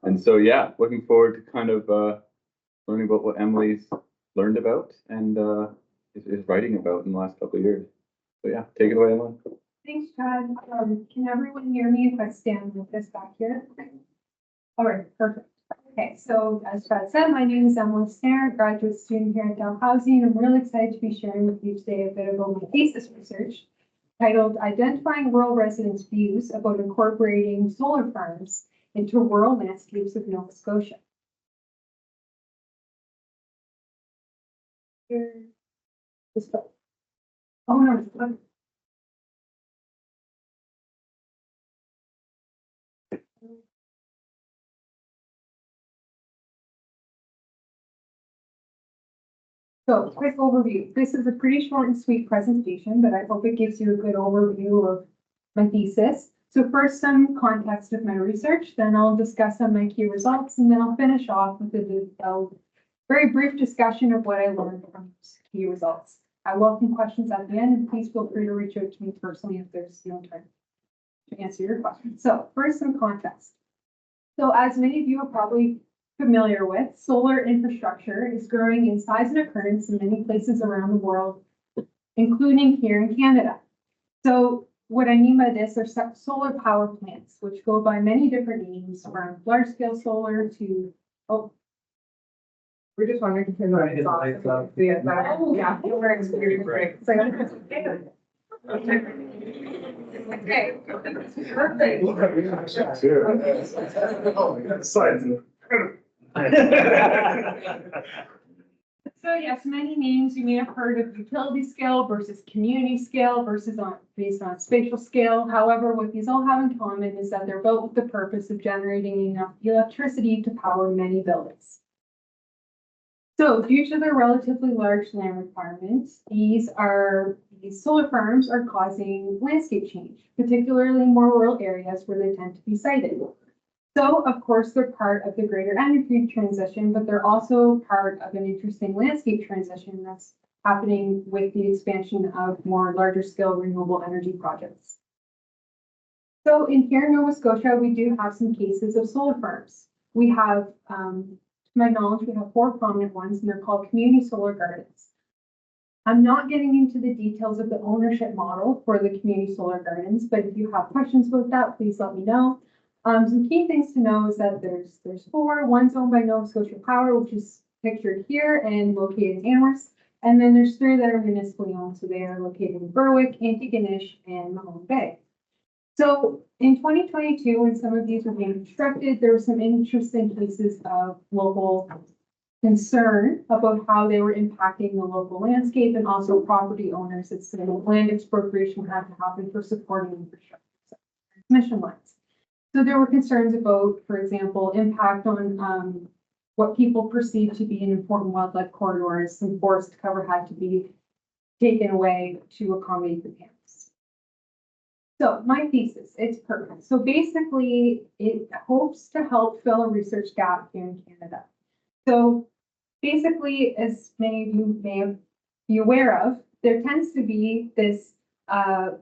And so, yeah, looking forward to kind of learning about what Emily's learned about and is writing about in the last couple of years. So yeah, take it away, Emily. Thanks, Chad. Can everyone hear me if I stand with this back here? All right, perfect. Okay, so as Chad said, my name is Emily Snare, graduate student here at Dalhousie, and I'm really excited to be sharing with you today a bit about my thesis research titled Identifying Rural Residents' Views About Incorporating Solar Farms into Rural Landscapes of Nova Scotia. Here, this book. Oh, no, it's okay. So, quick overview. This is a pretty short and sweet presentation, but I hope it gives you a good overview of my thesis. So first, some context of my research, then I'll discuss some of my key results, and then I'll finish off with a very brief discussion of what I learned from those key results. I welcome questions at the end, and please feel free to reach out to me personally if there's no time to answer your questions. So first, some context. So as many of you are probably familiar with, solar infrastructure is growing in size and occurrence in many places around the world, including here in Canada. So what I mean by this are solar power plants, which go by many different names, from large-scale solar to, We're just wondering if you're Right, it's off. Yeah, yeah, it's really great. it's like, Okay. so yes, many names you may have heard of: utility scale versus community scale versus based on spatial scale. However, what these all have in common is that they're built with the purpose of generating enough electricity to power many buildings. So due to their relatively large land requirements, these solar farms are causing landscape change, particularly in more rural areas where they tend to be sited. So of course, they're part of the greater energy transition, but they're also part of an interesting landscape transition that's happening with the expansion of more larger scale renewable energy projects. So here in Nova Scotia, we do have some cases of solar farms. We have, to my knowledge, we have 4 prominent ones, and they're called community solar gardens. I'm not getting into the details of the ownership model for the community solar gardens, but if you have questions about that, please let me know. Some key things to know is that there's 4. One's owned by Nova Scotia Power, which is pictured here and located in Amherst. And then there's 3 that are municipally owned, so they are located in Berwick, Antigonish, and Mahone Bay. So in 2022, when some of these were being constructed, there were some interesting cases of local concern about how they were impacting the local landscape and also property owners. It's the land expropriation had to happen for supporting infrastructure, transmission lines. So there were concerns about, for example, impact on what people perceive to be an important wildlife corridor. Some forest cover had to be taken away to accommodate the panels. So my thesis, it's perfect. So basically, it hopes to help fill a research gap here in Canada. So basically, as many of you may be aware of, there tends to be this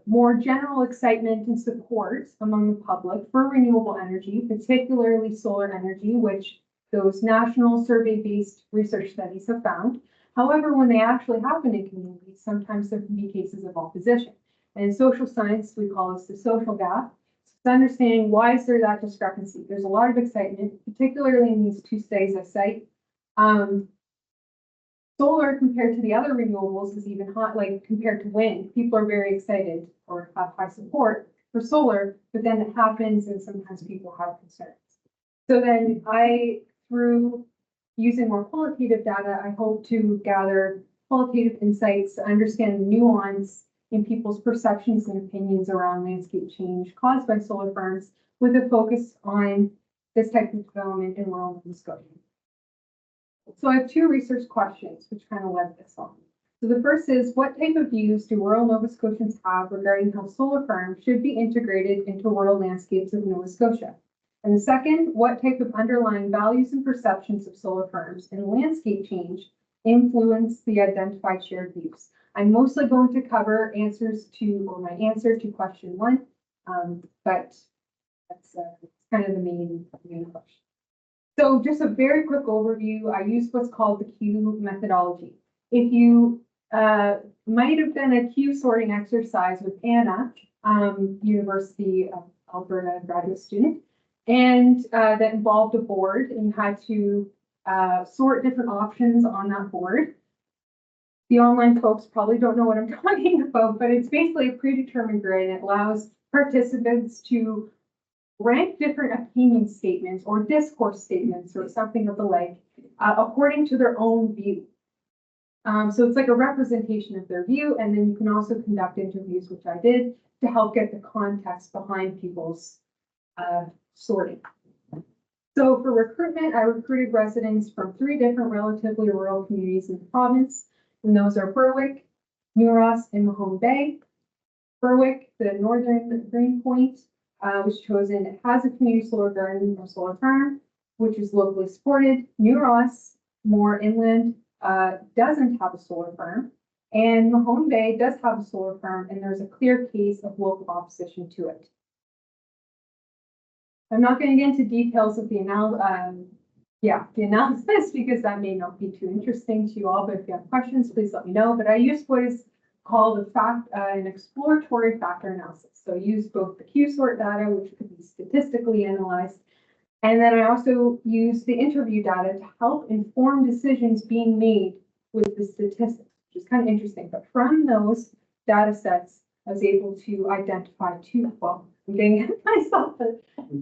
more general excitement and support among the public for renewable energy, particularly solar energy, which those national survey-based research studies have found. However, when they actually happen in communities, sometimes there can be cases of opposition. And in social science, we call this the social gap. It's understanding why is there that discrepancy. There's a lot of excitement, particularly in these 2 studies I cite. Solar compared to the other renewables is even hot, like compared to wind. People are very excited or have high support for solar, but then it happens and sometimes people have concerns. So then through using more qualitative data, I hope to gather qualitative insights to understand the nuance in people's perceptions and opinions around landscape change caused by solar farms, with a focus on this type of development in rural Nova Scotia. So I have 2 research questions, which kind of led this on. So the first is, what type of views do rural Nova Scotians have regarding how solar farms should be integrated into rural landscapes of Nova Scotia? And the second, what type of underlying values and perceptions of solar farms and landscape change influence the identified shared views? I'm mostly going to cover my answer to question 1, but that's kind of the main question. So just a very quick overview, I use what's called the Q methodology. If you might have done a Q sorting exercise with Anna, University of Alberta graduate student, and that involved a board and you had to sort different options on that board. The online folks probably don't know what I'm talking about, but it's basically a predetermined grid and it allows participants to rank different opinion statements or discourse statements or something of the like according to their own view. So it's like a representation of their view, and then you can also conduct interviews, which I did, to help get the context behind people's sorting. So for recruitment, I recruited residents from 3 different relatively rural communities in the province, and those are Berwick, New Ross, and Mahone Bay. Berwick, the northern Green Point, was chosen. It has a community solar garden or solar farm, which is locally supported. New Ross, more inland, doesn't have a solar farm. And Mahone Bay does have a solar farm, and there's a clear case of local opposition to it. I'm not going to get into details of the analysis because that may not be too interesting to you all, but if you have questions, please let me know. But I used what is called an exploratory factor analysis. So I used both the Q-sort data, which could be statistically analyzed, and then I also used the interview data to help inform decisions being made with the statistics, which is kind of interesting. But from those data sets, I was able to identify I'm getting myself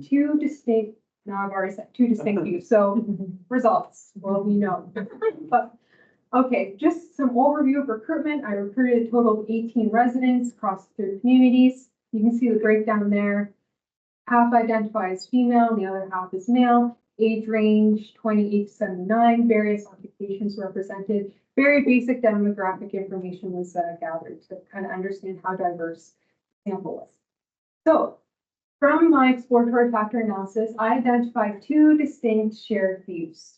two distinct, no, I've already said 2 distinct views. So results, well, we know. But okay, just some overview of recruitment. I recruited a total of 18 residents across 3 communities. You can see the breakdown there. Half identify as female, and the other half is male. Age range 28 to 79, various occupations represented. Very basic demographic information was gathered to kind of understand how diverse the sample was. So from my exploratory factor analysis, I identified 2 distinct shared views,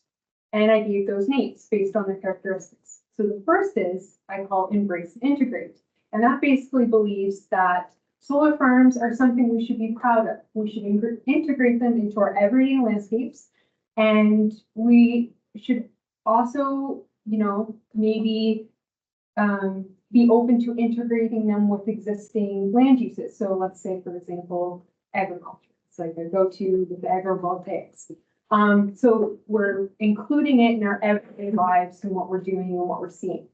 and I gave those names based on their characteristics. So the first is I call embrace and integrate, and that basically believes that solar farms are something we should be proud of. We should integrate them into our everyday landscapes, and we should also, maybe be open to integrating them with existing land uses. So let's say, for example, agriculture. It's like I go to with the agrivoltaics. So we're including it in our everyday lives and what we're doing and what we're seeing.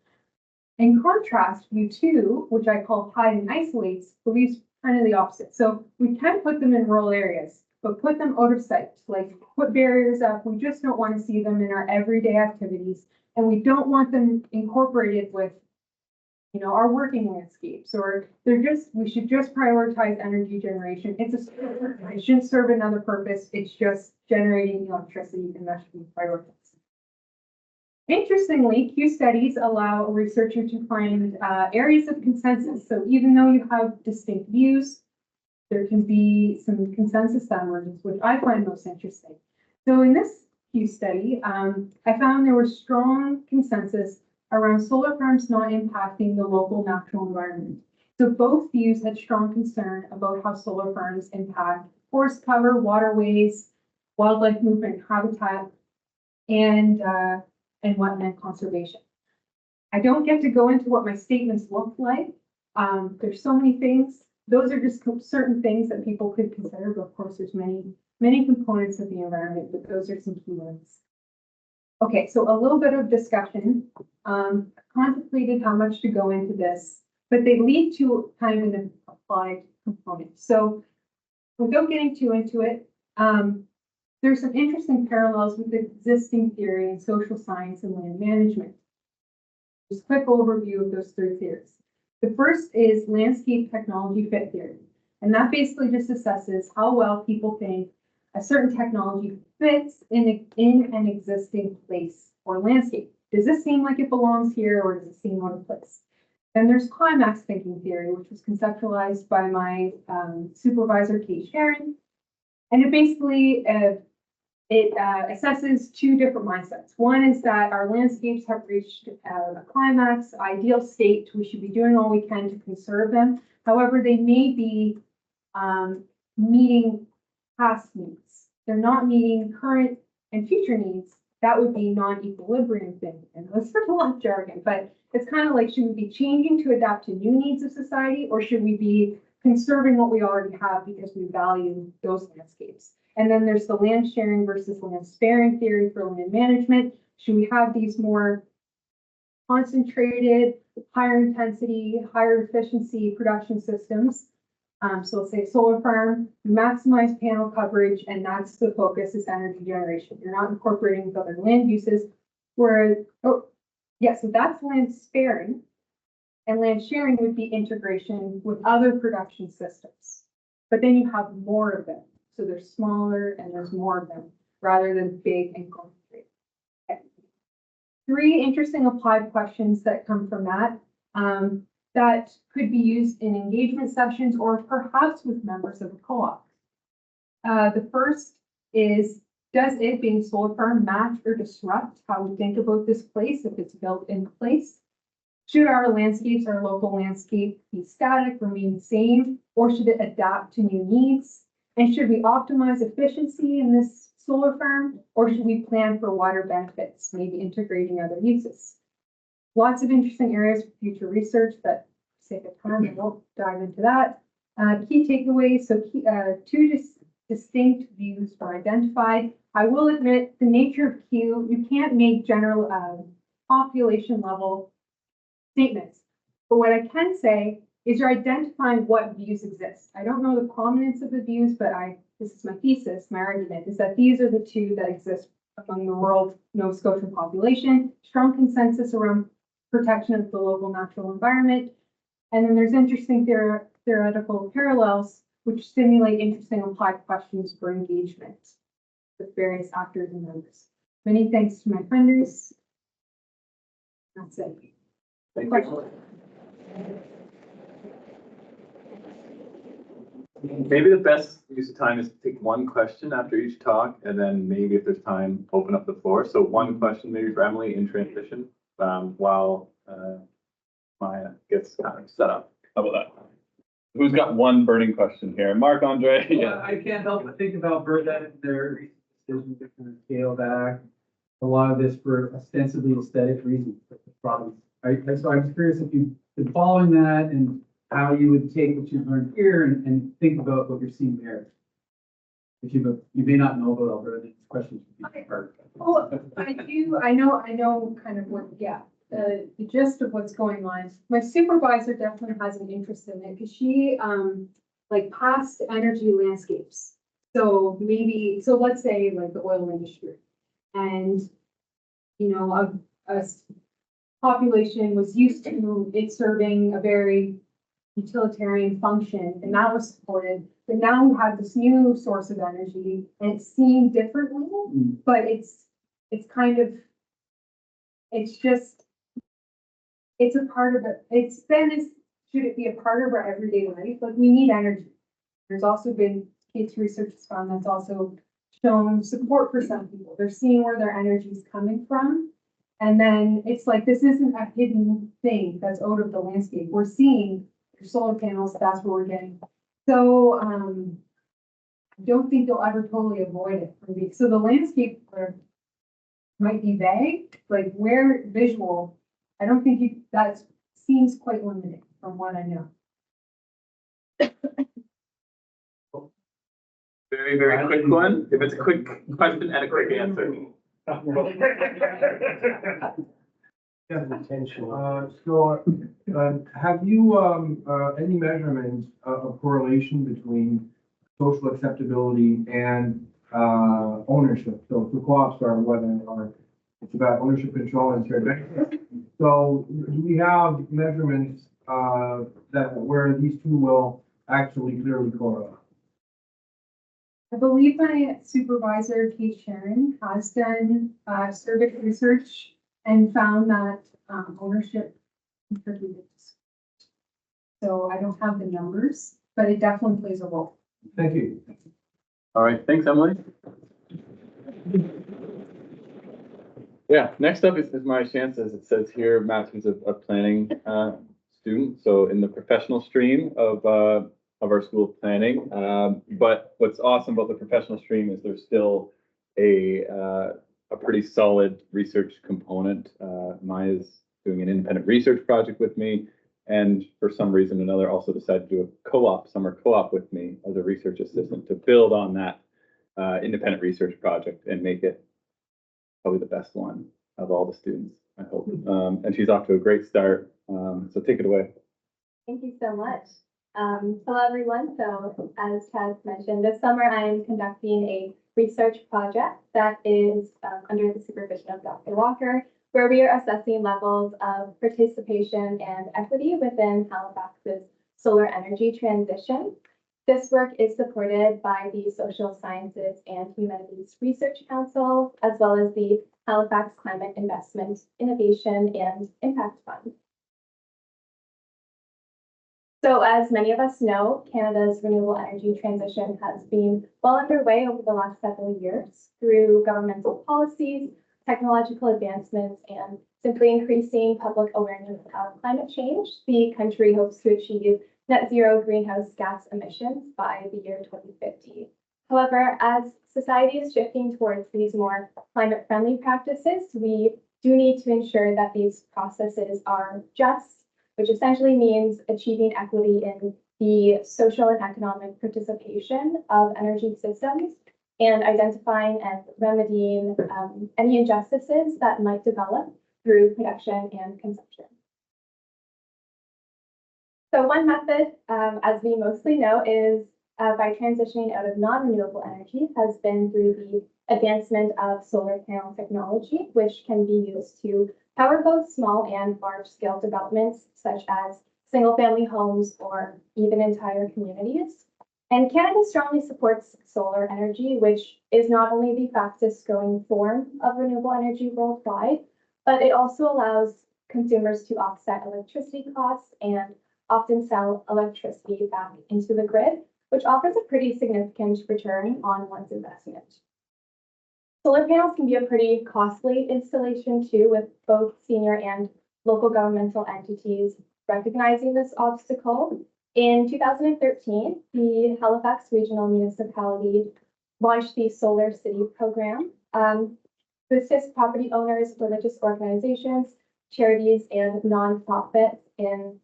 In contrast, view 2, which I call hide and isolates, believes kind of the opposite. So we can put them in rural areas, but put them out of sight, like put barriers up. We just don't want to see them in our everyday activities, and we don't want them incorporated with, our working landscapes, or we should just prioritize energy generation. It shouldn't serve another purpose. It's just generating electricity, and that should be prioritized. Interestingly, Q studies allow a researcher to find areas of consensus. So even though you have distinct views, there can be some consensus that emerges, which I find most interesting. So in this Q study, I found there was strong consensus around solar farms not impacting the local natural environment. So both views had strong concern about how solar farms impact forest cover, waterways, wildlife movement, habitat, and wetland conservation. I don't get to go into what my statements look like. There's so many things. Those are just certain things that people could consider, but of course there's many components of the environment, but those are some key ones. Okay, so a little bit of discussion. Contemplated how much to go into this, but they lead to kind of an applied component. So without getting too into it, there's some interesting parallels with the existing theory in social science and land management. Just a quick overview of those 3 theories. The first is landscape technology fit theory, and that basically just assesses how well people think a certain technology fits in an existing place or landscape. Does this seem like it belongs here, or does it seem out of place? Then there's climax thinking theory, which was conceptualized by my supervisor, Kate Sharon. And it basically assesses 2 different mindsets. One is that our landscapes have reached a climax, ideal state. We should be doing all we can to conserve them. However, they may be meeting past needs. They're not meeting current and future needs, that would be non-equilibrium thing. And that's sort of a lot of jargon, but it's kind of like, should we be changing to adapt to new needs of society, or should we be conserving what we already have because we value those landscapes? And then there's the land sharing versus land sparing theory for land management. Should we have these more concentrated, higher intensity, higher efficiency production systems? So let's say a solar farm, maximize panel coverage, and that's the focus is energy generation. You're not incorporating with other land uses. Where, so that's land sparing. And land sharing would be integration with other production systems. But then you have more of them. So they're smaller and there's more of them rather than big and concentrated. Okay. 3 interesting applied questions that come from that. That could be used in engagement sessions or perhaps with members of a co-op. The first is, does it being solar farm match or disrupt how we think about this place if it's built in place? Should our landscapes, our local landscape be static, remain the same, or should it adapt to new needs? And should we optimize efficiency in this solar farm, or should we plan for water benefits, maybe integrating other uses? Lots of interesting areas for future research, but for sake of time, I won't dive into that. Key takeaways, so 2 distinct views were identified. I will admit the nature of Q, you can't make general population level statements. But what I can say is you're identifying what views exist. I don't know the prominence of the views, but this is my thesis, my argument, is that these are the 2 that exist among the rural Nova Scotian population, strong consensus around protection of the local natural environment. And then there's interesting theoretical parallels which stimulate interesting applied questions for engagement with various actors and members. Many thanks to my funders. That's it. Thank Questions? Maybe the best use of time is to take one question after each talk, and then maybe if there's time, open up the floor. So one question maybe for Emily in transition, while Maya gets kind of set up. How about that? Who's got one burning question here? Mark, Andre? Yeah, I can't help but think about Burnett, their recent decision to kind of scale back a lot of this for ostensibly aesthetic reasons, like the province. So I'm just curious if you've been following that and how you would take what you've learned here and think about what you're seeing there. If you may not know about Alberta, these questions would be hard. Oh, I do. I know kind of what, the gist of what's going on. My supervisor definitely has an interest in it because she, like past energy landscapes. So let's say like the oil industry and, a population was used to it serving a very utilitarian function, and that was supported. But now we have this new source of energy, and it's seen differently. But it's kind of, it's a part of it. Should it be a part of our everyday life? Like we need energy. There's also been case research has found that's also shown support for some people. They're seeing where their energy is coming from. And then it's like, this isn't a hidden thing that's out of the landscape. We're seeing your solar panels, that's what we're getting. So I don't think you'll ever totally avoid it. So the landscape might be vague, like where visual, I don't think that seems quite limiting from what I know. Very, very quick one. If it's a quick question and a quick answer. Have you any measurements of correlation between social acceptability and ownership? So for co-ops are it's about ownership control and shared benefits. So do we have measurements where these 2 will actually clearly correlate? I believe my supervisor, Kate Sharon, has done survey research and found that ownership contributed. So I don't have the numbers, but it definitely plays a role. Thank you. All right, thanks, Emily. Yeah, next up is my chance, as it says here, Master's of Planning student. So in the professional stream of our school of planning. But what's awesome about the professional stream is there's still a pretty solid research component. Maya's doing an independent research project with me, and for some reason or another also decided to do a summer co-op with me as a research assistant to build on that independent research project and make it probably the best one of all the students, I hope. And she's off to a great start. So take it away. Thank you so much. Hello, everyone. So as Chaz mentioned, this summer I'm conducting a research project that is under the supervision of Dr. Walker, where we are assessing levels of participation and equity within Halifax's solar energy transition. This work is supported by the Social Sciences and Humanities Research Council, as well as the Halifax Climate Investment, Innovation and Impact Fund. So as many of us know, Canada's renewable energy transition has been well underway over the last several years through governmental policies, technological advancements, and simply increasing public awareness of climate change. The country hopes to achieve net zero greenhouse gas emissions by the year 2050. However, as society is shifting towards these more climate-friendly practices, we do need to ensure that these processes are just, which essentially means achieving equity in the social and economic participation of energy systems and identifying and remedying any injustices that might develop through production and consumption. So one method, as we mostly know, is by transitioning out of non-renewable energy has been through the advancement of solar panel technology, which can be used to power both small and large-scale developments, such as single-family homes or even entire communities. And Canada strongly supports solar energy, which is not only the fastest growing form of renewable energy worldwide, but it also allows consumers to offset electricity costs and often sell electricity back into the grid, which offers a pretty significant return on one's investment. Solar panels can be a pretty costly installation too, with both senior and local governmental entities recognizing this obstacle. In 2013, the Halifax Regional Municipality launched the Solar City program to assist property owners, religious organizations, charities, and nonprofits in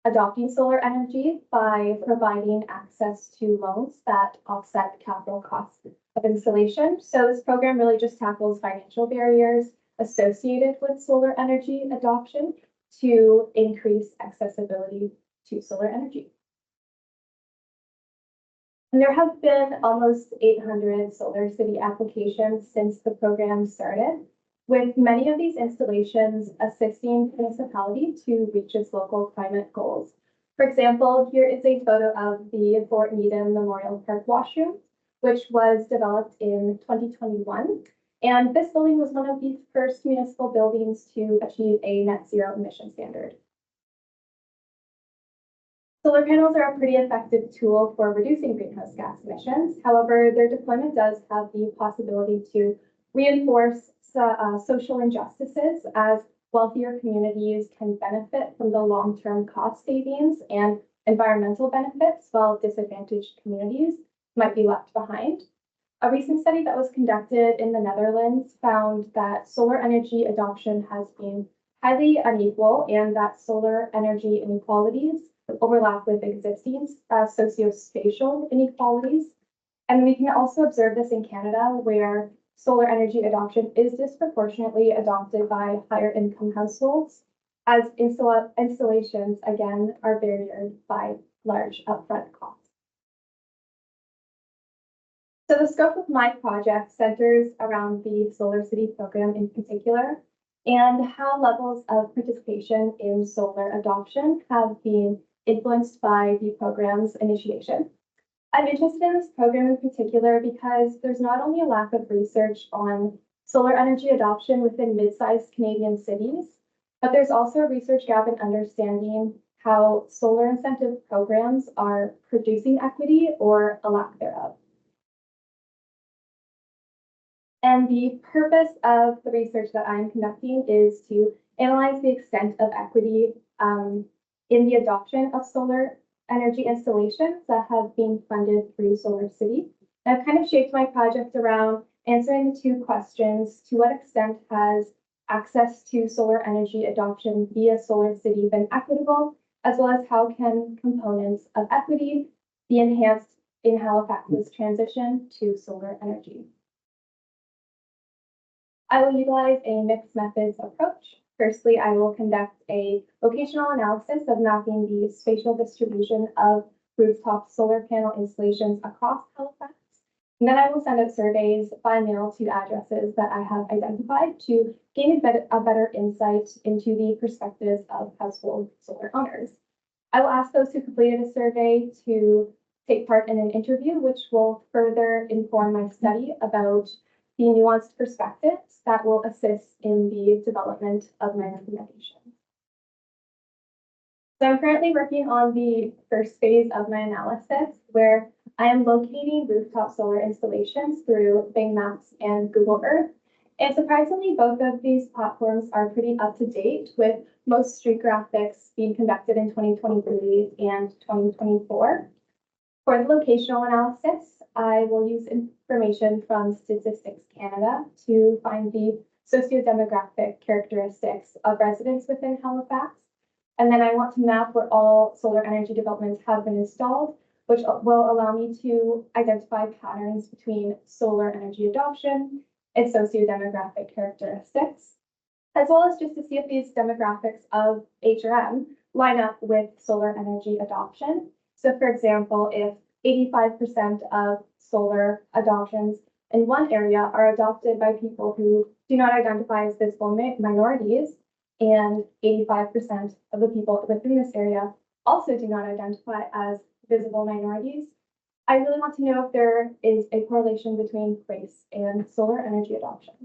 adopting solar energy by providing access to loans that offset capital costs of installation. So this program really just tackles financial barriers associated with solar energy adoption to increase accessibility to solar energy. And there have been almost 800 Solar City applications since the program started, with many of these installations assisting the municipality to reach its local climate goals. For example, here is a photo of the Fort Needham Memorial Park washroom, which was developed in 2021. And this building was one of the first municipal buildings to achieve a net zero emission standard. Solar panels are a pretty effective tool for reducing greenhouse gas emissions. However, their deployment does have the possibility to reinforce social injustices, as wealthier communities can benefit from the long-term cost savings and environmental benefits, while disadvantaged communities might be left behind. A recent study that was conducted in the Netherlands found that solar energy adoption has been highly unequal and that solar energy inequalities overlap with existing sociospatial inequalities. And we can also observe this in Canada, where solar energy adoption is disproportionately adopted by higher income households, as installations, again, are barriered by large upfront costs. So the scope of my project centers around the Solar City program in particular, and how levels of participation in solar adoption have been influenced by the program's initiation. I'm interested in this program in particular because there's not only a lack of research on solar energy adoption within mid-sized Canadian cities, but there's also a research gap in understanding how solar incentive programs are producing equity or a lack thereof. And the purpose of the research that I'm conducting is to analyze the extent of equity in the adoption of solar energy installations that have been funded through Solar City. And I've kind of shaped my project around answering the two questions: to what extent has access to solar energy adoption via Solar City been equitable, as well as how can components of equity be enhanced in Halifax's transition to solar energy. I will utilize a mixed methods approach. Firstly, I will conduct a locational analysis of mapping the spatial distribution of rooftop solar panel installations across Halifax. And then I will send out surveys by mail to addresses that I have identified to gain a better insight into the perspectives of household solar owners. I will ask those who completed a survey to take part in an interview, which will further inform my study about the nuanced perspectives that will assist in the development of my recommendations. So I'm currently working on the first phase of my analysis, where I am locating rooftop solar installations through Bing Maps and Google Earth. And surprisingly, both of these platforms are pretty up to date, with most street graphics being conducted in 2023 and 2024. For the locational analysis, I will use information from Statistics Canada to find the sociodemographic characteristics of residents within Halifax. And then I want to map where all solar energy developments have been installed, which will allow me to identify patterns between solar energy adoption and sociodemographic characteristics, as well as just to see if these demographics of HRM line up with solar energy adoption. So for example, if 85% of solar adoptions in one area are adopted by people who do not identify as visible minorities, and 85% of the people within this area also do not identify as visible minorities, I really want to know if there is a correlation between race and solar energy adoption.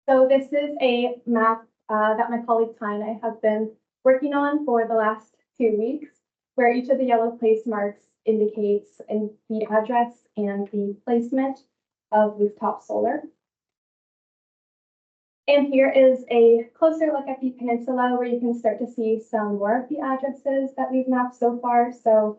So this is a map that my colleague Ty and I have been working on for the last 2 weeks, where each of the yellow place marks indicates the address and the placement of rooftop solar. And here is a closer look at the peninsula, where you can start to see some more of the addresses that we've mapped so far. So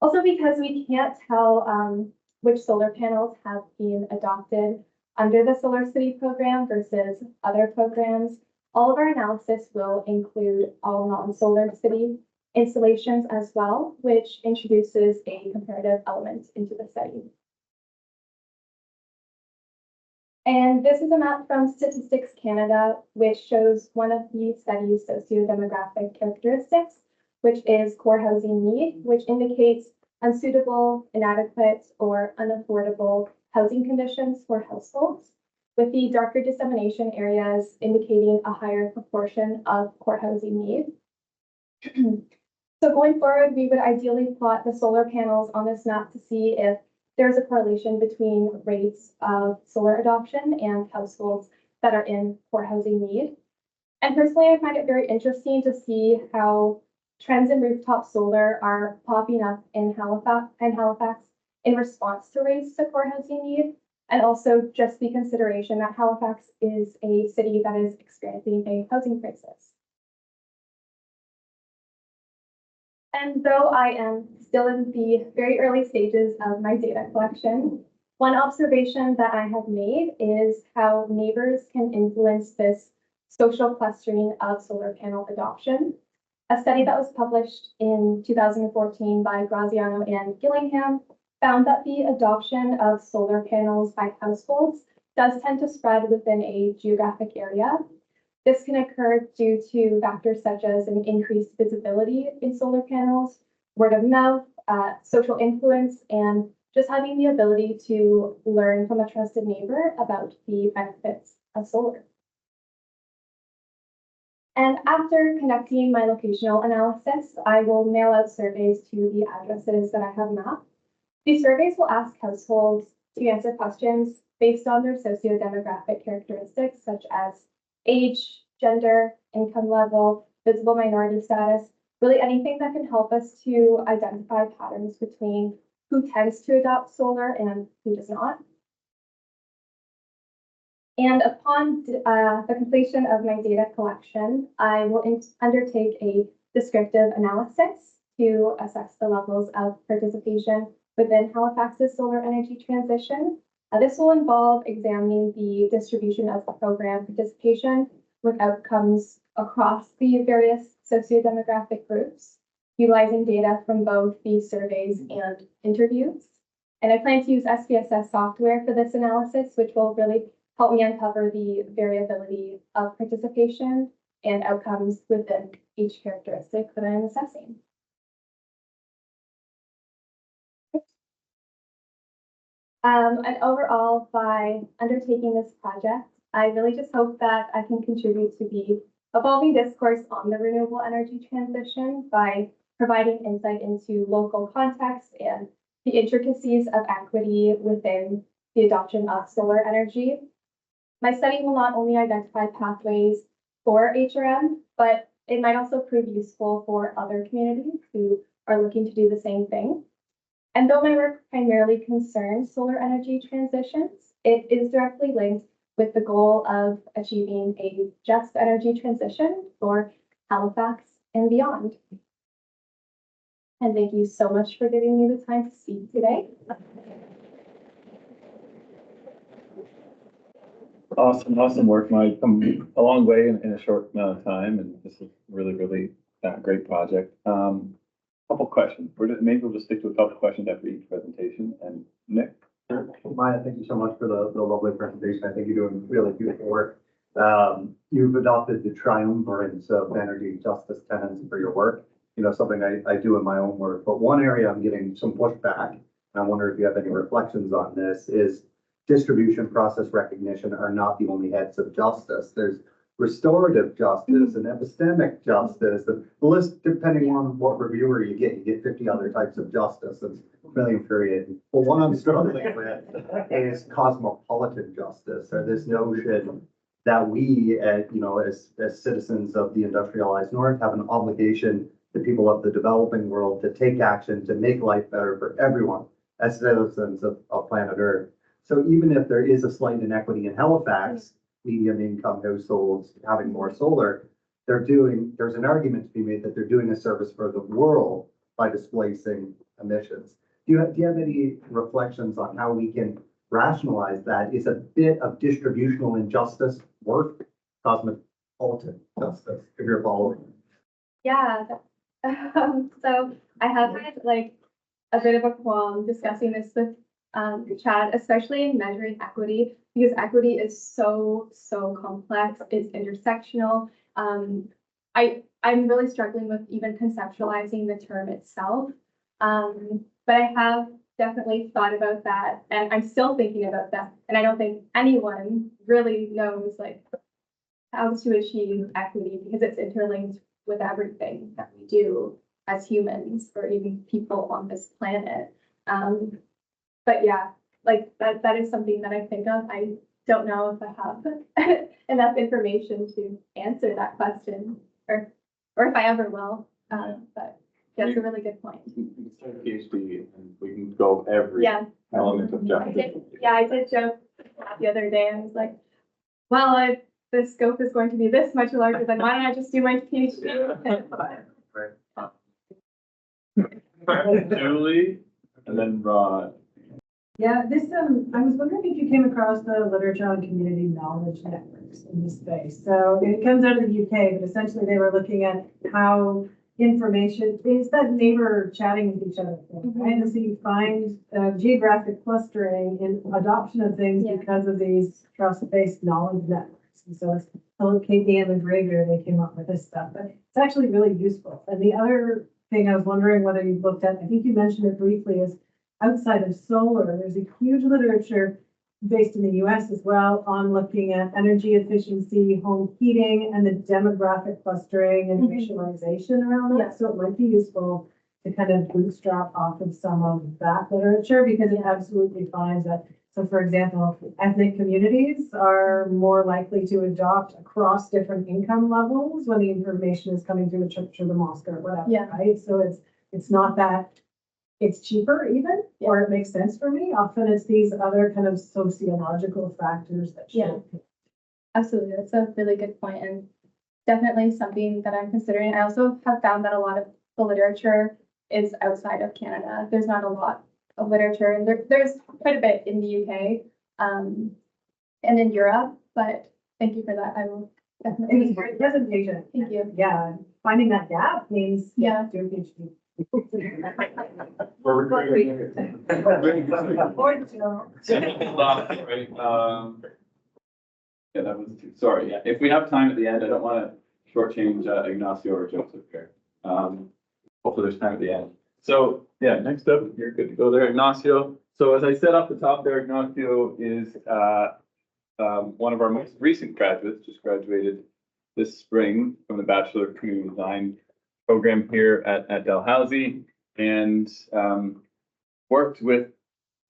also, because we can't tell which solar panels have been adopted under the Solar City program versus other programs, all of our analysis will include all non-Solar City installations as well, which introduces a comparative element into the study. And this is a map from Statistics Canada, which shows one of the study's sociodemographic characteristics, which is core housing need, which indicates unsuitable, inadequate, or unaffordable housing conditions for households, with the darker dissemination areas indicating a higher proportion of core housing need. So going forward, we would ideally plot the solar panels on this map to see if there's a correlation between rates of solar adoption and households that are in poor housing need. And personally, I find it very interesting to see how trends in rooftop solar are popping up in Halifax in response to rates to poor housing need, and also just the consideration that Halifax is a city that is experiencing a housing crisis. And though I am still in the very early stages of my data collection, one observation that I have made is how neighbors can influence this social clustering of solar panel adoption. A study that was published in 2014 by Graziano and Gillingham found that the adoption of solar panels by households does tend to spread within a geographic area. This can occur due to factors such as an increased visibility in solar panels, word of mouth, social influence, and just having the ability to learn from a trusted neighbor about the benefits of solar. And after conducting my locational analysis, I will mail out surveys to the addresses that I have mapped. These surveys will ask households to answer questions based on their sociodemographic characteristics, such as age, gender, income level, visible minority status, really anything that can help us to identify patterns between who tends to adopt solar and who does not. And upon the completion of my data collection, I will undertake a descriptive analysis to assess the levels of participation within Halifax's solar energy transition. This will involve examining the distribution of program participation with outcomes across the various sociodemographic groups, utilizing data from both the surveys and interviews. And I plan to use SPSS software for this analysis, which will really help me uncover the variability of participation and outcomes within each characteristic that I'm assessing. And overall, by undertaking this project, I really just hope that I can contribute to the evolving discourse on the renewable energy transition by providing insight into local context and the intricacies of equity within the adoption of solar energy. My study will not only identify pathways for HRM, but it might also prove useful for other communities who are looking to do the same thing. And though my work primarily concerns solar energy transitions, it is directly linked with the goal of achieving a just energy transition for Halifax and beyond. And thank you so much for giving me the time to speak today. Awesome work, Mike. Come a long way in a short amount of time, and this is really great project. Couple questions. Maybe we'll just stick to a couple questions after each presentation. And Nick? Maya, thank you so much for the lovely presentation. I think you're doing really beautiful work. You've adopted the triumvirate of energy justice tenets for your work. You know, something I do in my own work. But one area I'm getting some pushback, and I wonder if you have any reflections on this, is distribution process recognition are not the only heads of justice. There's restorative justice and epistemic justice. The list, depending on what reviewer you get 50 other types of justice. It's really infuriating. But one I'm struggling with is cosmopolitan justice, or this notion that we, as citizens of the industrialized North, have an obligation to people of the developing world to take action to make life better for everyone as citizens of planet Earth. So even if there is a slight inequity in Halifax, medium income households having more solar, there's an argument to be made that they're doing a service for the world by displacing emissions. Do you have any reflections on how we can rationalize that? Is a bit of distributional injustice worth cosmopolitan justice, if you're following? Yeah. So I have had like a bit of a qualm discussing this with Chad, especially in measuring equity, because equity is so complex. It's intersectional. I'm really struggling with even conceptualizing the term itself. But I have definitely thought about that, and I'm still thinking about that. And I don't think anyone really knows like how to achieve equity, because it's interlinked with everything that we do as humans, or even people on this planet. But yeah, like that is something that I think of. I don't know if I have enough information to answer that question, or if I ever will. But that's a really good point. We can start a PhD and we can go every Yeah. element of justice. I did joke the other day. I was like, well, the scope is going to be this much larger, then why don't I just do my PhD? Julie, and then Rod. Yeah, I was wondering if you came across the literature on community knowledge networks in this space. So it comes out of the UK, but essentially they were looking at how information is that neighbor chatting with each other thing, right? And so you find geographic clustering in adoption of things because of these trust-based knowledge networks. And so it's Katie and McGregor, they came up with this stuff, but it's actually really useful. And the other thing I was wondering whether you've looked at, I think you mentioned it briefly, is outside of solar, there's a huge literature based in the US as well on looking at energy efficiency, home heating, and the demographic clustering and visualization around that. So it might be useful to kind of bootstrap off of some of that literature, because it absolutely finds that. So for example, ethnic communities are more likely to adopt across different income levels when the information is coming through a church or the mosque or whatever, right? So it's not that it's cheaper even, or it makes sense for me. Often it's these other kind of sociological factors that show. Absolutely. That's a really good point, and definitely something that I'm considering. I also have found that a lot of the literature is outside of Canada. There's not a lot of literature, and there's quite a bit in the UK, and in Europe, but thank you for that. I will It was a definitely. great presentation. Thank you. Yeah, finding that gap means. Yeah. Doing PhD. We're recruiting. Or Jill. Right, yeah, that was two. Sorry, yeah. If we have time at the end, I don't want to shortchange Ignacio or Joseph here. Hopefully there's time at the end. So, yeah, next up, you're good to go there, Ignacio. So as I said off the top there, Ignacio is one of our most recent graduates, just graduated this spring from the Bachelor of Community Design program here at Dalhousie, and worked with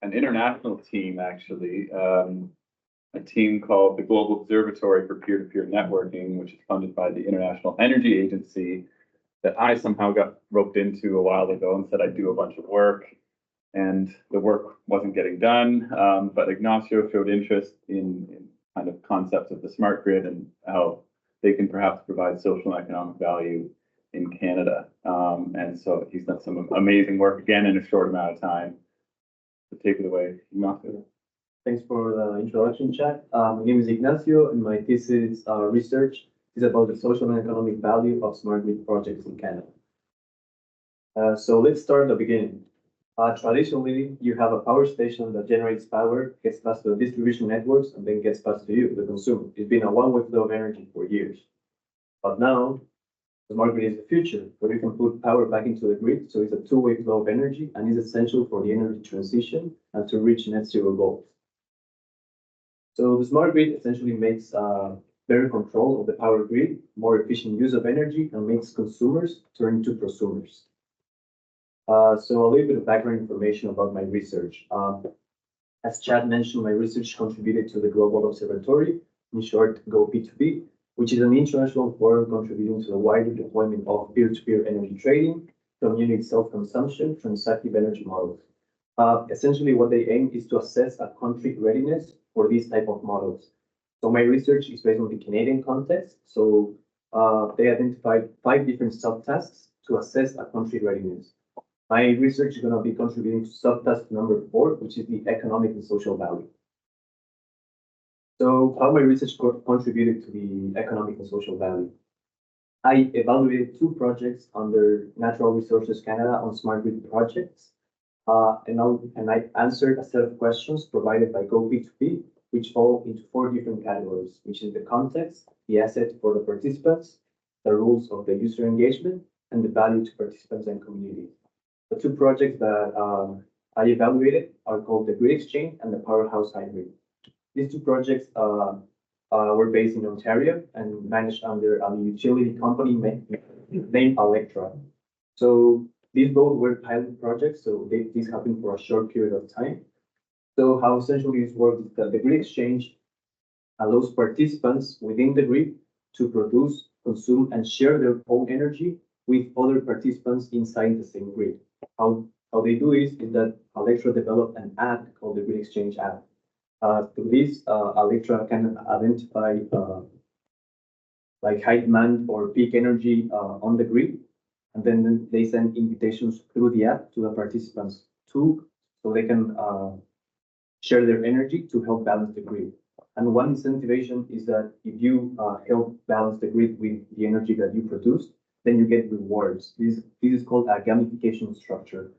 an international team, actually, a team called the Global Observatory for Peer-to-Peer Networking, which is funded by the International Energy Agency, that I somehow got roped into a while ago and said I'd do a bunch of work, and the work wasn't getting done. But Ignacio showed interest in kind of concepts of the smart grid and how they can perhaps provide social and economic value in Canada. And so he's done some amazing work again in a short amount of time. So take it away, Ignacio. Thanks for the introduction, Chad. My name is Ignacio, and my thesis research is about the social and economic value of smart grid projects in Canada. So let's start at the beginning. Traditionally, you have a power station that generates power, gets passed to the distribution networks, and then gets passed to you, the consumer. It's been a one-way flow of energy for years. But now, the smart grid is the future, where you can put power back into the grid, so it's a two-way flow of energy and is essential for the energy transition and to reach net zero goals. So the smart grid essentially makes better control of the power grid, more efficient use of energy, and makes consumers turn into prosumers. So a little bit of background information about my research. As Chad mentioned, my research contributed to the Global Observatory, in short, GoP2P, which is an international forum contributing to the wider deployment of peer-to-peer energy trading, community self-consumption, transactive energy models. Essentially, what they aim is to assess a country readiness for these type of models. So my research is based on the Canadian context. So they identified 5 different subtasks to assess a country readiness. My research is going to be contributing to subtask number 4, which is the economic and social value. So how my research contributed to the economic and social value? I evaluated 2 projects under Natural Resources Canada on smart grid projects. And I answered a set of questions provided by GoP2P, which fall into 4 different categories, which is the context, the asset for the participants, the rules of the user engagement, and the value to participants and communities. The 2 projects that I evaluated are called the Grid Exchange and the Powerhouse Hybrid. These 2 projects were based in Ontario and managed under a utility company named Electra. So these both were pilot projects, so these happened for a short period of time. So how essentially this works is that the Grid Exchange allows participants within the grid to produce, consume, and share their own energy with other participants inside the same grid. How they do is that Electra developed an app called the Grid Exchange app. Through this, Electra can identify like high demand or peak energy on the grid, and then they send invitations through the app to the participants so they can share their energy to help balance the grid. And one incentivation is that if you help balance the grid with the energy that you produce, then you get rewards. This is called a gamification structure.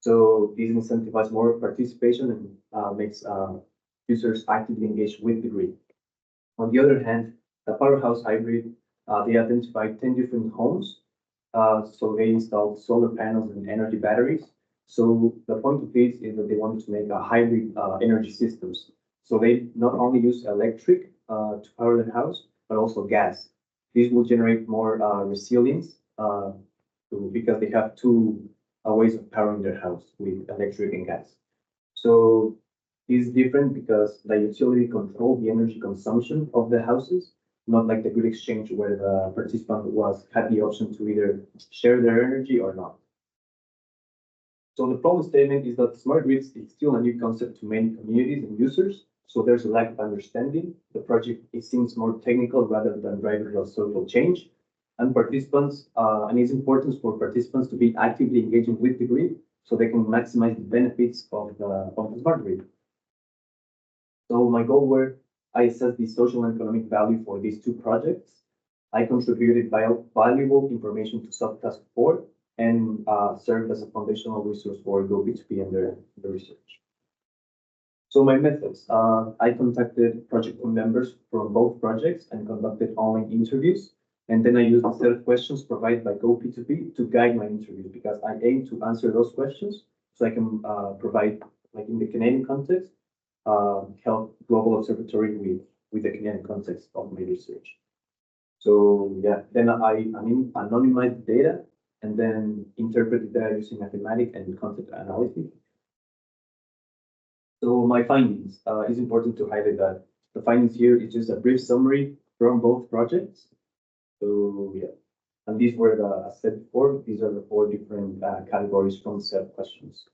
So this incentivizes more participation and makes users actively engage with the grid. On the other hand, the Powerhouse Hybrid, they identified 10 different homes. So they installed solar panels and energy batteries. So the point of this is that they wanted to make a hybrid energy systems. So they not only use electric to power the house, but also gas. This will generate more resilience because they have 2 ways of powering their house with electric and gas. So this is different because the utility control the energy consumption of the houses, not like the Grid Exchange where the participant had the option to either share their energy or not. So the problem statement is that smart grids is still a new concept to many communities and users. So there's a lack of understanding. The project seems more technical rather than driving of social change. And participants, and it's important for participants to be actively engaging with the grid so they can maximize the benefits of the smart grid. So my goal were I assessed the social and economic value for these two projects. I contributed valuable information to subtask 4 and served as a foundational resource for GoB2B and the research. So my methods, I contacted project team members from both projects and conducted online interviews. And then I used a set of questions provided by GoP2P to guide my interviews because I aim to answer those questions so I can provide, like in the Canadian context, help Global Observatory with the Canadian context of my research. So yeah, then I anonymized the data and then interpreted data using mathematics and content analysis. So my findings, it's important to highlight that the findings here is just a brief summary from both projects. So yeah, and these were the, as said before, these are the 4 different categories from the set of questions.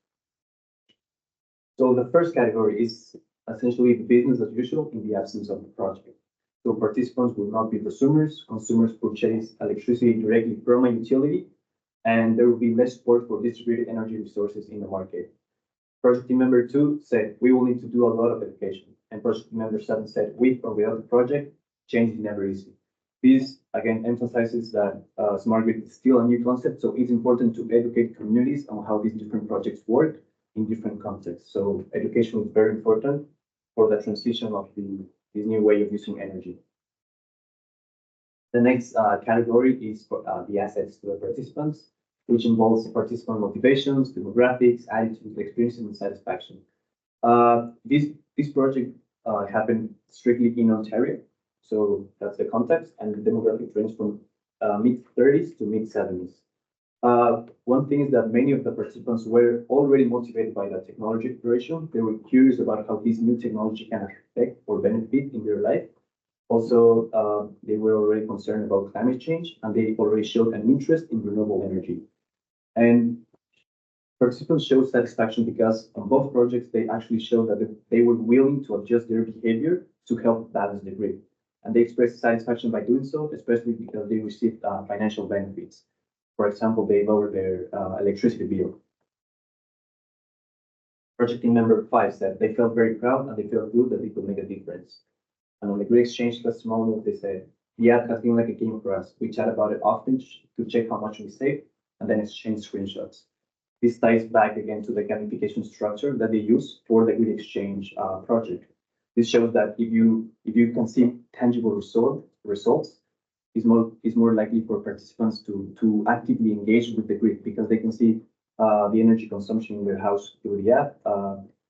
So the first category is essentially business as usual in the absence of the project. So participants will not be consumers. Consumers purchase electricity directly from a utility, and there will be less support for distributed energy resources in the market. Project team member 2 said, we will need to do a lot of education. And project team member 7 said, with or without the project, change is never easy. This again emphasizes that smart grid is still a new concept, so it's important to educate communities on how these different projects work in different contexts. So education is very important for the transition of this new way of using energy. The next category is for, the assets to the participants, which involves participant motivations, demographics, attitudes, experiences, and satisfaction. This project happened strictly in Ontario, so that's the context, and the demographic range from mid-30s to mid-70s. One thing is that many of the participants were already motivated by the technology exploration. They were curious about how this new technology can affect or benefit in their life. Also, they were already concerned about climate change, and they already showed an interest in renewable energy. And participants showed satisfaction because on both projects, they actually showed that they were willing to adjust their behavior to help balance the grid. And they expressed satisfaction by doing so, especially because they received financial benefits. For example, they lowered their electricity bill. Project team member 5 said they felt very proud and they felt good that they could make a difference. And on the Grid Exchange testimonial, they said, the app has been like a game for us. We chat about it often to check how much we save and then exchange screenshots. This ties back again to the gamification structure that they use for the Grid Exchange project. This shows that if you can see tangible results, it's more likely for participants to actively engage with the grid because they can see the energy consumption in their house through the app,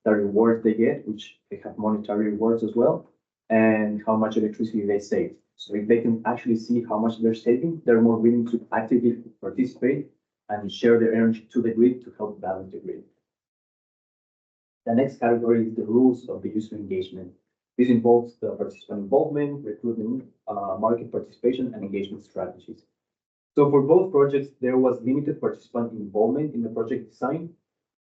the rewards they get, which they have monetary rewards as well, and how much electricity they save. So if they can actually see how much they're saving, they're more willing to actively participate and share their energy to the grid to help balance the grid. The next category is the rules of the user engagement. This involves the participant involvement, recruitment, market participation, and engagement strategies. So for both projects, there was limited participant involvement in the project design.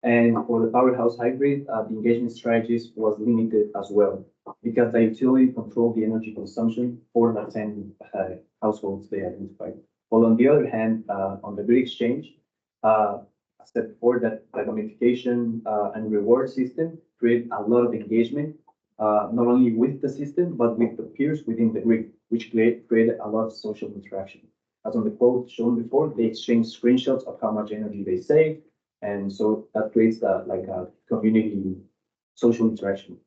And for the Powerhouse Hybrid, the engagement strategies was limited as well because the utility controlled the energy consumption for the 10 households they identified. While on the other hand, on the Grid Exchange, I said before that the gamification and reward system create a lot of engagement, not only with the system, but with the peers within the grid, which created a lot of social interaction. As on the quote shown before, they exchange screenshots of how much energy they save. And so that creates like a community social interaction.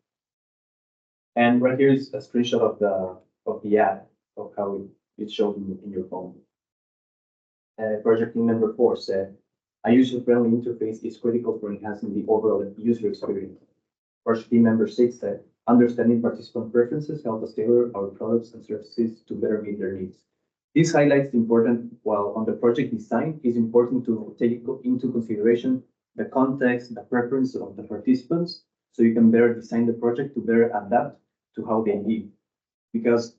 And right here is a screenshot of the app of how it's shown in your phone. Project team member 4 said, a user-friendly interface is critical for enhancing the overall user experience. Project team member 6 said, understanding participant preferences help us tailor our products and services to better meet their needs. This highlights the important, while on the project design, it's important to take into consideration the context, the preference of the participants, so you can better design the project to better adapt to how they live. Because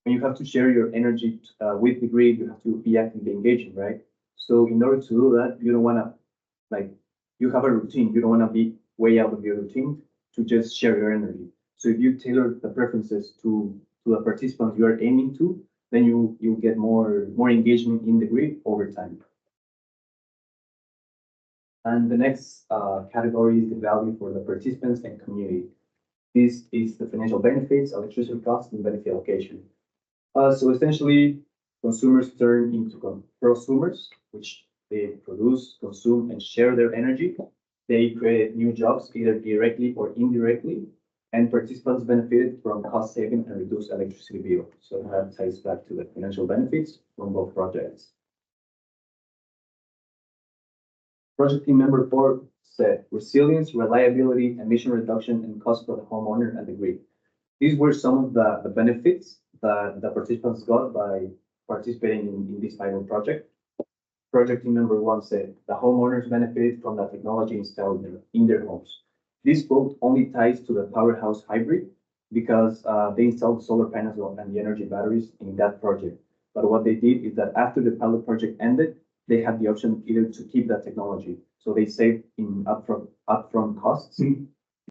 when you have to share your energy with the grid, you have to be actively engaging, right? So in order to do that, you don't want to, like, you have a routine. You don't want to be way out of your routine to just share your energy. So if you tailor the preferences to the participants you are aiming to, then you get more engagement in the grid over time. And the next category is the value for the participants and community. This is the financial benefits, electricity costs, and benefit allocation. So essentially, consumers turn into prosumers, which they produce, consume, and share their energy. They create new jobs, either directly or indirectly, and participants benefited from cost saving and reduced electricity bill. So that ties back to the financial benefits from both projects. Project team member 4 said resilience, reliability, emission reduction, and cost for the homeowner and the grid. These were some of the benefits that the participants got by participating in this pilot project. Project team member 1 said the homeowners benefited from the technology installed in their homes. This quote only ties to the powerhouse hybrid because they installed solar panels and the energy batteries in that project. But what they did is that after the pilot project ended, they had the option either to keep that technology. So they saved in upfront costs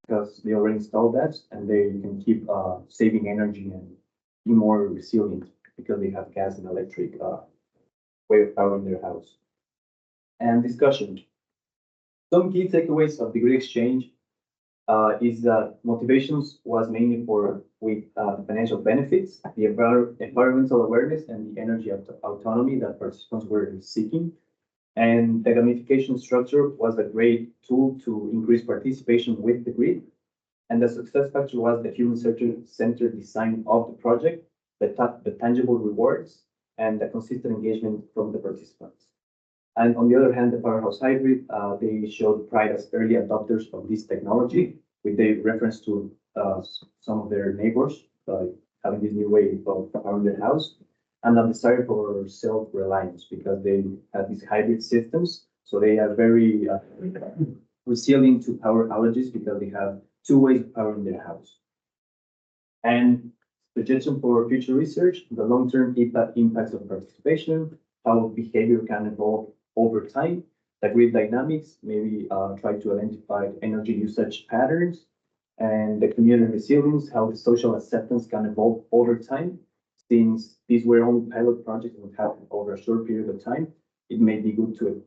because they already installed that, and they can keep saving energy and be more resilient because they have gas and electric way of powering their house. And discussion. Some key takeaways of the grid exchange is that motivations was mainly with the financial benefits, the environmental awareness, and the energy autonomy that participants were seeking. And the gamification structure was a great tool to increase participation with the grid. And the success factor was the human-centered design of the project, the tangible rewards, and the consistent engagement from the participants. And on the other hand, the powerhouse hybrid, they showed pride as early adopters of this technology, with the reference to some of their neighbors having this new way of powering their house, and a desire for self-reliance because they have these hybrid systems. So they are very resilient to power outages because they have two ways of powering their house. And suggestion for future research, the long-term impacts of participation, how behavior can evolve over time, the grid dynamics, maybe try to identify energy usage patterns, and the community resilience, how the social acceptance can evolve over time. Since these were only pilot projects that would happen over a short period of time, it may be good to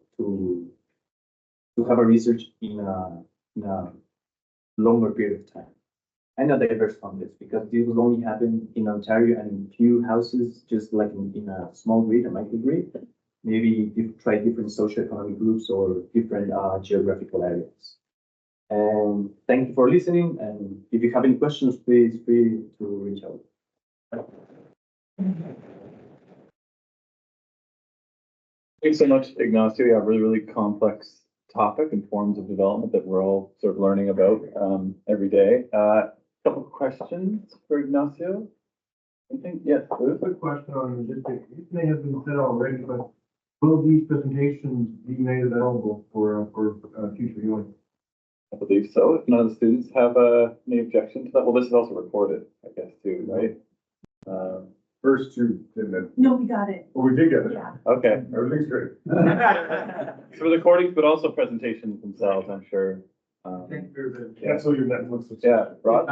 have a research in a longer period of time. And a diverse context, because this will only happen in Ontario and in few houses, just like in a small grid, a microgrid. Maybe try different socioeconomic groups or different geographical areas. And thank you for listening. And if you have any questions, please feel free to reach out. Thanks so much, Ignacio. Yeah, really complex topic and forms of development that we're all sort of learning about every day. Couple of questions for Ignacio. I think, yes. Quick question on logistics. This may have been said already, but will these presentations be made available for future viewing? I believe so. If none of the students have any objection to that, well, this is also recorded, I guess, too, right? First two, didn't it? No, we got it. Oh, we did get it. Yeah. Okay. Everything's great. So recordings, but also presentations themselves, I'm sure. Cancel your Netflix. Yeah, Rod?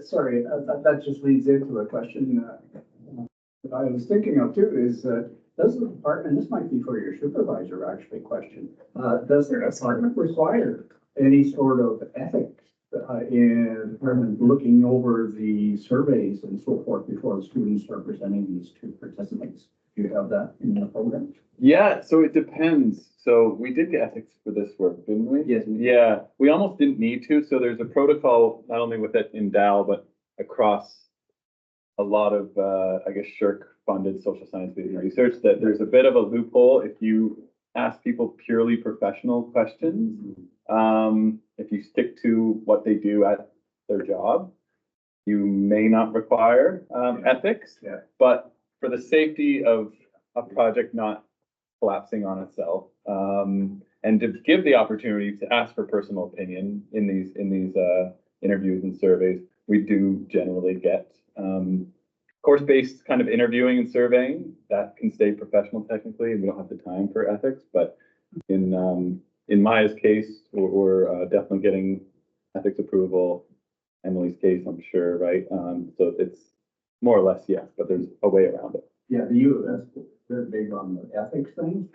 Sorry, that just leads into a question that I was thinking of too, is does the department, this might be for your supervisor actually question, does the department require any sort of ethics in looking over the surveys and so forth before the students are presenting these to participants? Do you have that in the program? Yeah, so it depends. So we did get ethics for this work, didn't we? Yes. Yeah, we almost didn't need to. So there's a protocol, not only with it in Dow, but across a lot of, I guess, SSHRC-funded social science-based research, that there's a bit of a loophole if you ask people purely professional questions. If you stick to what they do at their job, you may not require ethics. Yeah. But for the safety of a project not collapsing on itself, and to give the opportunity to ask for personal opinion in these interviews and surveys, we do generally get course-based kind of interviewing and surveying that can stay professional technically, and we don't have the time for ethics. But in Maya's case, we're definitely getting ethics approval. Emily's case, I'm sure, right? So it's more or less yes, but there's a way around it. Yeah, the U of S they're big on the ethics thing.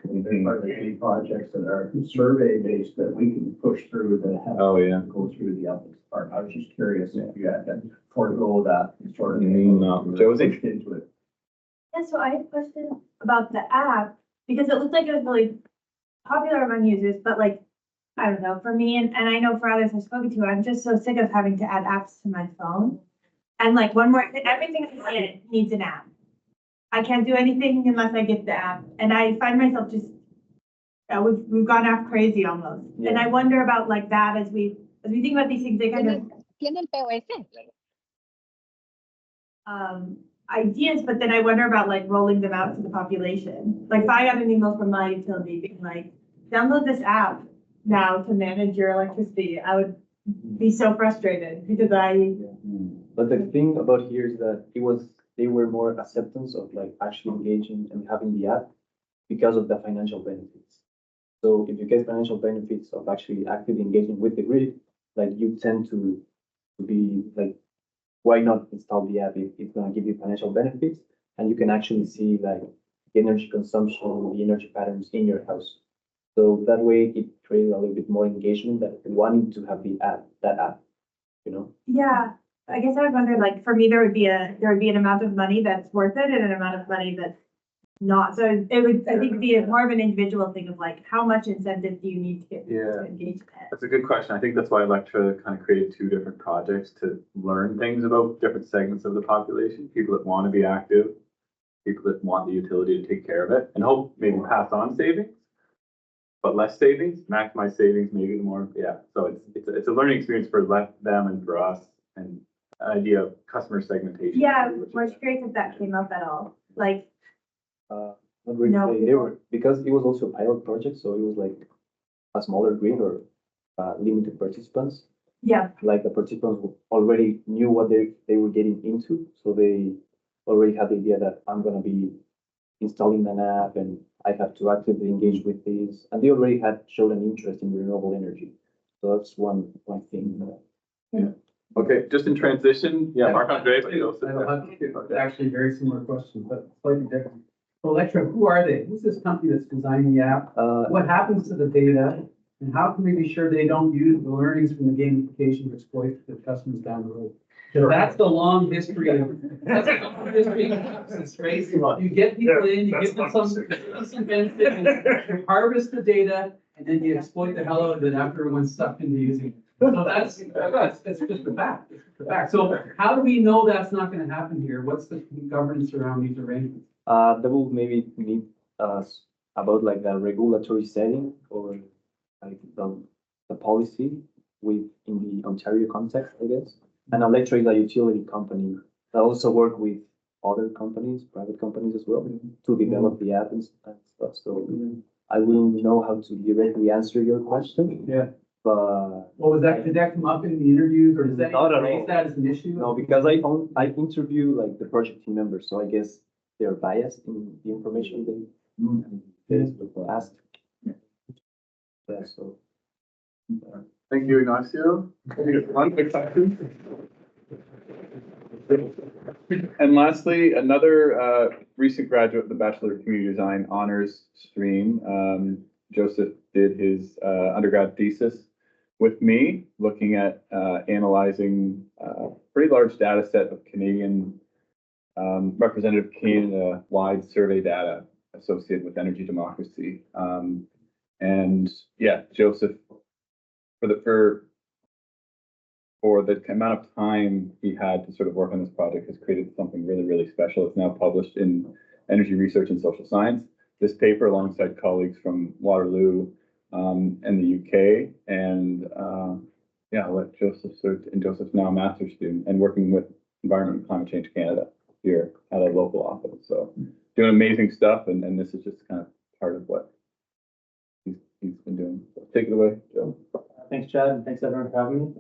Are there any projects that are survey-based that we can push through that have Oh, yeah. go through the ethics part? I was just curious if you had to forego that sort of thing. No. Josie? Pushed into it. Yeah, so I had a question about the app, because it looked like it was really popular among users, but like, I don't know, for me, and I know for others I've spoken to, I'm just so sick of having to add apps to my phone. And like one more, everything I get needs an app. I can't do anything unless I get the app, and I find myself just, we've gone off crazy almost. And I wonder about like that as we think about these things, they kind of ideas, but then I wonder about like rolling them out to the population. Like if I got an email from my utility being like, download this app now to manage your electricity, I would be so frustrated because But the thing about here is that they were more acceptance of like actually engaging and having the app because of the financial benefits. So if you get financial benefits of actually actively engaging with the grid, like you tend to be like, why not install the app if it's gonna give you financial benefits and you can actually see like the energy consumption, the energy patterns in your house. So that way it created a little bit more engagement that wanting to have that app, you know? yeah, I guess I would wonder, like, for me, there would be an amount of money that's worth it and an amount of money that's not. So it would, I think, be more of an individual thing of like, how much incentive do you need to get people to engage in it? That's a good question. I think that's why Electra kind of created two different projects to learn things about different segments of the population, people that want to be active, people that want the utility to take care of it, and hope maybe pass on savings, but less savings, maximize savings, maybe the more, yeah. So it's a learning experience for them and for us, and an idea of customer segmentation. Yeah, which is- we're curious if that came up at all. Like, Not really, No, they were, because it was also a pilot project, so it was like a smaller grid or limited participants. yeah, Like the participants already knew what they were getting into, so they already had the idea that I'm gonna be installing an app and I have to actively engage with this, and they already had shown an interest in renewable energy. So that's one thing. Okay, just in transition, yeah, Marc-Andre. I don't have actually a very similar question, but slightly different. So Electra, who are they? Who's this company that's designing the app? What happens to the data? And how can we be sure they don't use the learnings from the gamification to exploit the customers down the road? 'Cause that's the long history of, space. You get people in, you give them some benefit, and you harvest the data, and then you exploit the hell out of it after everyone's sucked into using it. So that's just the fact. It's the fact. So how do we know that's not gonna happen here? What's the governance around these arrangements? That will maybe need us about like the regulatory setting or like the policy in the Ontario context, I guess. And Electra is a utility company that also work with other companies, private companies as well, to develop the app and stuff. So I wouldn't know how to directly answer your question. Yeah. But What was that, did that come up in the interviews or does that Not at raise all. that as an issue? no, because I interview like the project team members, so I guess they're biased in the information they asked. Yeah, so. Thank you, Ignacio. One quick question. And lastly, another recent graduate of the Bachelor of Community Design honors stream. Joseph did his undergrad thesis with me, looking at analyzing a pretty large data set of representative Canada-wide survey data associated with energy democracy. And yeah, Joseph, for the amount of time he had to sort of work on this project, has created something really, really special. It's now published in Energy Research and Social Science. This paper, alongside colleagues from Waterloo and the UK, and yeah, I'll let Joseph and Joseph's now a master's student and working with Environment and Climate Change Canada here at a local office. So doing amazing stuff, and this is just kind of part of what he's been doing. So take it away, Joe. Thanks, Chad, and thanks everyone for having me.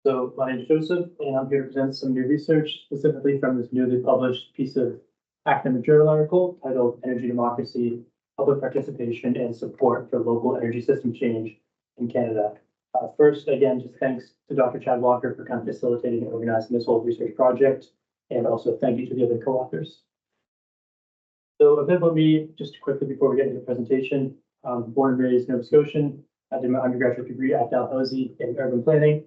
So my name is Joseph, and I'm here to present some new research, specifically from this newly published piece of academic journal article titled Energy Democracy, Public Participation and Support for Local Energy System Change in Canada. First, again, just thanks to Dr. Chad Walker for kind of facilitating and organizing this whole research project, and also thank you to the other co-authors. So a bit about me, just quickly before we get into the presentation. Born and raised Nova Scotian. I did my undergraduate degree at Dalhousie in urban planning.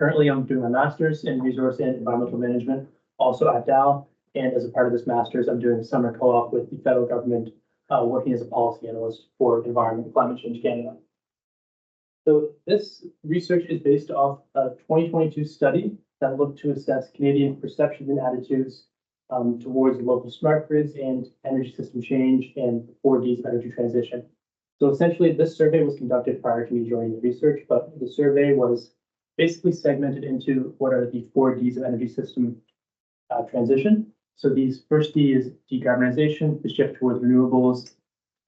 Currently, I'm doing my master's in resource and environmental management, also at Dal. And as a part of this master's, I'm doing a summer co-op with the federal government, working as a policy analyst for Environment and Climate Change Canada. So this research is based off a 2022 study that looked to assess Canadian perceptions and attitudes towards local smart grids and energy system change and 4Ds of energy transition. So essentially, this survey was conducted prior to me joining the research, but the survey was basically segmented into what are the 4Ds of energy system transition. So these first D is decarbonization, the shift towards renewables,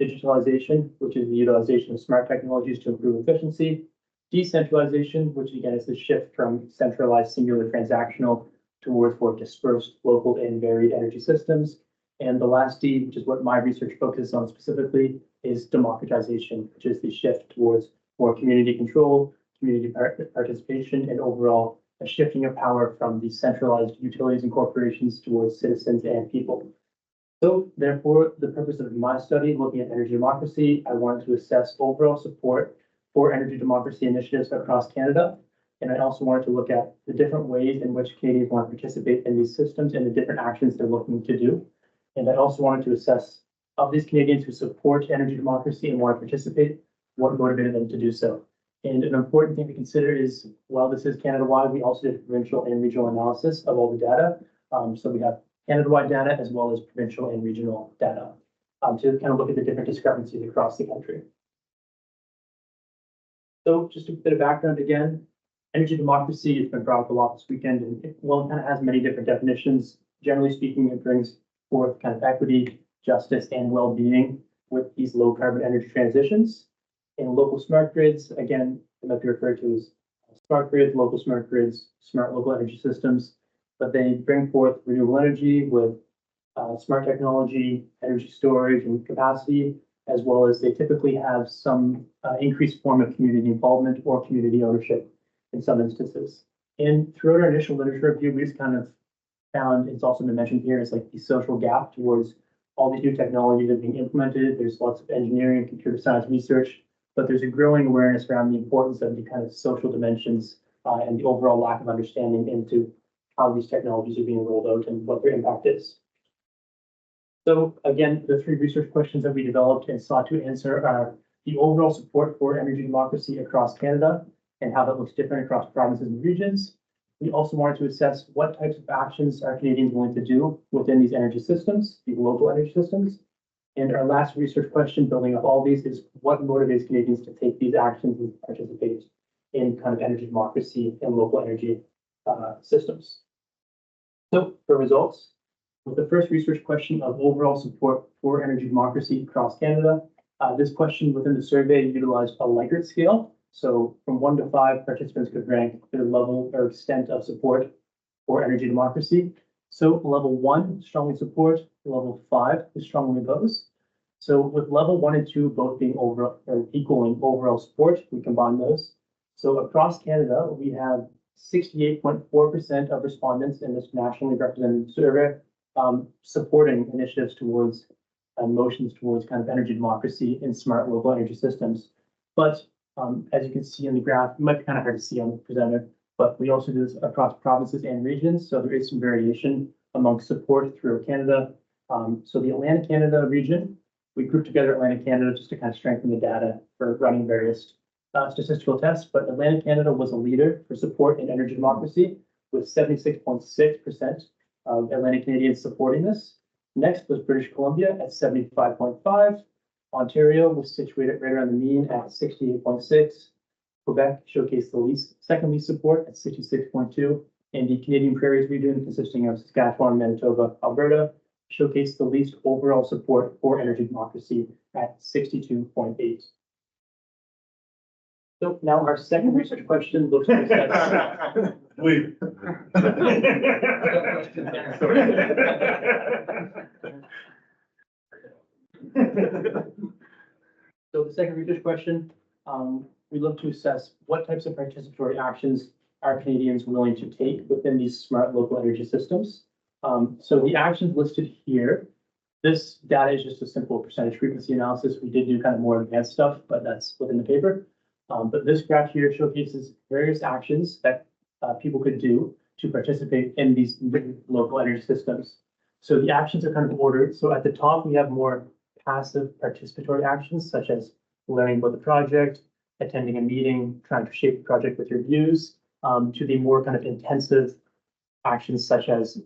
digitalization, which is the utilization of smart technologies to improve efficiency, decentralization, which again is the shift from centralized singular transactional towards more dispersed, local, and varied energy systems. And the last D, which is what my research focuses on specifically, is democratization, which is the shift towards more community control, community participation, and overall a shifting of power from the centralized utilities and corporations towards citizens and people. So therefore, the purpose of my study, looking at energy democracy, I wanted to assess overall support for energy democracy initiatives across Canada. And I also wanted to look at the different ways in which Canadians want to participate in these systems and the different actions they're looking to do. And I also wanted to assess of these Canadians who support energy democracy and want to participate, what motivated them to do so. And an important thing to consider is, while this is Canada-wide, we also did provincial and regional analysis of all the data. So we have Canada-wide data as well as provincial and regional data to kind of look at the different discrepancies across the country. So just a bit of background again. Energy democracy has been brought up a lot this weekend, and it kind of has many different definitions. Generally speaking, it brings forth kind of equity, justice, and well-being with these low carbon energy transitions. In local smart grids, again, it might be referred to as smart grids, local smart grids, smart local energy systems, but they bring forth renewable energy with smart technology, energy storage, and capacity, as well as they typically have some increased form of community involvement or community ownership in some instances. And throughout our initial literature review, we just kind of found, it's also been mentioned here, is like the social gap towards all these new technologies that are being implemented. There's lots of engineering and computer science research, but there's a growing awareness around the importance of the kind of social dimensions and the overall lack of understanding into how these technologies are being rolled out and what their impact is. So again, the three research questions that we developed and sought to answer are the overall support for energy democracy across Canada and how that looks different across provinces and regions. We also wanted to assess what types of actions are Canadians willing to do within these energy systems, these local energy systems. And our last research question, building up all these, is what motivates Canadians to take these actions and participate in kind of energy democracy and local energy systems. So for results, with the first research question of overall support for energy democracy across Canada, this question within the survey utilized a Likert scale. So from 1 to 5, participants could rank their level or extent of support for energy democracy. So level 1, strongly support, level 5 is strongly oppose. So with level 1 and 2 both being over or equaling overall support, we combine those. So across Canada, we have 68.4% of respondents in this nationally representative survey supporting initiatives towards motions towards kind of energy democracy in smart local energy systems. But as you can see in the graph, it might be kind of hard to see on the presenter, but we also do this across provinces and regions. So there is some variation among support throughout Canada. So the Atlantic Canada region, we grouped together Atlantic Canada just to kind of strengthen the data for running various statistical tests. But Atlantic Canada was a leader for support in energy democracy with 76.6% of Atlantic Canadians supporting this. Next was British Columbia at 75.5%. Ontario was situated right around the mean at 68.6%. Quebec showcased the second least support at 66.2%. And the Canadian Prairies region, consisting of Saskatchewan, Manitoba, Alberta, showcased the least overall support for energy democracy at 62.8%. So now our second research question looks at Leave. So the second research question, we look to assess what types of participatory actions are Canadians willing to take within these smart local energy systems. So the actions listed here This data is just a simple percentage frequency analysis. We did do kind of more advanced stuff, but that's within the paper. But this graph here showcases various actions that people could do to participate in these local energy systems. So the actions are kind of ordered. So at the top, we have more passive participatory actions, such as learning about the project, attending a meeting, trying to shape the project with your views, to the more kind of intensive actions such as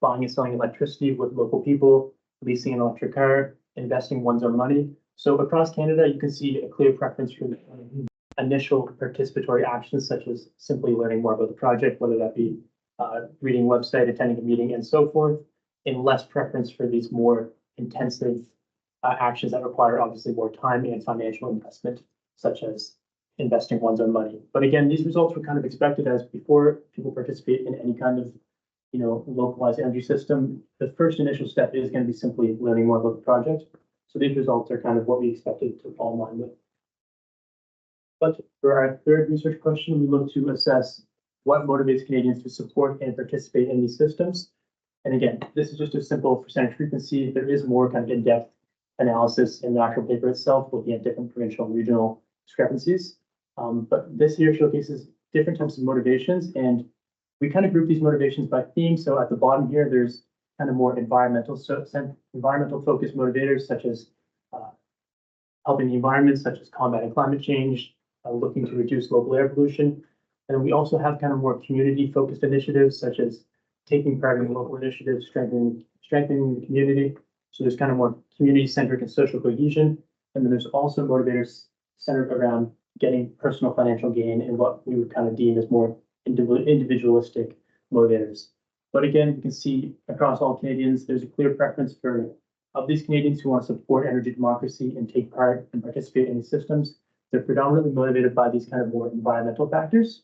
buying and selling electricity with local people, leasing an electric car, investing one's own money. So across Canada, you can see a clear preference for the initial participatory actions, such as simply learning more about the project, whether that be reading website, attending a meeting, and so forth, and less preference for these more intensive actions that require obviously more time and financial investment, such as investing one's own money. But again, these results were kind of expected, as before people participate in any kind of localized energy system, the first initial step is going to be simply learning more about the project. So these results are kind of what we expected to fall in line with. But for our third research question, we look to assess what motivates Canadians to support and participate in these systems. And again, this is just a simple percentage frequency. There is more kind of in-depth analysis in the actual paper itself, looking at different provincial and regional discrepancies. But this here showcases different types of motivations, and we kind of group these motivations by theme. So at the bottom here, there's kind of more environmental focused motivators, such as helping the environment, such as combating climate change, looking to reduce local air pollution. And we also have kind of more community focused initiatives, such as taking part in local initiatives, strengthening the community. So there's kind of more community centric and social cohesion. And then there's also motivators centered around getting personal financial gain and what we would kind of deem as more individualistic motivators. But again, you can see across all Canadians, there's a clear preference of these Canadians who want to support energy democracy and take part and participate in these systems. They're predominantly motivated by these kind of more environmental factors.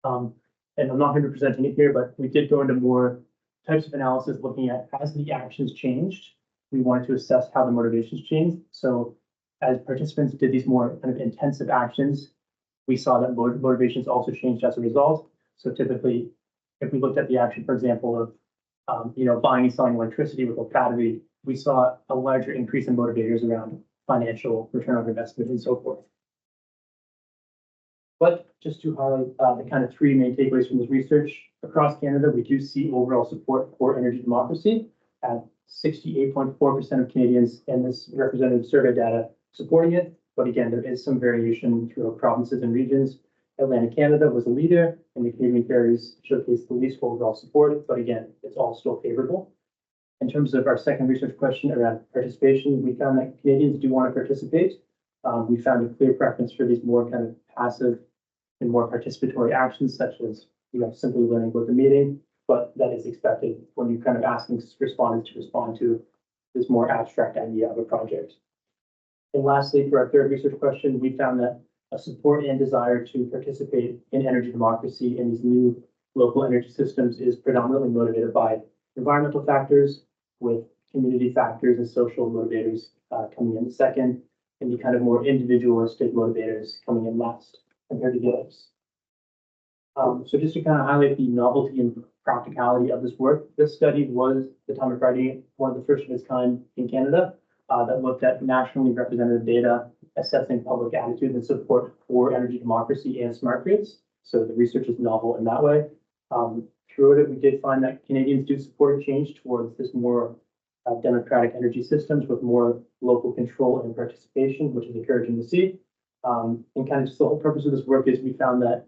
And I'm not going to be presenting it here, but we did go into more types of analysis looking at as the actions changed, we wanted to assess how the motivations changed. So as participants did these more kind of intensive actions, we saw that motivations also changed as a result. So typically, if we looked at the action, for example, of buying and selling electricity with a battery, we saw a larger increase in motivators around financial return on investment and so forth. But just to highlight the kind of three main takeaways from this research, across Canada, we do see overall support for energy democracy at 68.4% of Canadians in this representative survey data supporting it. But again, there is some variation throughout provinces and regions. Atlantic Canada was a leader, and the Canadian Prairies showcased the least overall support, but again, it's all still favorable. In terms of our second research question around participation, we found that Canadians do want to participate. We found a clear preference for these more kind of passive and more participatory actions, such as simply learning about the meeting, but that is expected when you're kind of asking respondents to respond to this more abstract idea of a project. And lastly, for our third research question, we found that a support and desire to participate in energy democracy in these new local energy systems is predominantly motivated by environmental factors, with community factors and social motivators coming in second, and the kind of more individualistic motivators coming in last compared to the others. So just to kind of highlight the novelty and practicality of this work, this study was, at the time of writing, one of the first of its kind in Canada that looked at nationally representative data assessing public attitude and support for energy democracy and smart grids. So the research is novel in that way. Throughout it, we did find that Canadians do support a change towards this more democratic energy systems with more local control and participation, which is encouraging to see. And kind of just the whole purpose of this work is we found that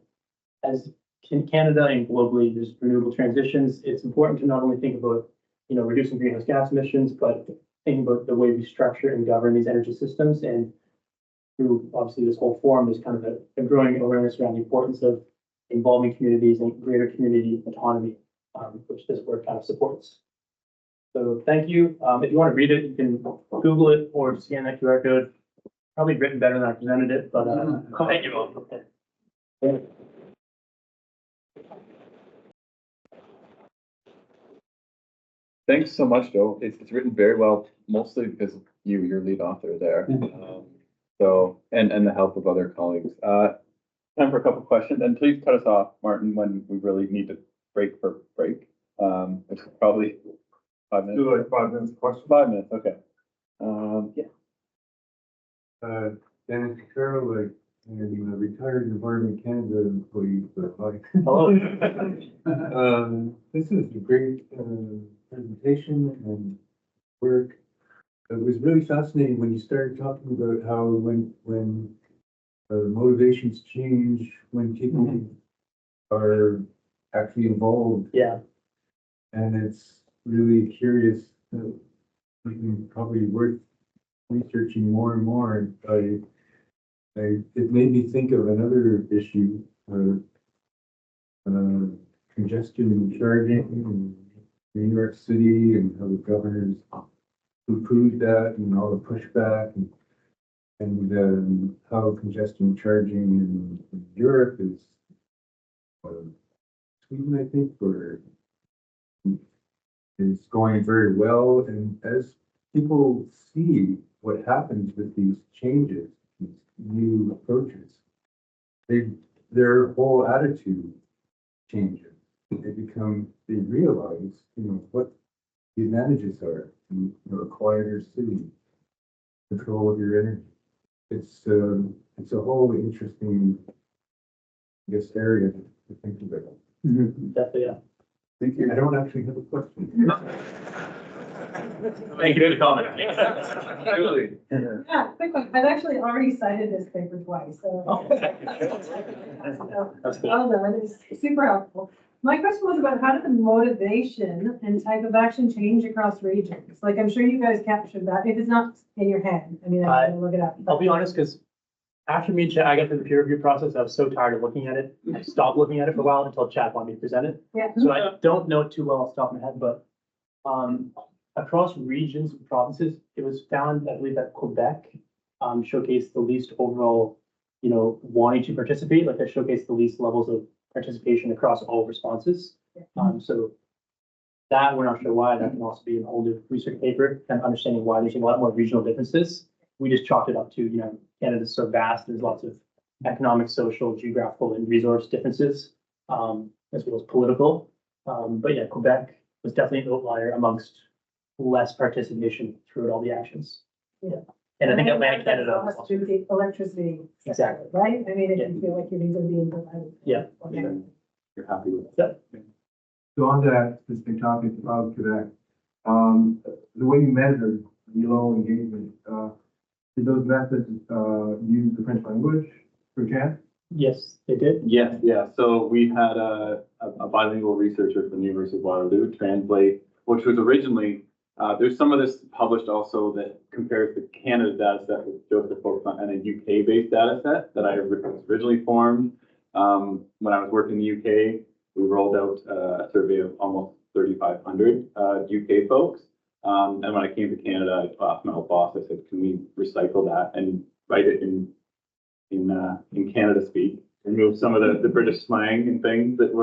as in Canada and globally, there's renewable transitions. It's important to not only think about, reducing greenhouse gas emissions, but think about the way we structure and govern these energy systems. And through obviously this whole forum, there's kind of a growing awareness around the importance of involving communities and greater community autonomy, which this work kind of supports. So thank you. If you want to read it, you can Google it or scan that QR code. Probably written better than I presented it, but thank you all. Thanks so much, Joe. It's written very well, mostly because of you, your lead author there. So, and the help of other colleagues. Time for a couple questions, and please cut us off, Martin, when we really need to break for break, which is probably 5 minutes? Do like 5 minutes question. 5 minutes, okay. Yeah. Dennis Carroll, like, I'm a retired Environment Canada employee, but like. Hello. This is a great, presentation and work. It was really fascinating when you started talking about how when motivations change, when people are actually involved. Yeah, And it's really curious, probably worth researching more and more. It made me think of another issue, congestion and charging in New York City and how the governors poo-pooed that and all the pushback and how congestion charging in Europe is, Sweden, I think, or is going very well. And as people see what happens with these changes, these new approaches, their whole attitude changes. They realize, what the advantages are, a quieter city, control of your energy. It's a whole interesting, I guess, area to think about. definitely, yeah. Thank you. I don't actually have a question. Thank you for the comment. Absolutely. Yeah, quick one. I've actually already cited this paper twice, so. Oh. That's good. Oh, no, it is super helpful. My question was about how did the motivation and type of action change across regions? Like, I'm sure you guys captured that. If it's not in your head, I mean, I can look it up. I'll be honest, because after me and Chad, I got through the peer review process, I was so tired of looking at it. I stopped looking at it for a while until Chad wanted me to present it. Yeah. So I don't know it too well off the top of my head, but across regions and provinces, it was found, I believe, that Quebec showcased the least overall, wanting to participate, like they showcased the least levels of participation across all responses. So that we're not sure why. That can also be an older research paper and understanding why there's a lot more regional differences. We just chalked it up to, Canada's so vast, there's lots of economic, social, geographical, and resource differences, as well as political. But yeah, Quebec was definitely an outlier amongst less participation throughout all the actions. Yeah. And I think Atlantic Canada was Has to also. do with the electricity. Exactly. Right? I mean, if you feel like your needs are being provided. Yeah. Okay. You're happy with it? Yep. So on that specific topic about Quebec, the way you measure low engagement, did those methods use the French language for CAN? Yes, they did. Yes, yeah. So we had a bilingual researcher from the University of Waterloo translate, which was originally, there's some of this published also that compares the Canada data set with Joseph focused on and a UK-based data set that I was originally formed. When I was working in the UK, we rolled out a survey of almost 3,500 UK folks. And when I came to Canada, I asked my old boss, I said, can we recycle that and write it in Canada speak, remove some of the British slang and things that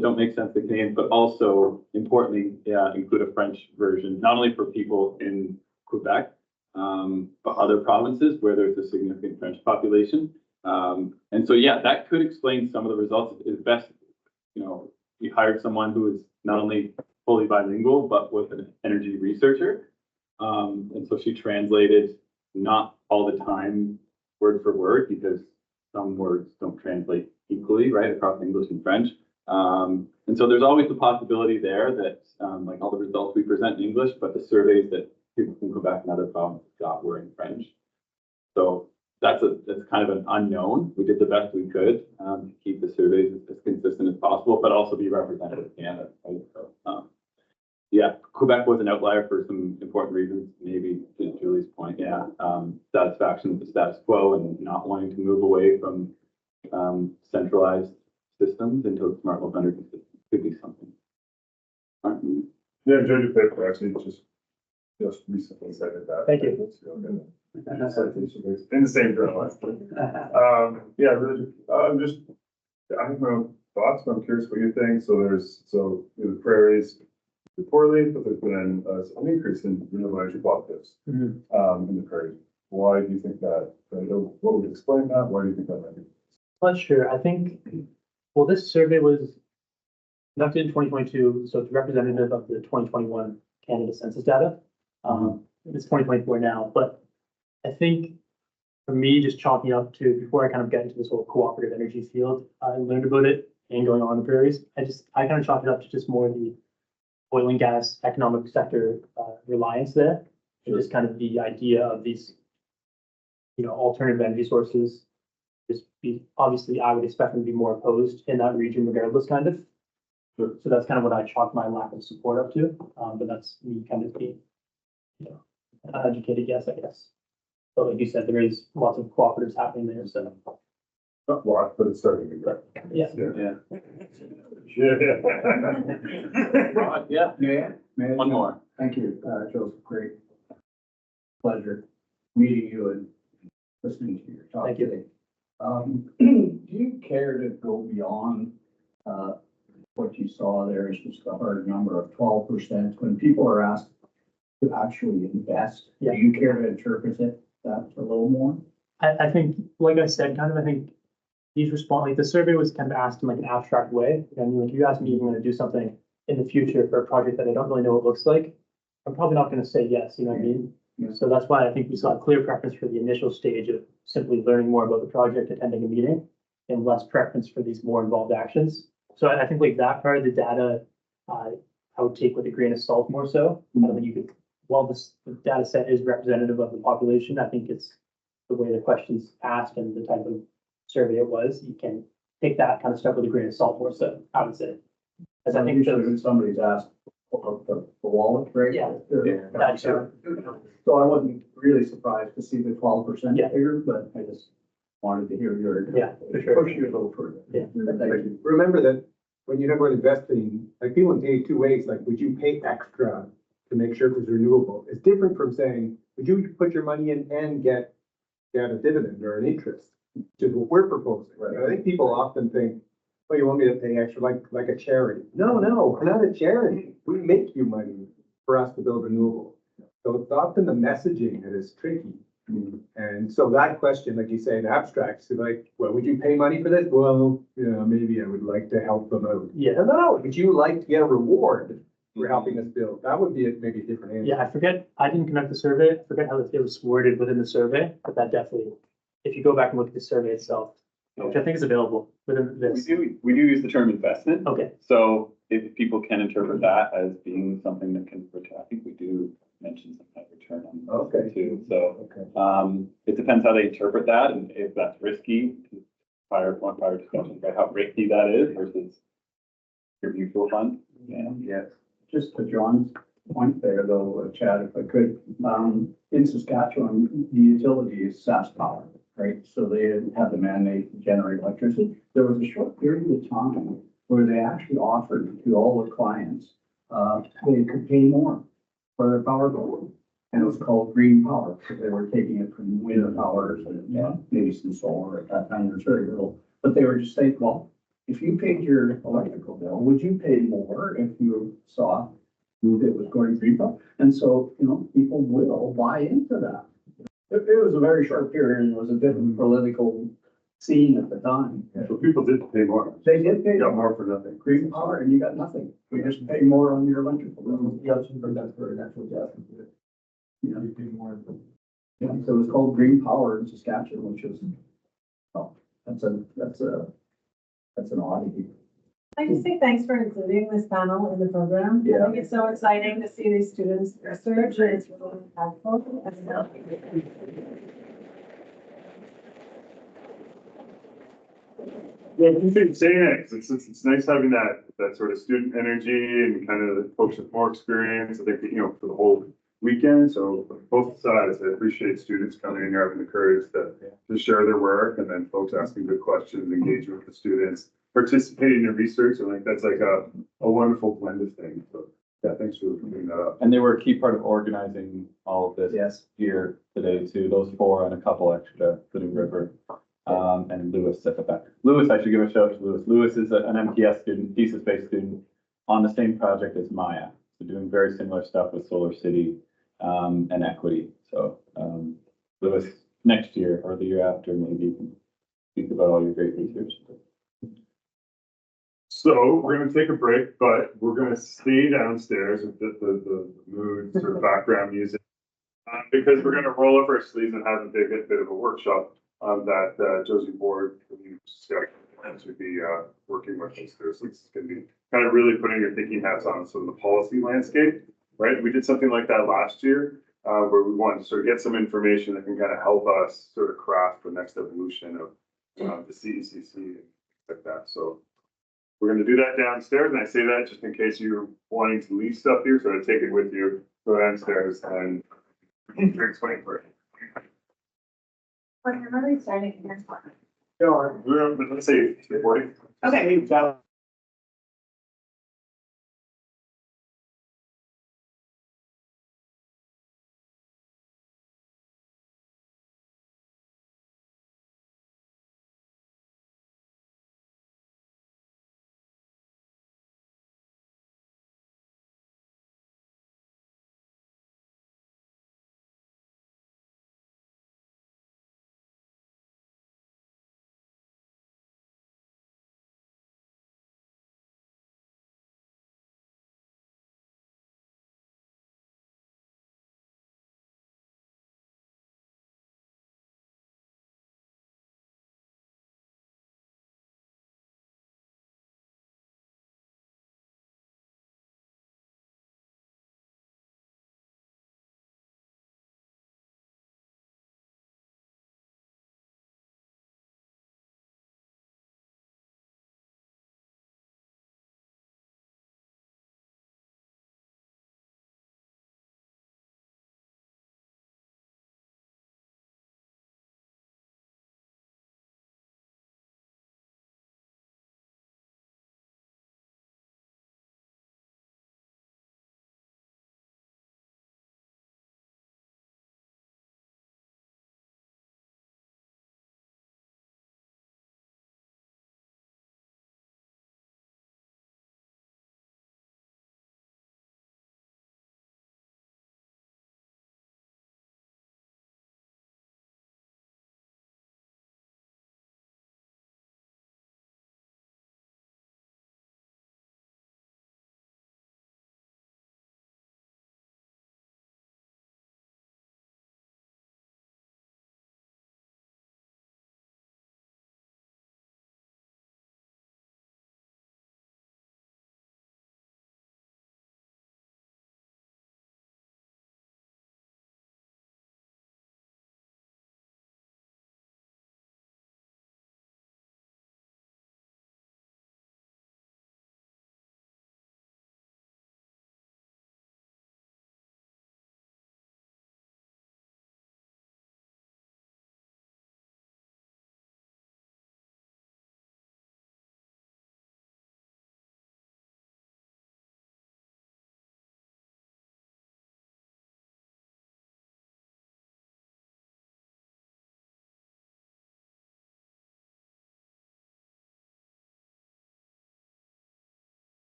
don't make sense to Canadians, but also importantly, include a French version, not only for people in Quebec, but other provinces where there's a significant French population. And so, yeah, that could explain some of the results. It's best, we hired someone who is not only fully bilingual, but with an energy researcher. And so she translated not all the time word for word, because some words don't translate equally, right, across English and French. And so there's always the possibility there that, like all the results we present in English, but the surveys that people from Quebec and other provinces got were in French. So that's kind of an unknown. We did the best we could to keep the surveys as consistent as possible, but also be representative of Canada. Right? So, yeah, Quebec was an outlier for some important reasons, maybe to Julie's point. Yeah, satisfaction with the status quo and not wanting to move away from centralized systems into a smart local energy system could be something. Yeah, Judge Paper actually just recently cited that. Thank you. In the same journal. Yeah, really, I have my own thoughts, but I'm curious what you think. So the prairies did poorly, but there's been an increase in renewable energy cooperatives in the prairies. Why do you think that? What would explain that? Why do you think that might be? Not sure. I think, this survey was conducted in 2022, so it's representative of the 2021 Canada census data. It's 2024 now, but I think for me, just chalking up to, before I kind of get into this whole cooperative energy field, I learned about it and going on the prairies. I kind of chalked it up to just more the oil and gas economic sector reliance there. And just kind of the idea of these, alternative energy sources. Obviously, I would expect them to be more opposed in that region regardless, kind of. So that's kind of what I chalked my lack of support up to. But that's me kind of being, an uneducated guess, I guess. But like you said, there is lots of cooperatives happening there, so. Not lot, but it's starting to grow. Yeah. Yeah. May I- One more. Thank you, Joseph. Great pleasure meeting you and listening to your talk Thank you. today. Do you care to go beyond what you saw there is just a hard number of 12%? When people are asked to actually invest, Yeah. do you care to interpret that a little more? I think, like I said, kind of, I think the survey was kind of asked in like an abstract way. And like you asked me if I'm going to do something in the future for a project that I don't really know what it looks like, I'm probably not going to say yes, you know what I mean? Yeah. So that's why I think we saw a clear preference for the initial stage of simply learning more about the project, attending a meeting, and less preference for these more involved actions. So I think like that part of the data, I would take with a grain of salt more so. I don't think you could, while the data set is representative of the population, I think it's the way the questions asked and the type of survey it was, you can take that kind of stuff with a grain of salt more so, I would say. As I think usually when somebody's asked for the wallet, right? Yeah. That's So I wasn't really surprised to see the 12% Yeah. figure, but I just wanted to hear your. Yeah, for sure. Push you a little further. Yeah. Thank you. Remember that when you talk about investing, like people can take it two ways, like, would you pay extra to make sure it was renewable? It's different from saying, would you put your money in and get a dividend or an interest, which is what we're proposing. Right. I think people often think, oh, you want me to pay extra, like a charity. No, we're not a charity. We make you money for us to build renewable. So it's often the messaging that is tricky. And so that question, like you say, in abstract, so like, well, would you pay money for this? Well, maybe I would like to help them out. Yeah. No, would you like to get a reward for helping us build? That would be maybe a different answer. Yeah, I didn't conduct the survey. I forget how it was worded within the survey, but that definitely, if you go back and look at the survey itself, which I think is available within this. We do use the term investment. Okay, So if people can interpret that as being something that can return, I think we do mention some kind of return on Okay. this too. So Okay. it depends how they interpret that and if that's risky. Prior discussion about how risky that is versus your mutual fund. Yeah. Yes, just to John's point there though, Chad, if I could, in Saskatchewan, the utility is SaskPower, right? So they have the mandate to generate electricity. There was a short period of time where they actually offered to all the clients, they could pay more for their power bill. And it was called green power, because they were taking it from wind powers and maybe some solar at that time, there's very little. But they were just saying, well, if you paid your electrical bill, would you pay more if you saw it was going green power? And so, people will buy into that. It was a very short period and it was a different political scene at the time. So people did pay more. They did pay Got more for nothing. green power and you got nothing. We just pay more on your electrical bill. Yeah, that's for natural gas. Yeah. You pay more. Yeah, so it was called green power in Saskatchewan, which is, that's an oddity. I just say thanks for including this panel in the program. Yeah. I think it's so exciting to see these students research and it's really impactful. And Yeah, I appreciate you saying it, 'cause it's nice having that sort of student energy and kind of the folks with more experience, I think, for the whole weekend, so both sides, I appreciate students coming in here having the courage to share their work, and then folks asking good questions, engaging with the students, participating in research, I think that's like a wonderful blend of things, so, yeah, thanks for bringing that up. And they were a key part of organizing all of this Yes. here today too. Those four and a couple extra, including River, and Lewis at the back. Lewis, I should give a shout out to Lewis. Lewis is an MTS student, thesis-based student on the same project as Maya. So doing very similar stuff with Solar City, and equity. So, Lewis, next year or the year after, maybe you can speak about all your great research. So we're gonna take a break, but we're gonna stay downstairs with the mood sort of background music. Because we're gonna roll up our sleeves and have a bit of a workshop that Josie Board to be working with us there. So it's gonna be kind of really putting your thinking hats on some of the policy landscape, right? We did something like that last year where we wanted to sort of get some information that can kind of help us sort of craft the next evolution of the CECC and things like that. So we're gonna do that downstairs, and I say that just in case you're wanting to leave stuff here, so take it with you, go downstairs and explain for it. What time are we starting here? Let's say, 40. Okay.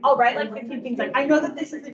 I'll write like 15 things, like, I know that this is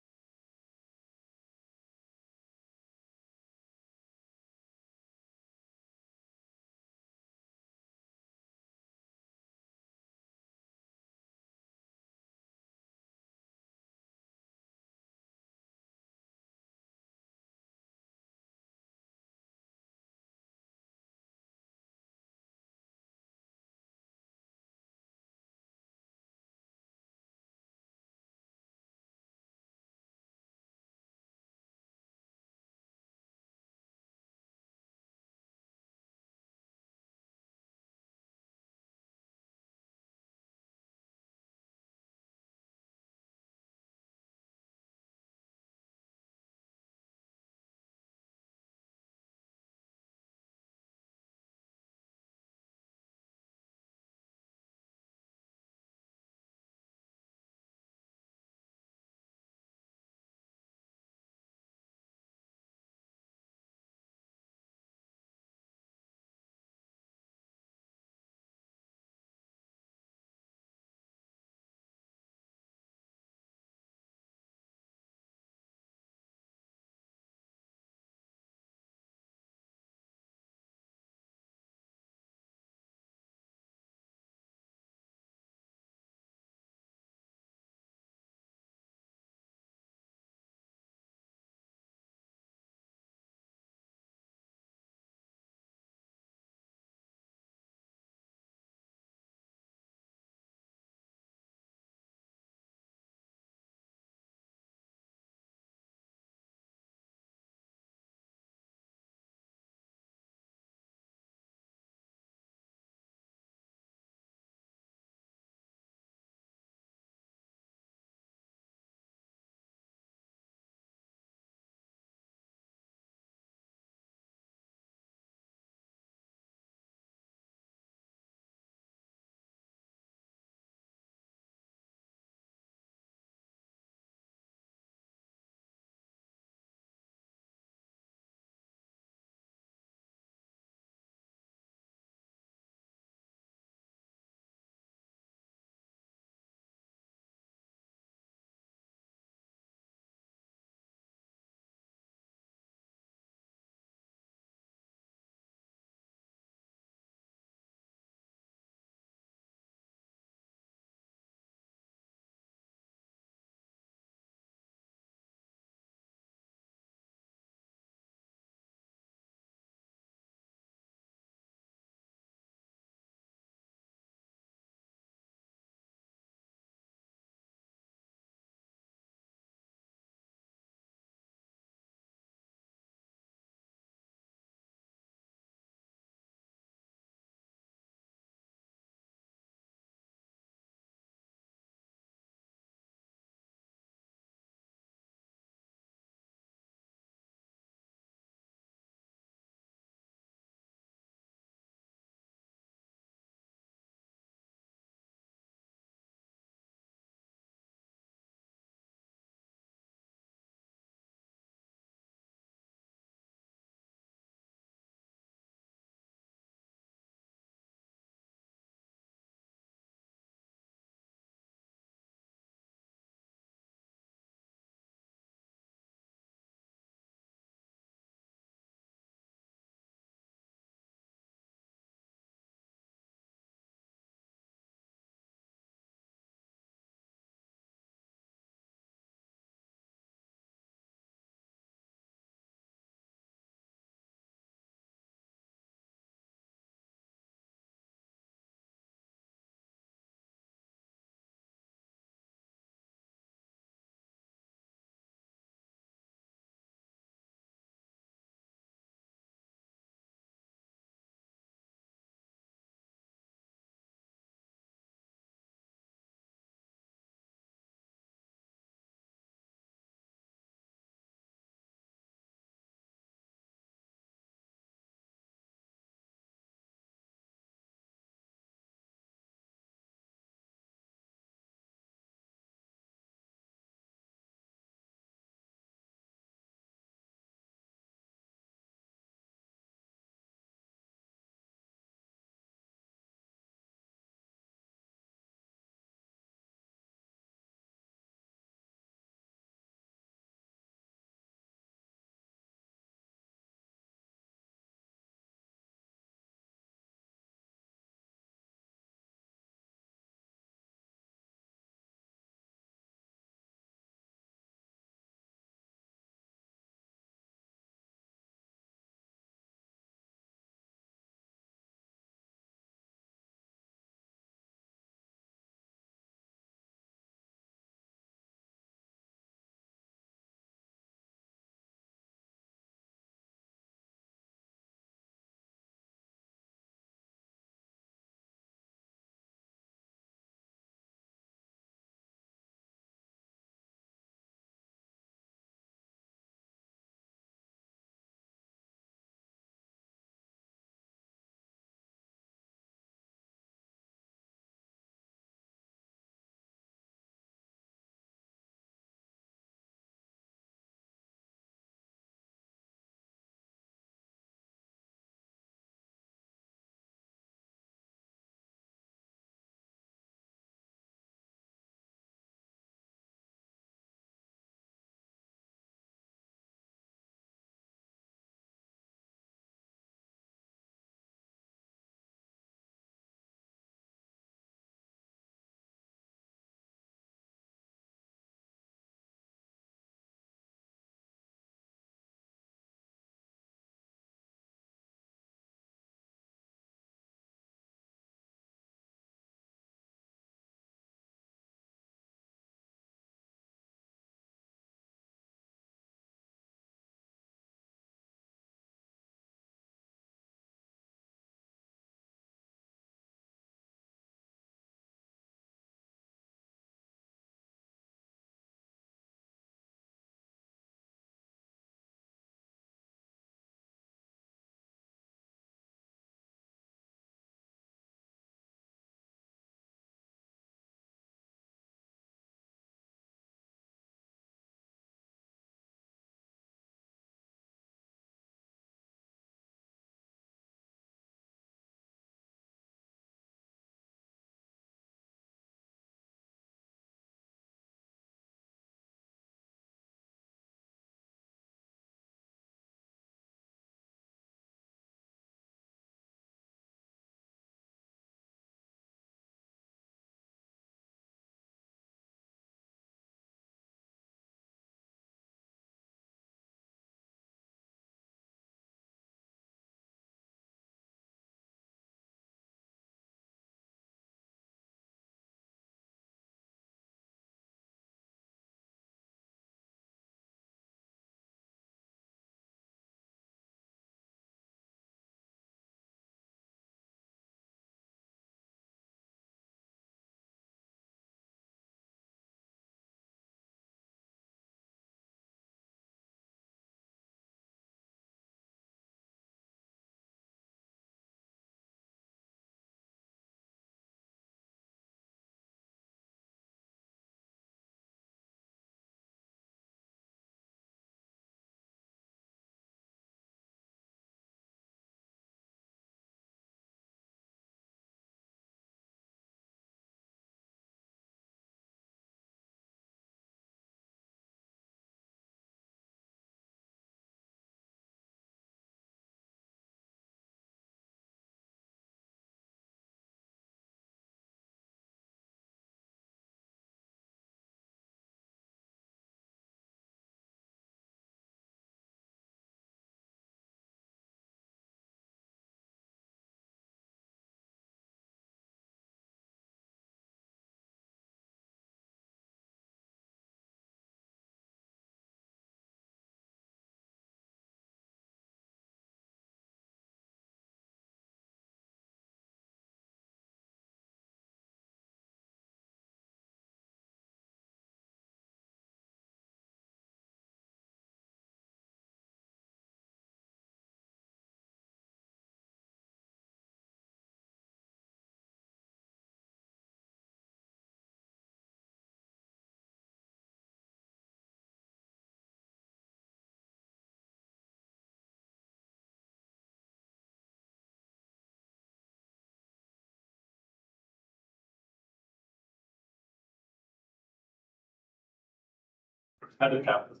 Other capitals.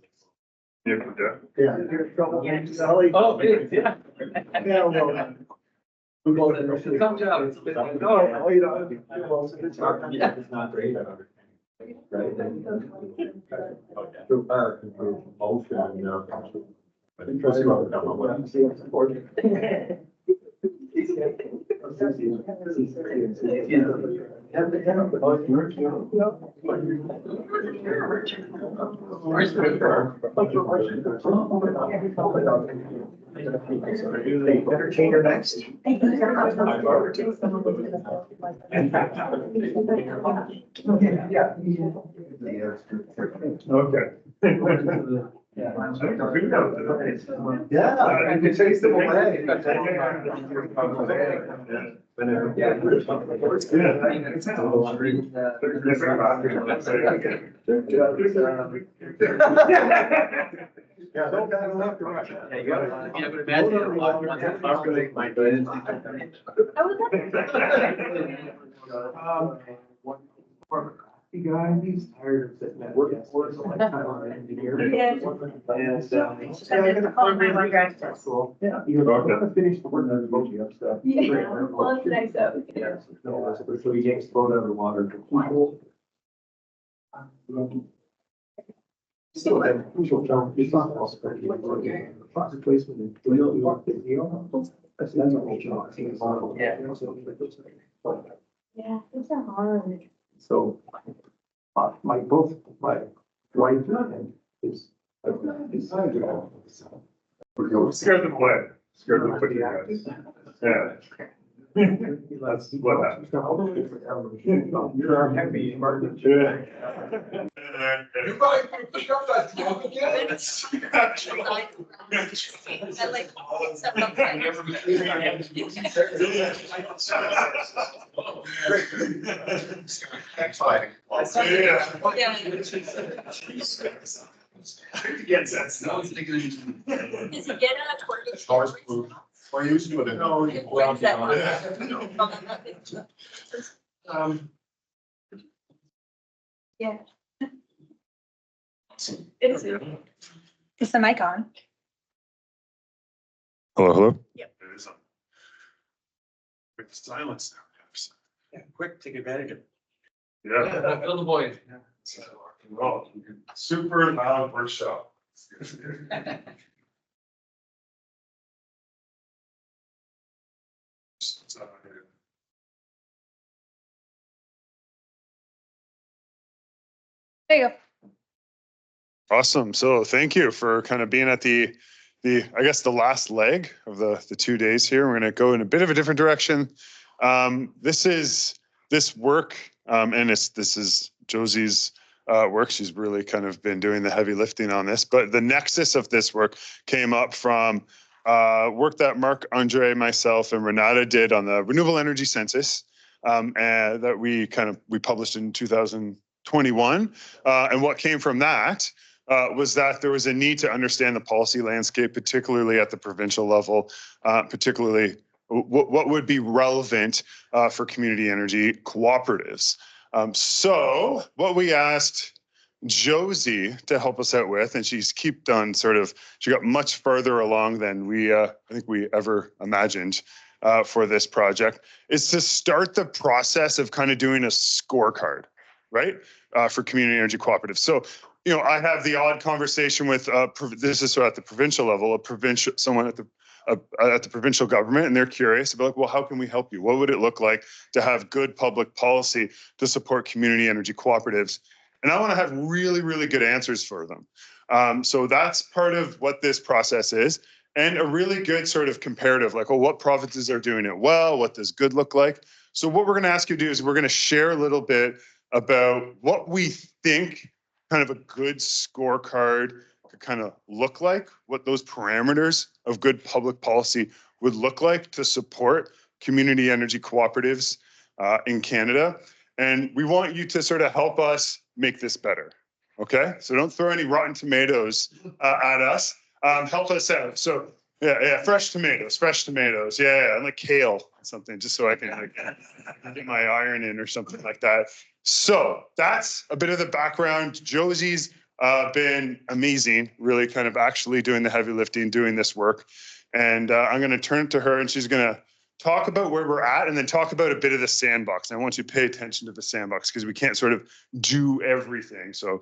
Yeah. Yeah. Oh, it is, yeah. Yeah, well. Some jobs. No, you know. Yeah, it's not great. Right. Entertainer next. Okay. Yeah, you can chase them away. Yeah, don't have enough to rush. Yeah, but imagine a lot of ones that populate my brain. You guy, he's tired of sitting at work for a lifetime on engineering. Yeah. And, Cool. yeah, you're gonna finish the work on the boat, you have stuff. Yeah, well, it's nice though. Yes, no, so he gets thrown out of the water. So then, usual job, it's not possible. Project placement. That's a whole job. Yeah. Yeah, those are hard. So, both my wife and his. Scared them away. Scared them quickly, guys. Yeah. That's what happens. You're happy, Martin. Yeah. You might pick up that drop again. I like stuff up there. Thanks, fighting. Yes, that's not. Does he get a twerking? Stars proof. Or you used to it. No. When's that? Yeah. It is. Is the mic on? Hello, hello? Yep. It is on. Quick silence now. Yeah, quick, take advantage of it. Yeah. Fill the void. Well, super loud workshop. There you go. Awesome. So thank you for kind of being at the I guess the last leg of the 2 days here. We're going to go in a bit of a different direction. This work, and this is Josie's work. She's really kind of been doing the heavy lifting on this, but the nexus of this work came up from work that Mark, Andre, myself, and Renata did on the renewable energy census, and that we published in 2021. And what came from that was that there was a need to understand the policy landscape, particularly at the provincial level, particularly what would be relevant for community energy cooperatives. So what we asked Josie to help us out with, and she's kept on she got much further along than I think we ever imagined for this project, is to start the process of kind of doing a scorecard, right? For community energy cooperatives. So, I have the odd conversation with, this is at the provincial level, someone at the provincial government, and they're curious about, well, how can we help you? What would it look like to have good public policy to support community energy cooperatives? And I want to have really, really good answers for them. So that's part of what this process is, and a really good sort of comparative, like, what provinces are doing it well? What does good look like? So what we're going to ask you to do is we're going to share a little bit about what we think kind of a good scorecard could kind of look like, what those parameters of good public policy would look like to support community energy cooperatives in Canada. And we want you to sort of help us make this better. Okay, so don't throw any rotten tomatoes at us. Help us out. So yeah, fresh tomatoes. Yeah, and like kale or something, just so I can get my iron in or something like that. So that's a bit of the background. Josie's been amazing, really kind of actually doing the heavy lifting, doing this work. And I'm going to turn it to her and she's going to talk about where we're at and then talk about a bit of the sandbox. And I want you to pay attention to the sandbox because we can't sort of do everything. So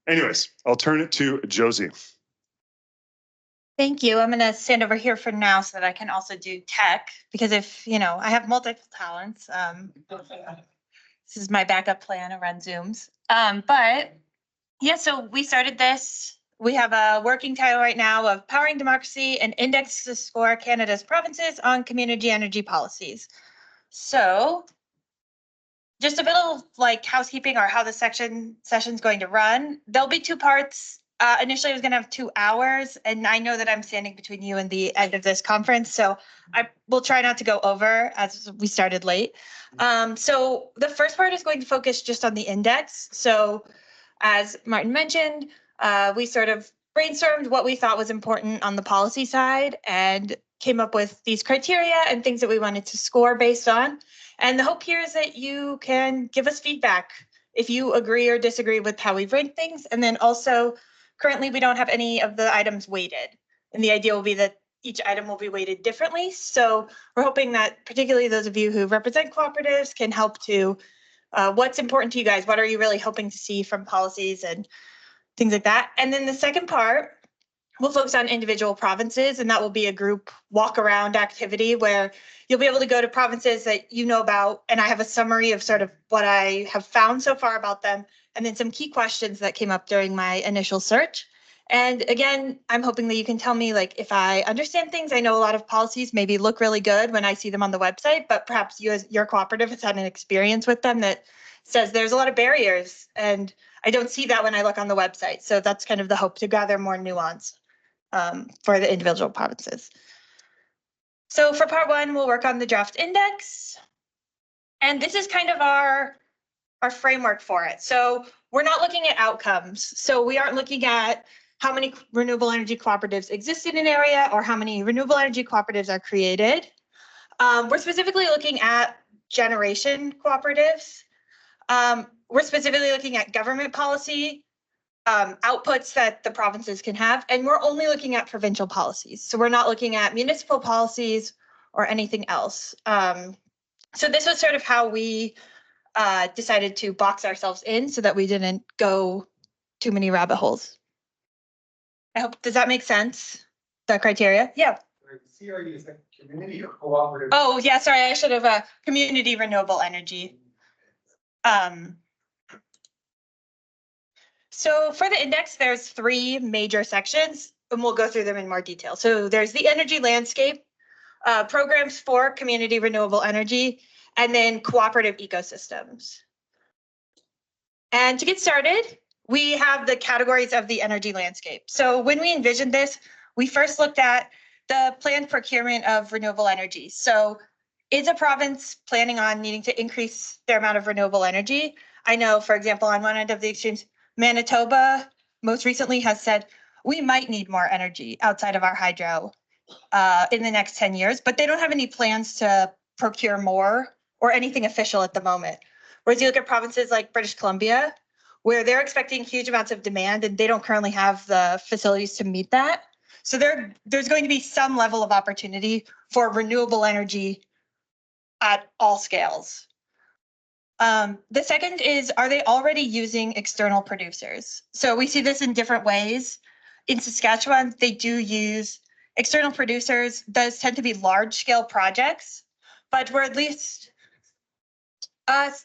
anyways, I'll turn it to Josie. Thank you. I'm going to stand over here for now so that I can also do tech because if, I have multiple talents. This is my backup plan to run Zooms. But yeah, so we started this. We have a working title right now of Powering Democracy and Index to Score Canada's Provinces on Community Energy Policies. So just a bit of like housekeeping or how the session's going to run. There'll be two parts. Initially, I was going to have 2 hours, and I know that I'm standing between you and the end of this conference, so I will try not to go over as we started late. So the first part is going to focus just on the index. So as Martin mentioned, we sort of brainstormed what we thought was important on the policy side and came up with these criteria and things that we wanted to score based on. And the hope here is that you can give us feedback if you agree or disagree with how we've ranked things. And then also, currently, we don't have any of the items weighted. And the idea will be that each item will be weighted differently. So we're hoping that particularly those of you who represent cooperatives can help to what's important to you guys. What are you really hoping to see from policies and things like that? And then the second part, we'll focus on individual provinces, and that will be a group walk around activity where you'll be able to go to provinces that you know about. And I have a summary of sort of what I have found so far about them, and then some key questions that came up during my initial search. And again, I'm hoping that you can tell me like if I understand things. I know a lot of policies maybe look really good when I see them on the website, but perhaps you as your cooperative has had an experience with them that says there's a lot of barriers, and I don't see that when I look on the website. So that's kind of the hope, to gather more nuance for the individual provinces. So for part one, we'll work on the draft index. And this is kind of our framework for it. So we're not looking at outcomes. So we aren't looking at how many renewable energy cooperatives exist in an area or how many renewable energy cooperatives are created. We're specifically looking at generation cooperatives. We're specifically looking at government policy, outputs that the provinces can have, and we're only looking at provincial policies. So we're not looking at municipal policies or anything else. So this was sort of how we decided to box ourselves in so that we didn't go too many rabbit holes. I hope, does that make sense? The criteria? Yeah. CRE is a community cooperative. Oh, yeah, sorry, I should have community renewable energy. So for the index, there's 3 major sections, and we'll go through them in more detail. So there's the energy landscape, programs for community renewable energy, and then cooperative ecosystems. And to get started, we have the categories of the energy landscape. So when we envisioned this, we first looked at the planned procurement of renewable energy. So is a province planning on needing to increase their amount of renewable energy? I know, for example, on one end of the extremes, Manitoba most recently has said, we might need more energy outside of our hydro in the next 10 years, but they don't have any plans to procure more or anything official at the moment. Whereas you look at provinces like British Columbia, where they're expecting huge amounts of demand and they don't currently have the facilities to meet that. So there's going to be some level of opportunity for renewable energy at all scales. The second is, are they already using external producers? So we see this in different ways. In Saskatchewan, they do use external producers. Those tend to be large scale projects, but we're at least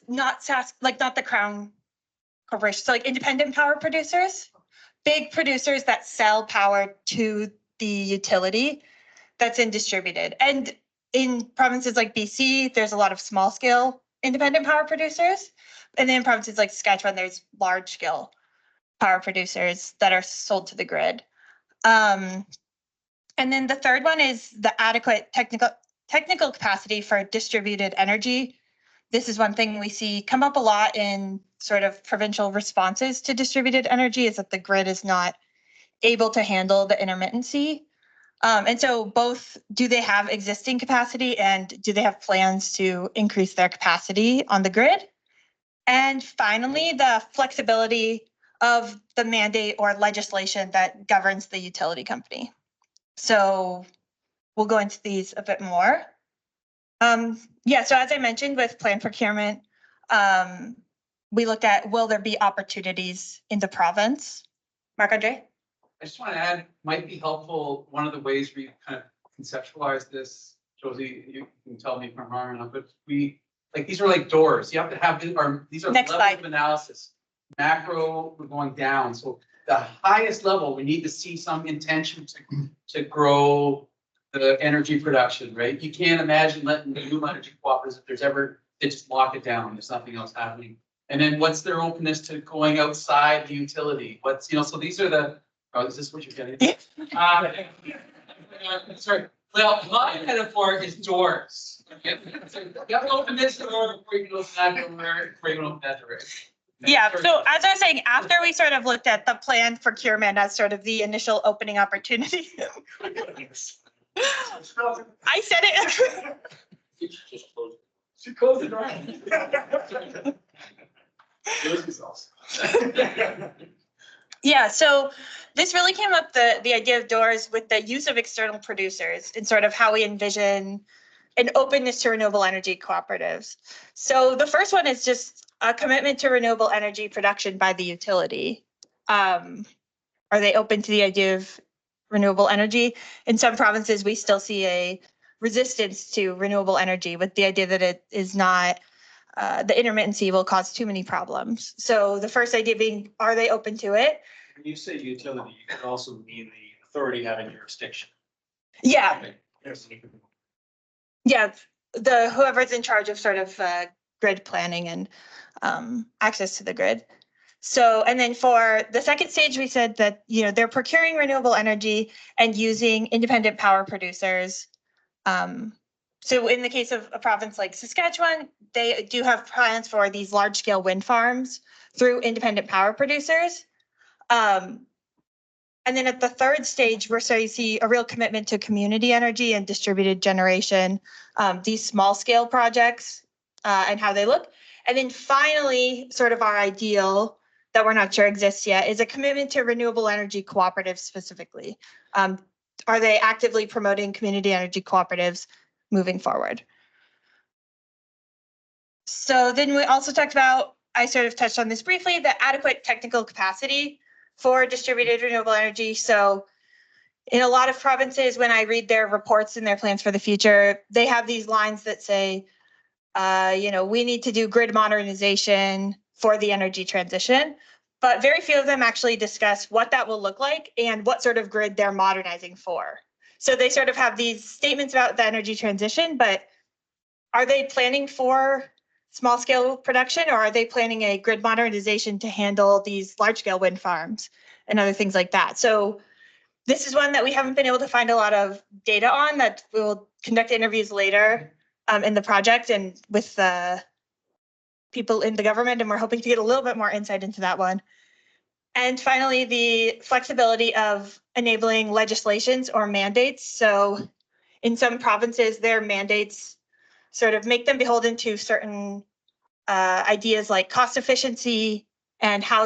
not the Crown Corporation, so like independent power producers, big producers that sell power to the utility that's in distributed. And in provinces like BC, there's a lot of small scale independent power producers. And then in provinces like Saskatchewan, there's large scale power producers that are sold to the grid. And then the third one is the adequate technical capacity for distributed energy. This is one thing we see come up a lot in sort of provincial responses to distributed energy, is that the grid is not able to handle the intermittency. And so both, do they have existing capacity and do they have plans to increase their capacity on the grid? And finally, the flexibility of the mandate or legislation that governs the utility company. So we'll go into these a bit more. Yeah, so as I mentioned with plan procurement, we looked at, will there be opportunities in the province? Marc-Andre? I just want to add, might be helpful, one of the ways we kind of conceptualize this, Josie, you can tell me if I'm wrong or not, but these are like doors. You have to have, these are Next levels slide. of analysis. Macro, we're going down. So the highest level, we need to see some intention to grow the energy production, right? You can't imagine letting the new energy cooperatives, if there's ever, they just lock it down. There's nothing else happening. And then what's their openness to going outside the utility? What's, so these are the, oh, is this what you're getting? Sorry. Well, my metaphor is doors. Okay? So you have to open this door before you can open that door, before you can open that door. Yeah, so as I was saying, after we sort of looked at the planned procurement as sort of the initial opening opportunity. I said it. She closed it right. Yeah, so this really came up, the idea of doors with the use of external producers and sort of how we envision an openness to renewable energy cooperatives. So the first one is just a commitment to renewable energy production by the utility. Are they open to the idea of renewable energy? In some provinces, we still see a resistance to renewable energy with the idea that it is not, the intermittency will cause too many problems. So the first idea being, are they open to it? When you say utility, you could also mean the authority having jurisdiction. Yeah, Yes. yeah, whoever's in charge of sort of grid planning and access to the grid. So, and then for the second stage, we said that, they're procuring renewable energy and using independent power producers. So in the case of a province like Saskatchewan, they do have plans for these large scale wind farms through independent power producers. And then at the third stage, we're starting to see a real commitment to community energy and distributed generation, these small scale projects and how they look. And then finally, sort of our ideal that we're not sure exists yet is a commitment to renewable energy cooperatives specifically. Are they actively promoting community energy cooperatives moving forward? So then we also talked about, I sort of touched on this briefly, the adequate technical capacity for distributed renewable energy. So in a lot of provinces, when I read their reports and their plans for the future, they have these lines that say, we need to do grid modernization for the energy transition, but very few of them actually discuss what that will look like and what sort of grid they're modernizing for. So they sort of have these statements about the energy transition, but are they planning for small scale production, or are they planning a grid modernization to handle these large scale wind farms and other things like that? So this is one that we haven't been able to find a lot of data on, that we will conduct interviews later in the project and with the people in the government, and we're hoping to get a little bit more insight into that one. And finally, the flexibility of enabling legislations or mandates. So in some provinces, their mandates sort of make them beholden to certain ideas like cost efficiency and how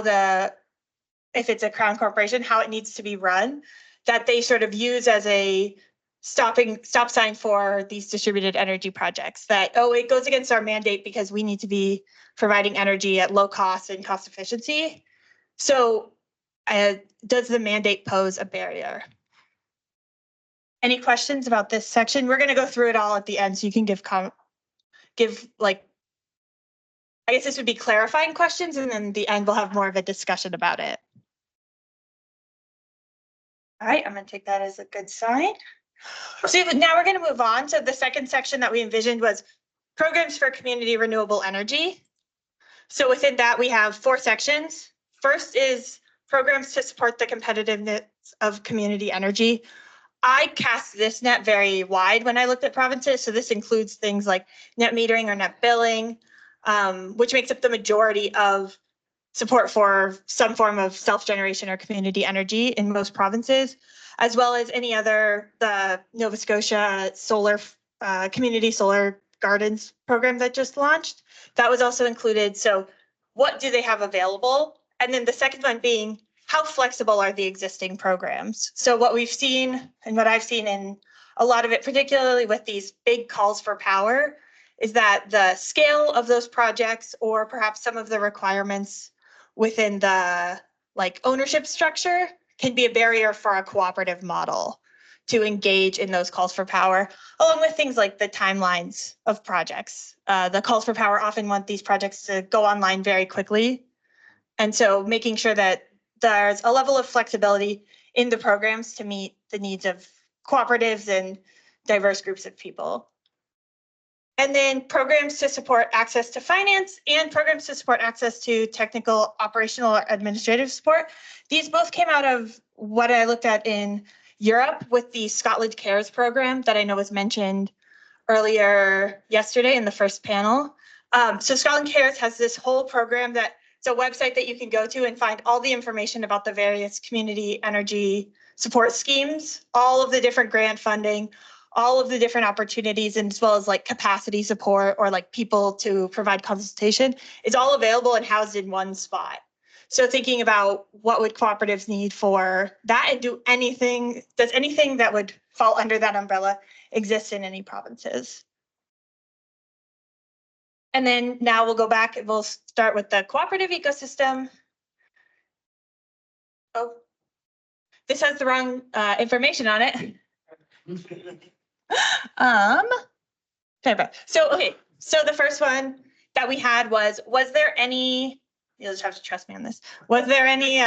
if it's a crown corporation, how it needs to be run, that they sort of use as a stop sign for these distributed energy projects, that, it goes against our mandate because we need to be providing energy at low cost and cost efficiency. So does the mandate pose a barrier? Any questions about this section? We're going to go through it all at the end, so you can give I guess this would be clarifying questions, and then the end we'll have more of a discussion about it. All right, I'm going to take that as a good sign. So now we're going to move on to the second section that we envisioned was programs for community renewable energy. So within that, we have 4 sections. First is programs to support the competitiveness of community energy. I cast this net very wide when I looked at provinces. So this includes things like net metering or net billing, which makes up the majority of support for some form of self-generation or community energy in most provinces, as well as any other, the Nova Scotia solar community solar gardens program that just launched. That was also included. So what do they have available? And then the second one being, how flexible are the existing programs? So what we've seen and what I've seen in a lot of it, particularly with these big calls for power, is that the scale of those projects or perhaps some of the requirements within the like ownership structure can be a barrier for a cooperative model to engage in those calls for power, along with things like the timelines of projects. The calls for power often want these projects to go online very quickly. And so making sure that there's a level of flexibility in the programs to meet the needs of cooperatives and diverse groups of people. And then programs to support access to finance and programs to support access to technical, operational, or administrative support. These both came out of what I looked at in Europe with the Scotland Cares program that I know was mentioned earlier yesterday in the first panel. So Scotland Cares has this whole program that it's a website that you can go to and find all the information about the various community energy support schemes, all of the different grant funding, all of the different opportunities, and as well as like capacity support or like people to provide consultation. It's all available and housed in one spot. So thinking about what would cooperatives need for that, and does anything that would fall under that umbrella exist in any provinces? And then now we'll go back and we'll start with the cooperative ecosystem. Oh, this has the wrong information on it. So, okay, so the first one that we had was there any, you'll just have to trust me on this. Was there any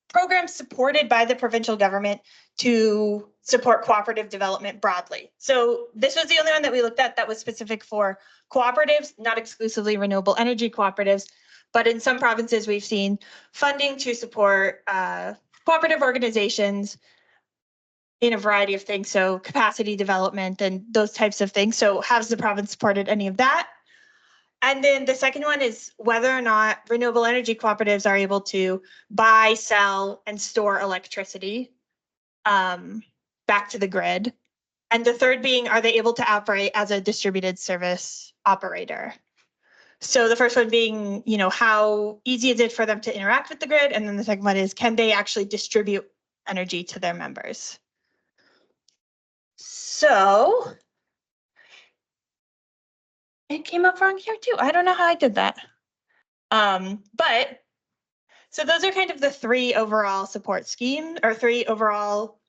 programs supported by the provincial government to support cooperative development broadly? So this was the only one that we looked at that was specific for cooperatives, not exclusively renewable energy cooperatives, but in some provinces we've seen funding to support cooperative organizations in a variety of things, so capacity development and those types of things. So has the province supported any of that? And then the second one is whether or not renewable energy cooperatives are able to buy, sell, and store electricity back to the grid. And the third being, are they able to operate as a distributed service operator? So the first one being, you know, how easy is it for them to interact with the grid? And then the second one is, can they actually distribute energy to their members? So it came up wrong here too. I don't know how I did that. But so those are kind of the three overall support schemes or three overall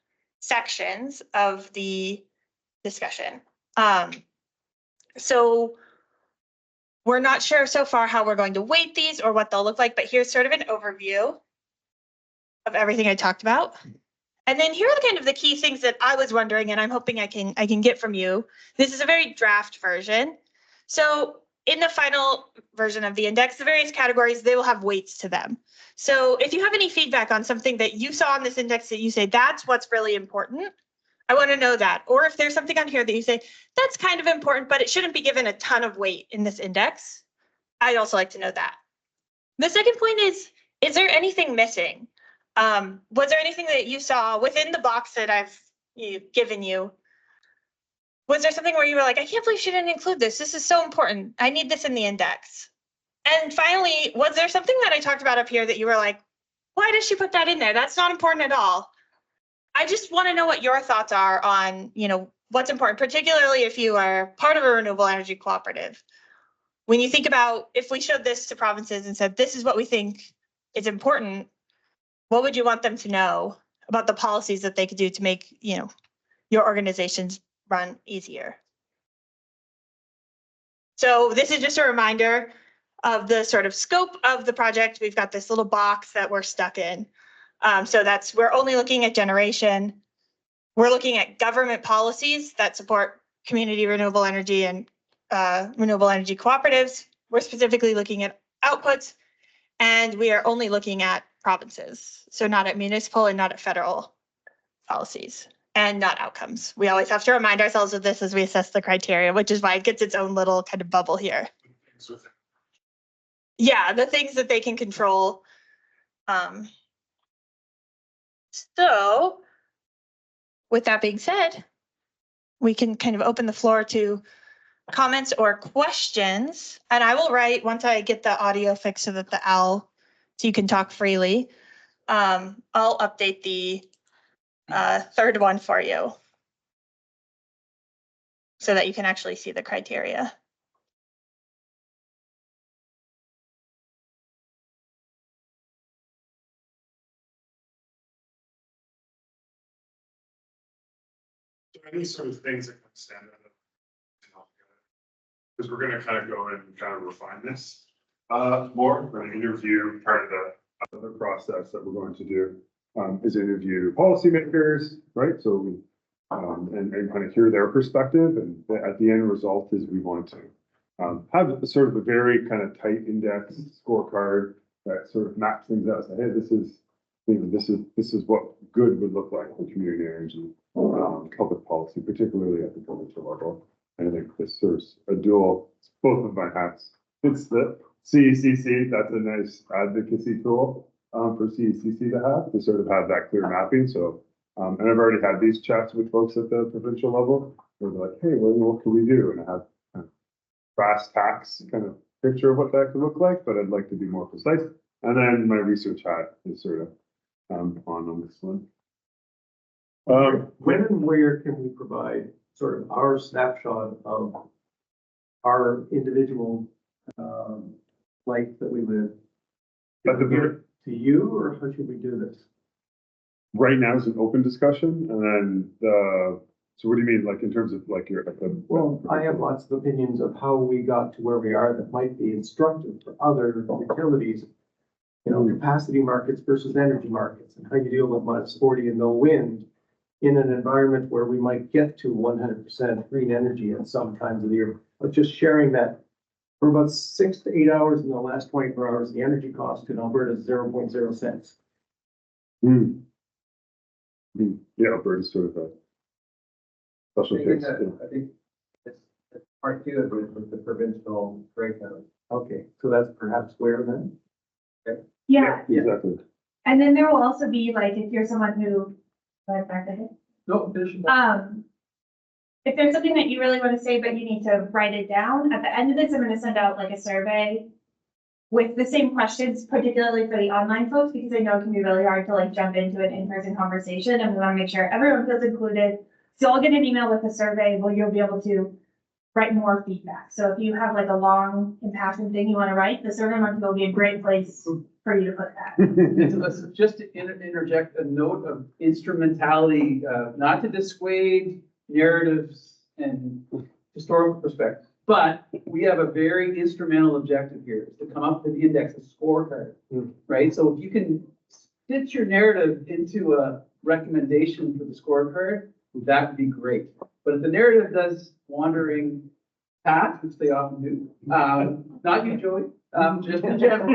sections of the discussion. So we're not sure so far how we're going to weight these or what they'll look like, but here's sort of an overview of everything I talked about. And then here are kind of the key things that I was wondering, and I'm hoping I can get from you. This is a very draft version. So in the final version of the index, the various categories, they will have weights to them. So if you have any feedback on something that you saw on this index that you say, that's what's really important, I want to know that. Or if there's something on here that you say, that's kind of important, but it shouldn't be given a ton of weight in this index, I'd also like to know that. The second point is there anything missing? Was there anything that you saw within the box that I've given you? Was there something where you were like, I can't believe she didn't include this. This is so important. I need this in the index. And finally, was there something that I talked about up here that you were like, why does she put that in there? That's not important at all. I just want to know what your thoughts are on, you know, what's important, particularly if you are part of a renewable energy cooperative. When you think about if we showed this to provinces and said, this is what we think is important, what would you want them to know about the policies that they could do to make, you know, your organizations run easier? So this is just a reminder of the sort of scope of the project. We've got this little box that we're stuck in. So we're only looking at generation. We're looking at government policies that support community renewable energy and renewable energy cooperatives. We're specifically looking at outputs, and we are only looking at provinces. So not at municipal and not at federal policies, and not outcomes. We always have to remind ourselves of this as we assess the criteria, which is why it gets its own little kind of bubble here. Yeah, the things that they can control. So with that being said, we can kind of open the floor to comments or questions, and I will write once I get the audio fixed so that so you can talk freely. I'll update the third one for you so that you can actually see the criteria. Any sort of things that can stand out. Because we're gonna kind of go in and kind of refine this more. We're gonna interview part of the other process that we're going to do is interview policymakers, right? So and kind of hear their perspective, and at the end result is we want to have sort of a very kind of tight index scorecard that sort of maps things out. Say, hey, this is what good would look like for community energy, public policy, particularly at the provincial level. And I think this serves a dual, it's both of my hats. It's the CECC, that's a nice advocacy tool for CECC to sort of have that clear mapping. So, and I've already had these chats with folks at the provincial level where they're like, hey, well, what can we do? And I have kind of brass tacks kind of picture of what that could look like, but I'd like to be more precise. And then my research hat is sort of on this one. When and where can we provide sort of our snapshot of our individual life that we live? At the very, To you, or how should we do this? right now is an open discussion, and then so what do you mean, like in terms of like your at the? Well, I have lots of opinions of how we got to where we are that might be instructive for other utilities. You know, capacity markets versus energy markets, and how you deal with -40 and no wind in an environment where we might get to 100% green energy at some times of the year. But just sharing that for about 6 to 8 hours in the last 24 hours, the energy cost in Alberta is 0.0 cents. Yeah, Alberta is sort of a special case. I think it's part two of it with the provincial breakdown. Okay, so that's perhaps where then? Yeah, Exactly. and then there will also be like, if you're someone who, No, there's. if there's something that you really want to say, but you need to write it down, at the end of this, I'm gonna send out like a survey with the same questions, particularly for the online folks, because I know it can be really hard to like jump into an in-person conversation, and we want to make sure everyone feels included. So I'll get an email with a survey where you'll be able to write more feedback. So if you have like a long impassioned thing you want to write, the survey monkey will be a great place for you to put that. Just to interject a note of instrumentality, not to dissuade narratives and historical perspective, but we have a very instrumental objective here, is to come up with an index, a scorecard, right? So if you can stitch your narrative into a recommendation for the scorecard, that would be great. But if the narrative does wandering paths, which they often do, not you, Joey, just in general.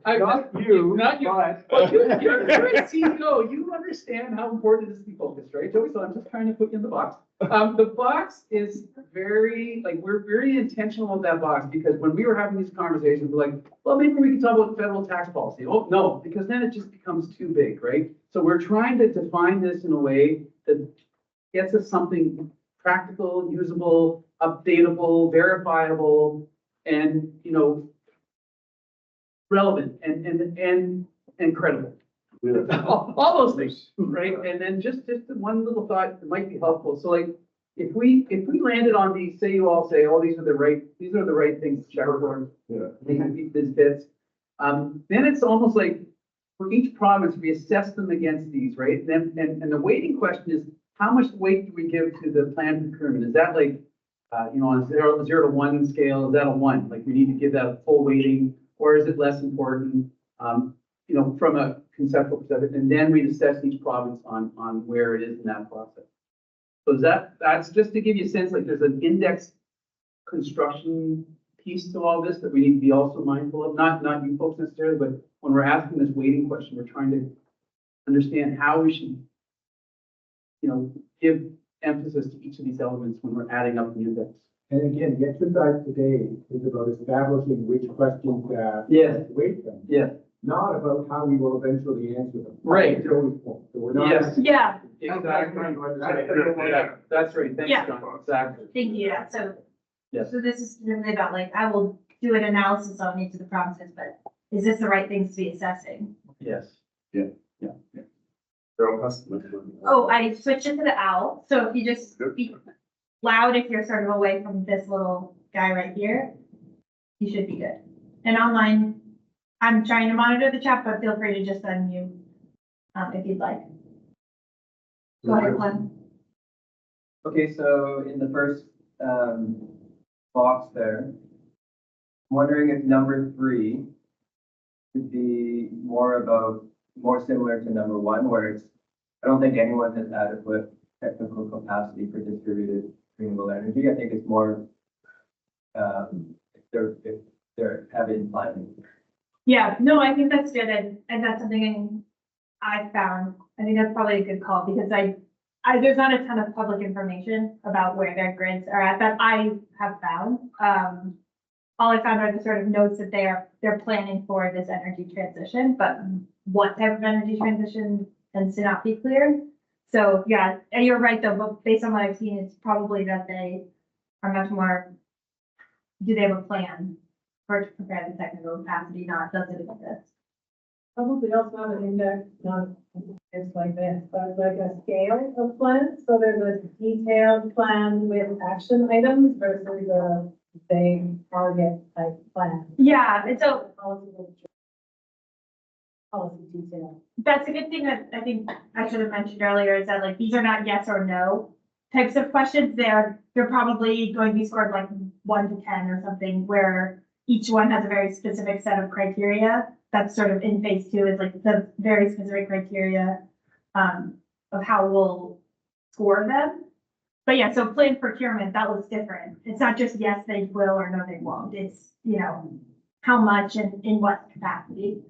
Not you. Well, you're a CEO, you understand how important it is to be focused, right, Joey? So I'm just trying to put you in the box. The box is very, like, we're very intentional with that box, because when we were having these conversations, we're like, well, maybe we can talk about federal tax policy. Oh, no, because then it just becomes too big, right? So we're trying to define this in a way that gets us something practical, usable, updatable, verifiable, and, you know, relevant and credible. All those things, right? And then just one little thought that might be helpful. So like, if we landed on these, say you all say, oh, these are the right things to check for. These bits. Then it's almost like for each province, we assess them against these, right? And the weighting question is, how much weight do we give to the planned procurement? Is that like, you know, on a 0 to 1 scale, is that a 1? Like we need to give that a full weighting, or is it less important? You know, from a conceptual perspective, and then we assess each province on where it is in that process. So that's just to give you a sense, like there's an index construction piece to all this that we need to be also mindful of, not you folks necessarily, but when we're asking this weighting question, we're trying to understand how we should, you know, give emphasis to each of these elements when we're adding up the index. And again, the exercise today is about establishing which questions Yes. weight them. Yeah. not about how we will eventually answer them. Right. Joey's point. So we're not. Yes. Yeah, Exactly. Yeah. Yeah, that's right. Thanks, Yeah. John. Exactly. thank you, yeah, so. Yes. So this is really about like, I will do an analysis on each of the provinces, but is this the right things to be assessing? Yes. Oh, I switched it to the owl, so if you just speak loud, if you're sort of away from this little guy right here, you should be good. And online, I'm trying to monitor the chat, but feel free to just unmute, if you'd like. Go ahead, Glenn. Okay, so in the first, box there, I'm wondering if number 3 could be more similar to number 1, where it's, I don't think anyone has adequate technical capacity for distributed renewable energy. I think it's more, if they're having planning. Yeah, no, I think that's good, and that's something I found, I think that's probably a good call, because there's not a ton of public information about where their grids are at that I have found. All I found are the sort of notes that they're planning for this energy transition, but what type of energy transition tends to not be clear. So yeah, and you're right though, but based on what I've seen, it's probably that they are much more, do they have a plan for to prepare the technical capacity, not does it exist? Probably also have an index, not it's like this, but like a scale of plans. So there's a detailed plan with action items versus a vague target type plan. Yeah, and so Policy detail. that's a good thing that I think I should have mentioned earlier, is that like, these are not yes or no types of questions. They're probably going to be scored like 1 to 10 or something, where each one has a very specific set of criteria. That's sort of in phase 2, is like the very specific criteria of how we'll score them. But yeah, so planned procurement, that looks different. It's not just yes, they will, or no, they won't. It's, how much and in what capacity.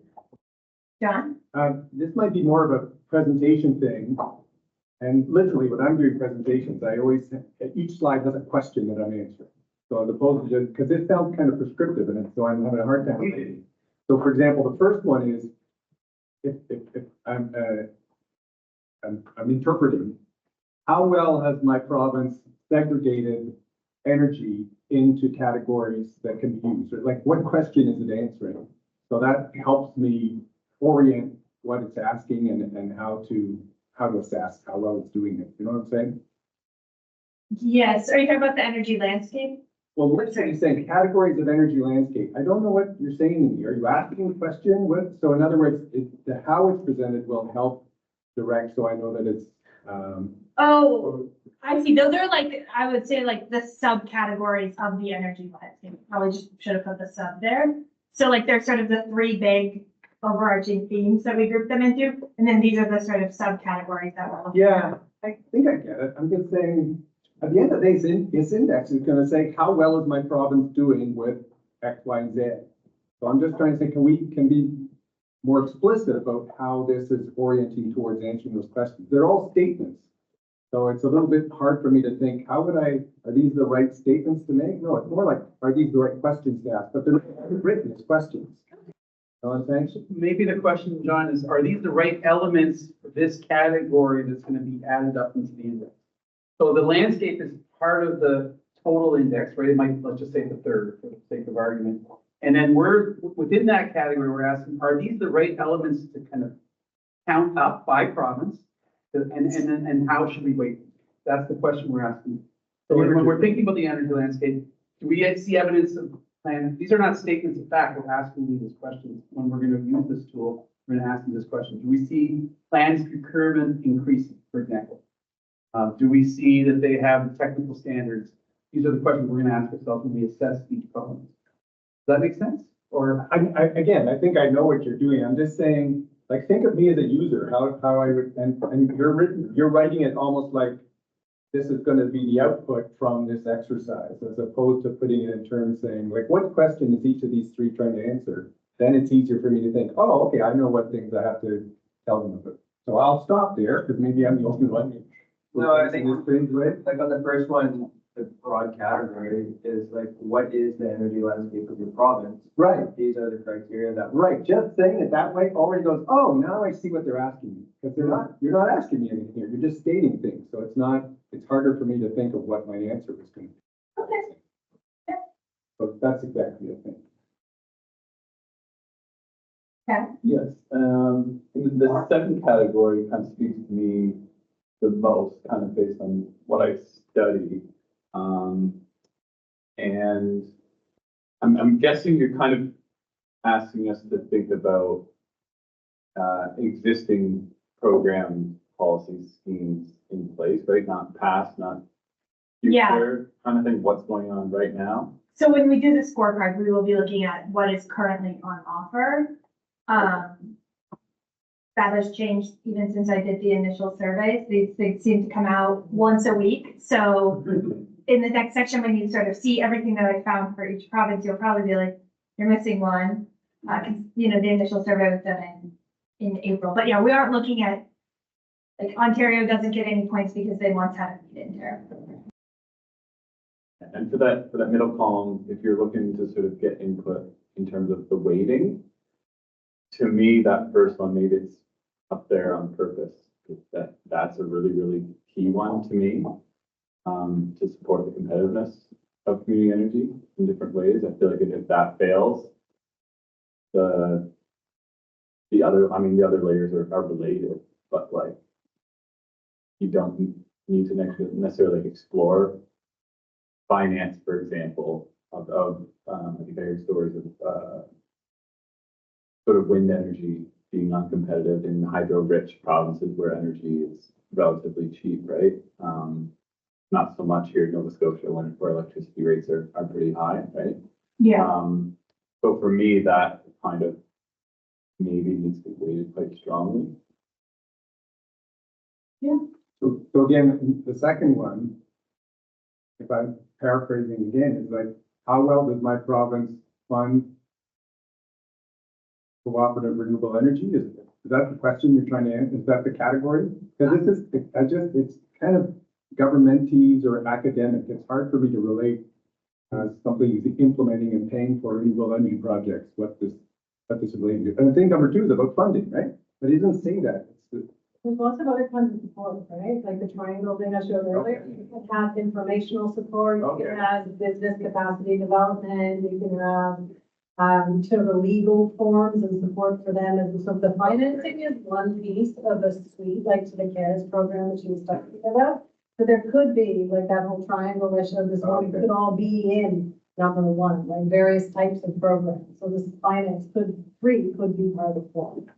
John? This might be more of a presentation thing. And literally, when I'm doing presentations, I always, each slide has a question that I'm answering. So as opposed to just, because it sounds kind of prescriptive, and so I'm having a hard time relating. So for example, the first one is, if I'm interpreting, how well has my province segregated energy into categories that can be used? Or like, what question is it answering? So that helps me orient what it's asking and how to assess how well it's doing it. You know what I'm saying? Yes. Are you talking about the energy landscape? Well, what you're saying, categories of energy landscape. I don't know what you're saying to me. Are you asking a question? So in other words, how it's presented will help direct, so I know that it's, Oh, I see. Those are like, I would say like the subcategories of the energy landscape. Probably just should have put the sub there. So like there's sort of the 3 big overarching themes that we group them into. And then these are the sort of subcategories that we're looking at. yeah, I think I get it. I'm just saying, at the end of the day, this index is gonna say, how well is my province doing with X, Y, and Z? So I'm just trying to say, can we be more explicit about how this is orienting towards answering those questions? They're all statements. So it's a little bit hard for me to think, are these the right statements to make? No, it's more like, are these the right questions to ask? But they're written as questions. You know what I'm saying? Maybe the question, John, is, are these the right elements for this category that's going to be added up into the index? So the landscape is part of the total index, right? It might, let's just say the third for the sake of argument. And then within that category, we're asking, are these the right elements to kind of count up by province? And how should we weight? That's the question we're asking. So when we're thinking about the energy landscape, do we see evidence of plan? These are not statements of fact. We're asking these questions. When we're going to use this tool, we're going to ask them this question. Do we see planned procurement increasing, for example? Do we see that they have technical standards? These are the questions we're going to ask ourselves when we assess each province. Does that make sense? Or Again, I think I know what you're doing. I'm just saying, like, think of me as a user, how I would, and you're writing it almost like this is going to be the output from this exercise, as opposed to putting it in terms saying, like, what question is each of these 3 trying to answer? Then it's easier for me to think, oh, okay, I know what things I have to tell them about. So I'll stop there, because maybe I'm the only one. No, I think like on the first one, the broad category is like, what is the energy landscape of your province? Right, These are the criteria that. right. Just saying it that way already goes, oh, now I see what they're asking me. Because you're not asking me anything here. You're just stating things. So it's harder for me to think of what my answer was going to be. Okay. So that's exactly the thing. Yes, the second category kind of speaks to me the most, kind of based on what I study. And I'm guessing you're kind of asking us to think about existing program policies, schemes in place, right? Not past, not Yeah. future, kind of thing, what's going on right now. So when we do the scorecard, we will be looking at what is currently on offer. That has changed even since I did the initial surveys. They seem to come out once a week. So in the next section, when you sort of see everything that I found for each province, you'll probably be like, you're missing one. 'Cause, the initial survey was done in April. But yeah, we aren't looking at, like, Ontario doesn't get any points because they once had a feed-in tariff. And for that middle column, if you're looking to sort of get input in terms of the weighting, to me, that first one, maybe it's up there on purpose. That's a really, really key one to me, to support the competitiveness of community energy in different ways. I feel like if that fails, the other layers are related, but like, you don't need to necessarily explore finance, for example, I think I heard stories of, sort of wind energy being uncompetitive in hydro-rich provinces where energy is relatively cheap, right? Not so much here in Nova Scotia where electricity rates are pretty high, right? Yeah. So for me, that kind of maybe needs to be weighted quite strongly. So again, the second one, if I'm paraphrasing again, is like, how well does my province fund cooperative renewable energy? Is that the question you're trying to answer? Is that the category? Because it's kind of governmentese or academic. It's hard for me to relate something is implementing and paying for renewable energy projects, what this is relating to. And thing number two is about funding, right? But he doesn't say that. There's lots of other kinds of support, right? Like the triangle thing I showed earlier. You can have informational support, you can have business capacity development, you can have sort of the legal forms and support for them. And so the financing is one piece of a suite, like to the CARES program that she was talking about. But there could be, like that whole triangle I showed this morning, could all be in number one, like various types of programs. So this finance could be part of the form.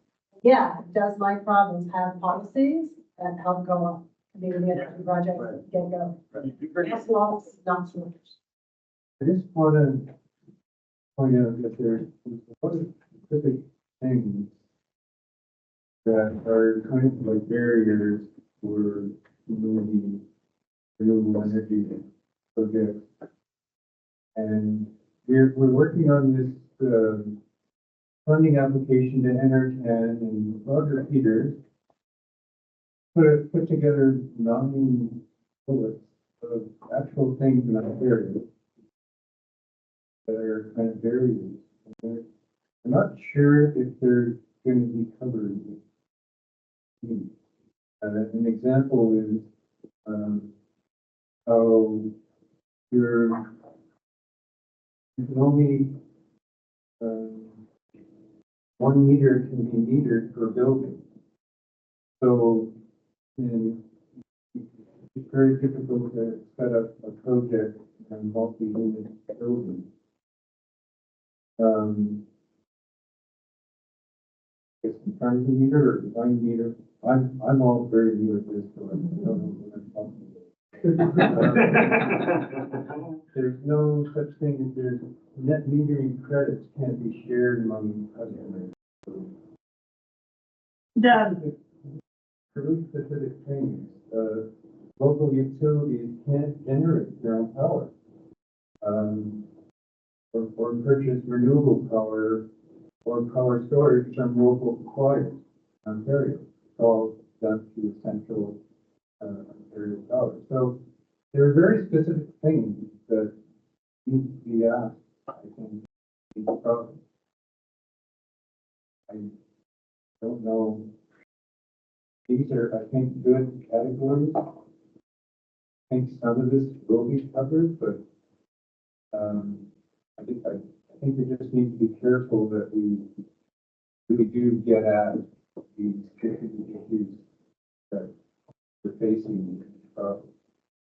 Yeah, does my province have policies that help go on? Community energy projects get going? Yes, lots, not so much. I just want to point out that there's a lot of specific things that are kind of like barriers for moving renewable energy projects. And we're working on this funding application to NRCan and Roger Peters put together 9 bullets of actual things in Ontario that are kind of barriers. I'm not sure if they're going to be covered. An example is how you can only 1 meter can be metered per building. So it's very difficult to set up a project in a multi-unit building. It's trying to meter or design meter. I'm all very new at this, so I don't know what I'm talking about. There's no such thing as there's net metering credits can't be shared among customers. For specific things, local utilities can't generate their own power. Or purchase renewable power or power storage from local suppliers in Ontario. It's all done through central Ontario power. So There are very specific things that need to be asked, I think, in the process. I don't know. These are, I think, good categories. I think some of this will be covered, but I think we just need to be careful that we really do get at these issues that we're facing.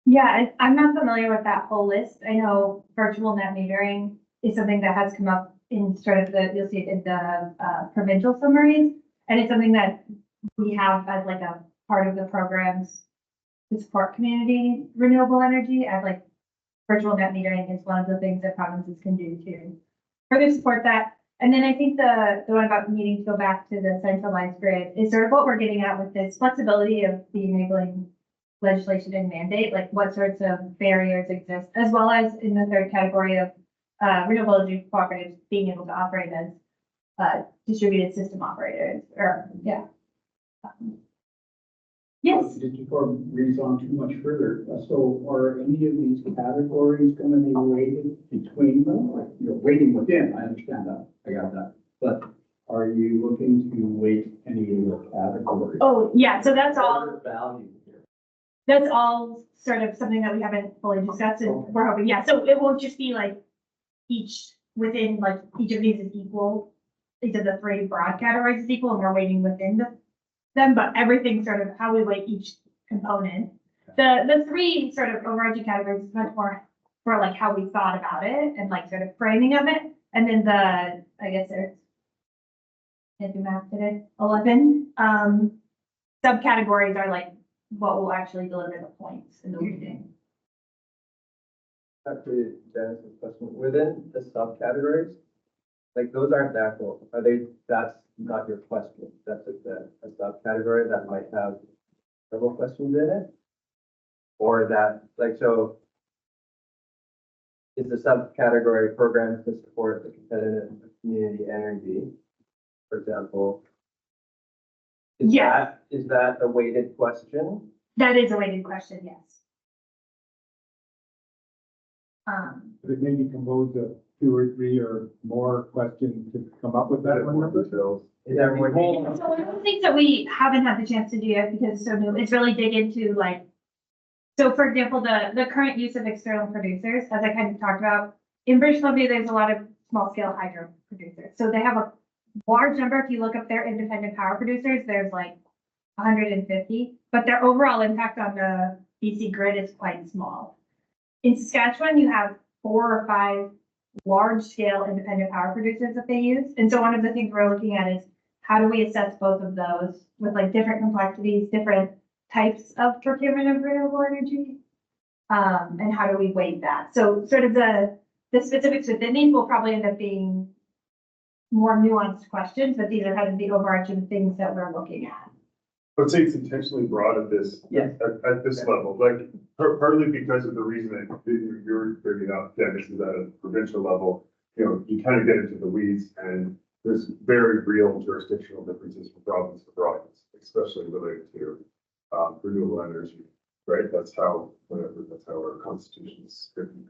Yeah, I'm not familiar with that whole list. I know virtual net metering is something that has come up in sort of you'll see it in the provincial summaries. And it's something that we have as like a part of the programs to support community renewable energy, as like virtual net metering is one of the things that provinces can do to further support that. And then I think the one about needing to go back to the centralized grid is sort of what we're getting at with this flexibility of the enabling legislation and mandate, like what sorts of barriers exist, as well as in the third category of renewable energy cooperatives being able to operate as distributed system operators, or yeah. Yes. Just before we read on too much further, so are any of these categories going to be weighted between them? Like, you're weighting within, I understand that, I got that. But are you looking to weight any of the categories? Oh, yeah, so that's all. Value here. That's all sort of something that we haven't fully discussed, and we're hoping, yeah, so it won't just be like each within, like, each of these is equal. Each of the three broad categories is equal, and we're weighting within them, but everything sort of how we weight each component. The three sort of overarching categories is much more for like how we thought about it and like sort of framing of it. And then I guess there's, can't do math today, 11 subcategories are like what will actually deliver the points in the weighting. Actually, Dennis's question, within the subcategories, like those aren't the actual, that's not your question, that's just a subcategory that might have several questions in it? Or that, like, so is the subcategory programs to support the competitive community energy, for example? Is that a weighted question? That is a weighted question, yes. But it maybe compose of 2 or 3 or more questions to come up with that one number? Is there more detail? So one of the things that we haven't had the chance to do yet because it's so new is really dig into like, so for example, the current use of external producers, as I kind of talked about, in British Columbia, there's a lot of small scale hydro producers. So they have a large number. If you look up their independent power producers, there's like 150, but their overall impact on the BC grid is quite small. In Saskatchewan, you have 4 or 5 large-scale independent power producers that they use. And so one of the things we're looking at is how do we assess both of those with like different complexities, different types of procurement of renewable energy, and how do we weight that? So sort of the specifics within these will probably end up being more nuanced questions, but these are kind of the overarching things that we're looking at. I would say it's intentionally broad at this, at this level, like partly because of the reason that you're bringing up, Dennis, is at a provincial level, you know, you kind of get into the weeds and there's very real jurisdictional differences from province to province, especially related to renewable energy, right? That's how our constitution is written.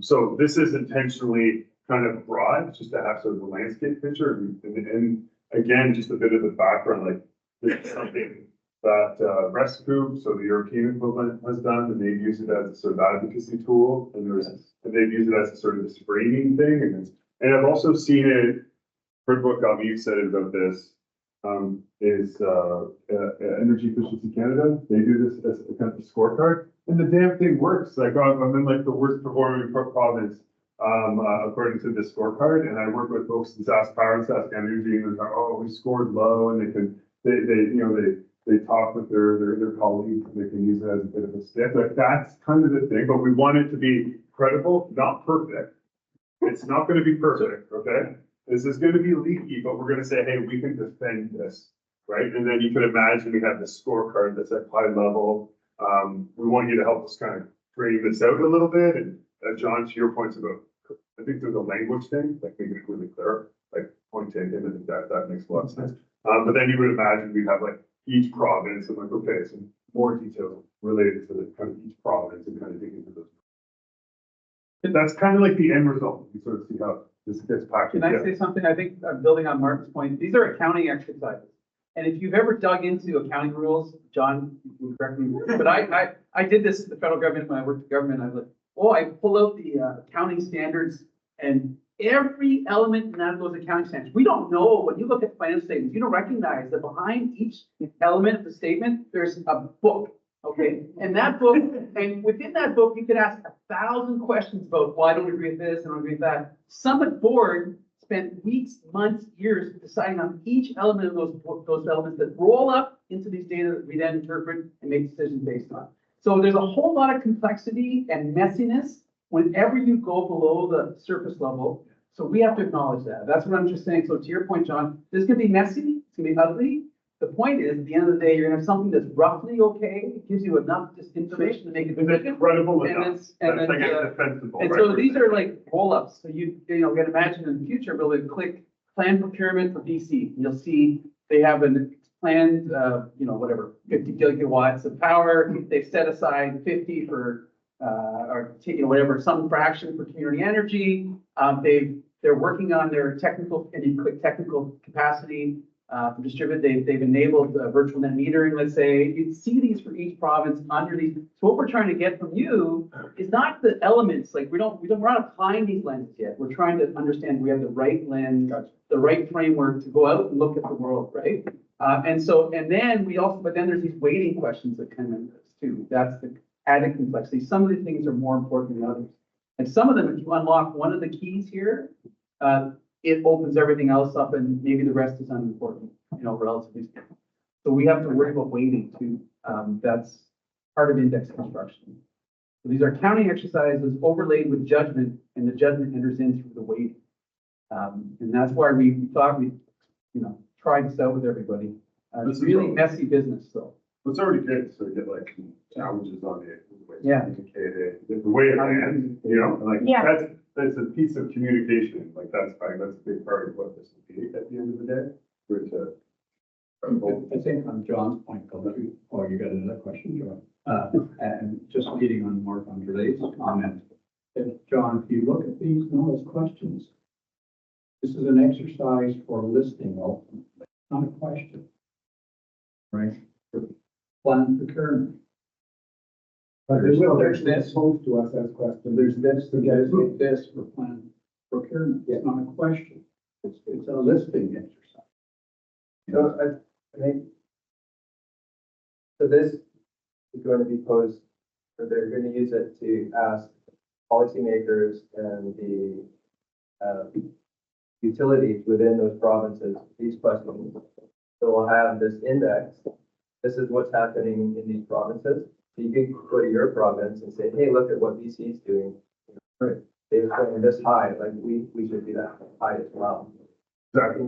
So this is intentionally kind of broad, just to have sort of a landscape picture and again, just a bit of the background, like this is something that RESCU, so the European equivalent, has done, and they've used it as a sort of advocacy tool, and they've used it as a sort of this framing thing, and I've also seen it. Heard what Gabi said about this is Energy Efficiency Canada. They do this as a kind of a scorecard, and the damn thing works. Like I'm in like the worst performing province according to this scorecard, and I work with folks in Sask Power and Sask Energy, and they're like, oh, we scored low, and they talk with their colleagues, and they can use it as a bit of a stick. Like that's kind of the thing, but we want it to be credible, not perfect. It's not going to be perfect, okay? This is going to be leaky, but we're going to say, hey, we can defend this, right? And then you can imagine we have this scorecard that's at high level. We want you to help us kind of frame this out a little bit. And John, to your points about, I think there's a language thing, like making it really clear, like point taken. I think that makes a lot of sense. But then you would imagine we'd have like each province and like, okay, so more details related to the kind of each province and kind of dig into those. That's kind of like the end result. You sort of see how this gets packaged. Can I say something? I think building on Martin's point, these are accounting exercises. And if you've ever dug into accounting rules, John, you can correct me, but I did this in the federal government when I worked in government. I was like, oh, I pull out the accounting standards and every element in that of those accounting standards. We don't know, when you look at financial statements, you don't recognize that behind each element of the statement, there's a book. Okay, and that book, and within that book, you could ask 1,000 questions about why don't we agree with this and agree with that. Summit board spent weeks, months, years deciding on each element of those elements that roll up into these data that we then interpret and make decisions based on. So there's a whole lot of complexity and messiness whenever you go below the surface level. So we have to acknowledge that. That's what I'm just saying. So to your point, John, this could be messy, it's gonna be ugly. The point is, at the end of the day, you're gonna have something that's roughly okay. It gives you enough just information to make it. It's incredible And enough. it's, and That's then, like a defensible. and so these are like roll-ups. So you can imagine in the future, be able to click plan procurement for BC. You'll see they have a planned, whatever, 50 gigawatts of power. They've set aside 50 for, or whatever, some fraction for community energy. They're working on their technical, and you click technical capacity for distributed. They've enabled virtual net metering, let's say. You see these for each province under these. So what we're trying to get from you is not the elements, like we're not applying these lenses yet. We're trying to understand we have the right lens, the right framework to go out and look at the world, right? But then there's these weighting questions that come in this too. That's the added complexity. Some of the things are more important than others. And some of them, if you unlock one of the keys here, it opens everything else up and maybe the rest is unimportant, relatively speaking. So we have to worry about weighting too. That's part of index construction. So these are counting exercises overlaid with judgment, and the judgment enters in through the weighting. And that's why we thought we'd, try this out with everybody. It's really messy business, though. It's already good to sort of get like some challenges on it. Yeah. Communicate it, the way it lands, like Yeah. that's a piece of communication. Like that's a big part of what this will be at the end of the day. For it to. I think on John's point, you got another question, John. And just leading on Mark Andre's comment, John, if you look at these notice questions, this is an exercise for listening ultimately, not a question. Right? For plan procurement. But there's this posed to us as question. There's this for plan procurement. It's not a question. It's a listing exercise. So I think, so this is going to be posed, or they're going to use it to ask policymakers and the utilities within those provinces these questions. So we'll have this index. This is what's happening in these provinces. So you can go to your province and say, hey, look at what BC is doing. They're going this high, like we should be that high as well. Exactly.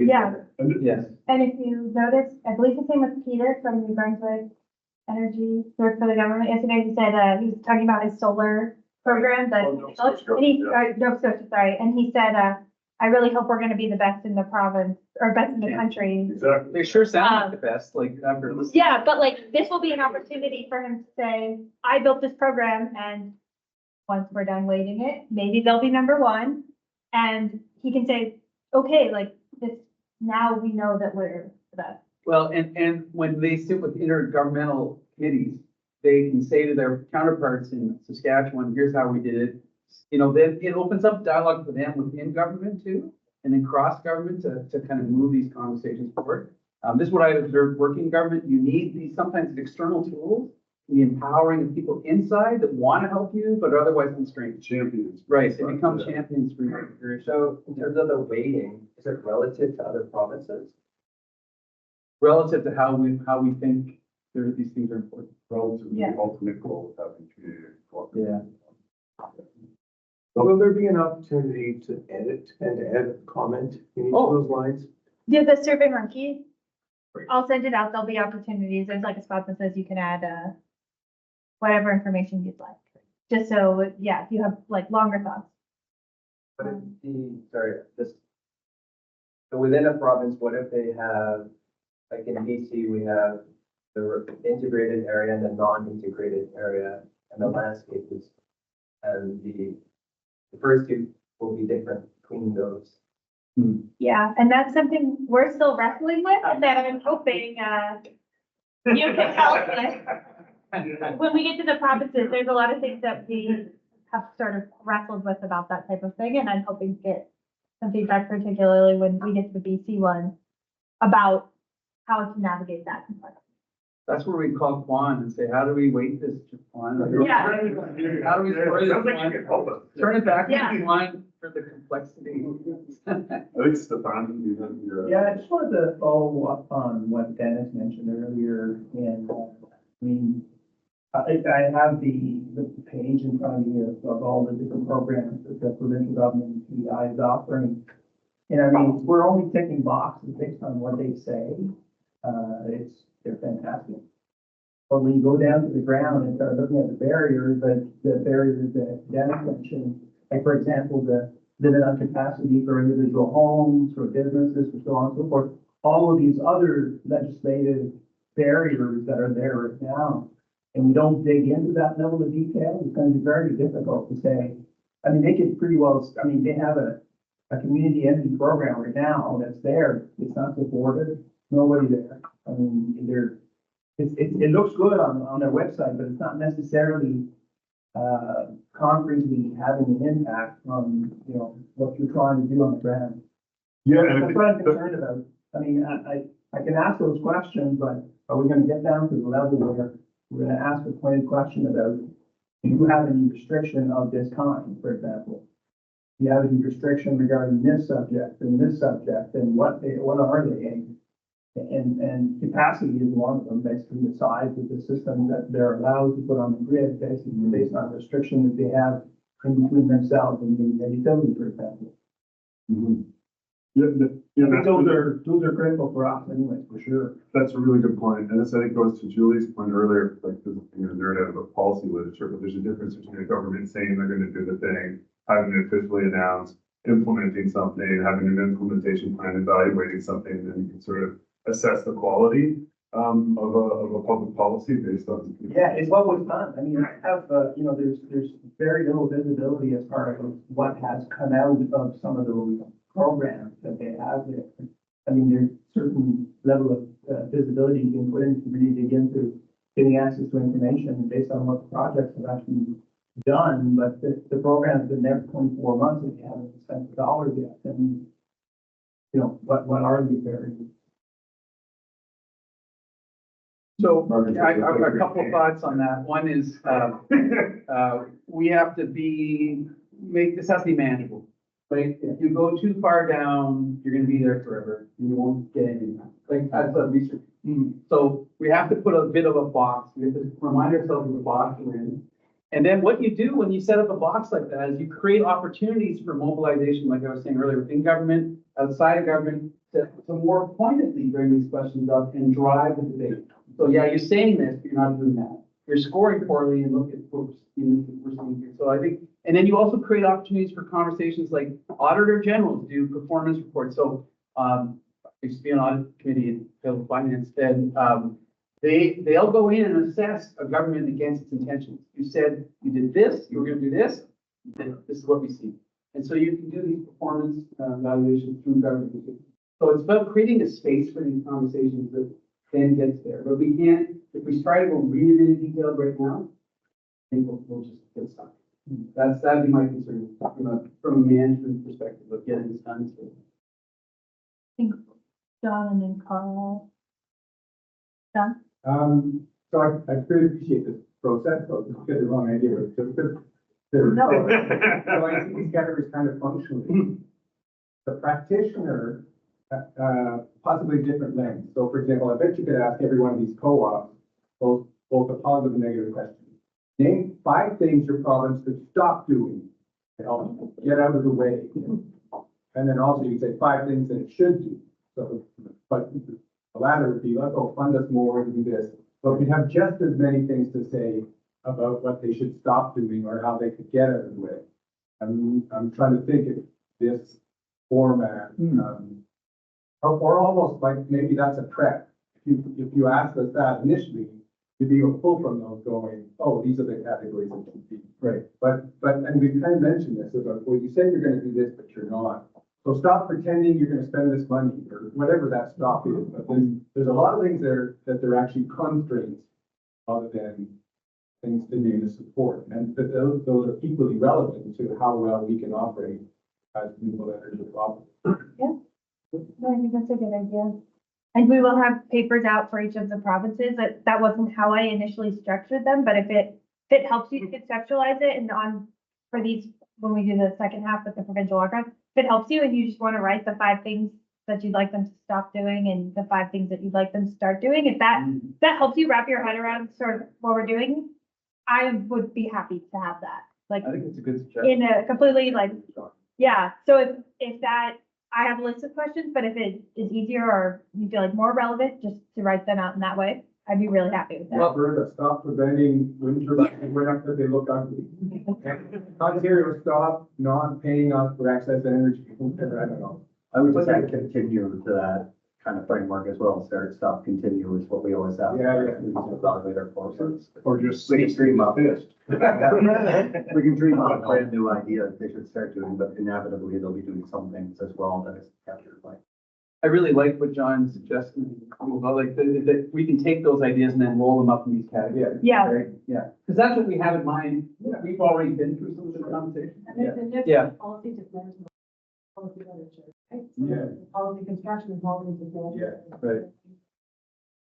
Yeah. Yes. And if you notice, I believe the same with Peter from New Brunswick Energy, worked for the government. Yesterday, he said, he was talking about his solar program that, Nova Scotia, and he, yeah. Nova Scotia, sorry. And he said, I really hope we're gonna be the best in the province or best in the country. Exactly. They sure sound like the best, like after listening. Yeah, but like, this will be an opportunity for him to say, I built this program and once we're done waiting it, maybe they'll be number one. And he can say, okay, like this, now we know that we're the best. Well, and when they sit with intergovernmental committees, they can say to their counterparts in Saskatchewan, here's how we did it. Then it opens up dialogue for them within government too, and then cross government to kind of move these conversations forward. This is what I observed working in government. You need these sometimes external tools, the empowering of people inside that want to help you, but are otherwise constrained. Champions. Right, they become champions for your. So in terms of the weighting, is it relative to other provinces? Relative to how we think these things are important. Relative to Yeah. the ultimate goal of having community cooperation. Yeah. Will there be an opportunity to edit and add comment in each of those lines? Yeah, the Survey Monkey. I'll send it out. There'll be opportunities. There's like a spot that says you can add, whatever information you'd like. Just so, yeah, if you have like longer thoughts. What if so within a province, what if they have, like in BC, we have the integrated area and the non-integrated area and the landscape is, and the first two will be different between those. Yeah, and that's something we're still wrestling with, and that I'm hoping, you can help with. When we get to the provinces, there's a lot of things that we have sort of wrestled with about that type of thing, and I'm hoping to get some feedback, particularly when we get to the BC one, about how to navigate that complexity. That's where we call Quan and say, how do we weight this to Quan? Yeah. How do we score this Sounds like you Quan? can help us. Turn it back Yeah. to Quan for the complexity. I think Stefan, you have your. Yeah, I just wanted to follow up on what Dennis mentioned earlier, and, I mean, I have the page in front of me of all the different programs that the provincial government and PEI is offering. And I mean, we're only ticking boxes based on what they say. They're fantastic. But when you go down to the ground and start looking at the barriers that Dennis mentioned, like for example, the limit on capacity for individual homes, for businesses, and so on and so forth, all of these other legislative barriers that are there right now, and we don't dig into that level of detail, it's going to be very difficult to say. I mean, they could pretty well, I mean, they have a community energy program right now that's there. It's not supported, nobody there. I mean, it looks good on their website, but it's not necessarily concretely having an impact on, you know, what you're trying to do on the ground. Yeah, and I That's think what I'm concerned about. I mean, I can ask those questions, but are we gonna get down to the level where we're gonna ask a pointed question about, do you have any restriction of this kind, for example? Do you have any restriction regarding this subject, and what are they? And capacity is one of them, basically the size of the system that they're allowed to put on the grid, basically based on restriction that they have in between themselves and the utility, for example. Those are critical for us anyway, for sure. That's a really good point. And this, I think, goes to Julie's point earlier, like, you know, nerd out about policy literature, but there's a difference between a government saying they're going to do the thing, having it officially announced, implementing something, having an implementation plan, evaluating something, and then you can sort of assess the quality of a public policy based on. Yeah, it's what was done. I mean, I have, you know, there's very little visibility as far as what has come out of some of those programs that they have there. I mean, there's certain level of visibility you can put in to really dig into getting access to information based on what the projects have actually done, but the program's been there for 24 months and they haven't spent the dollars yet. And, you know, what are the barriers? So I have a couple of thoughts on that. One is, we have to this has to be manageable. Like, if you go too far down, you're gonna be there forever, and you won't get anything. Like, that's a research. So we have to put a bit of a box, we have to remind ourselves of the box we're in. And then what you do when you set up a box like that is you create opportunities for mobilization, like I was saying earlier, within government, outside of government, to more pointedly bring these questions up and drive the debate. So yeah, you're saying this, but you're not doing that. You're scoring poorly and look at what we're seeing here. So I think, and then you also create opportunities for conversations like auditor generals do performance reports. So I used to be on audit committee in federal finance, and they'll go in and assess a government against its intentions. You said you did this, you were going to do this, this is what we see. And so you can do these performance evaluations through government. So it's about creating a space for these conversations that then gets there. But we can't, if we try to go really detailed right now, I think we'll just get stuck. That'd be my concern from a management perspective of getting this done. I think John and then Carl. John? So I really appreciate this process, but it's get the wrong idea, but No. so I think these categories kind of functionally. The practitioner, possibly different lens. So for example, I bet you could ask every one of these co-ops, both a positive and negative question. Name 5 things your province could stop doing to help get out of the way. And then also you say 5 things that it should do. So, but the latter would be, let's go fund us more and do this. But we have just as many things to say about what they should stop doing or how they could get out of the way. I'm trying to think if this format, or almost like maybe that's a prep. If if you asked us that initially, you'd be able to pull from those going, oh, these are the categories that should be. Right. And we kind of mentioned this, about, well, you said you're gonna do this, but you're not. So stop pretending you're gonna spend this money, or whatever that stop is, but there's a lot of things there that they're actually constraints other than things to do to support, and that those are equally relevant to how well we can operate as renewable energy cooperatives. No, I think that's a good idea. And we will have papers out for each of the provinces. That wasn't how I initially structured them, but if it helps you conceptualize it and for these, when we do the second half with the provincial archive, if it helps you and you just want to write the 5 things that you'd like them to stop doing and the 5 things that you'd like them to start doing, if that helps you wrap your head around sort of what we're doing, I would be happy to have that. Like, I think it's a good suggestion. in a completely yeah, so if that, I have a list of questions, but if it is easier or you feel like more relevant, just to write them out in that way, I'd be really happy with that. Alberta, stop preventing wind turbines, we're not that they look ugly. Ontario, stop not paying us for excess energy. I don't know. I would just say continue to that kind of framework as well. Start, stop, continue is what we always have. Yeah. Evaluate our process. Or just say stream up fist. We can dream up brand new ideas they should start doing, but inevitably they'll be doing some things as well that is captured by. I really like what John suggested, like that we can take those ideas and then roll them up in these categories. Yeah. Right? Yeah, because that's what we have in mind. We've already been through some of the conversation. And there's a different Yeah. policy difference, policy literature, right? Yeah. Policy construction and policy development. Yeah, right.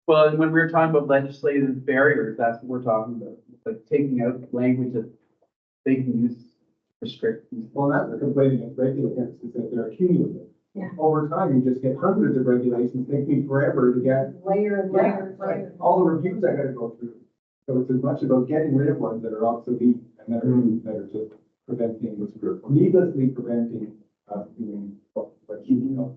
Well, and when we're talking about legislative barriers, that's what we're talking about, like taking out language that they can use to restrict. Well, that's the complaint against regulators, is that they're cumulative. Yeah. Over time, you just get hundreds of regulations, taking forever to get. Layer and layer and layer. All the reviews I gotta go through. So it's as much about getting rid of ones that are obsolete and that are just preventing, needlessly preventing us doing what you know.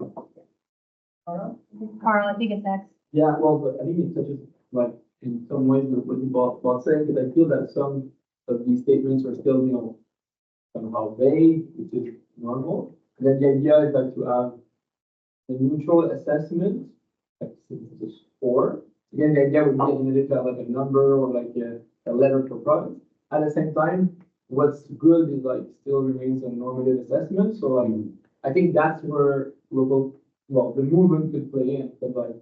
Carl, I think it's next. Yeah, well, but I think it's such a, like, in some ways, what you both saying, because I feel that some of these statements are still, somehow vague, which is normal. And then the idea is like to have a neutral assessment, like the score. Again, the idea would be to have like a number or like a letter for product. At the same time, what's good is like still remains a normative assessment. So like, I think that's where the movement could play in, but like,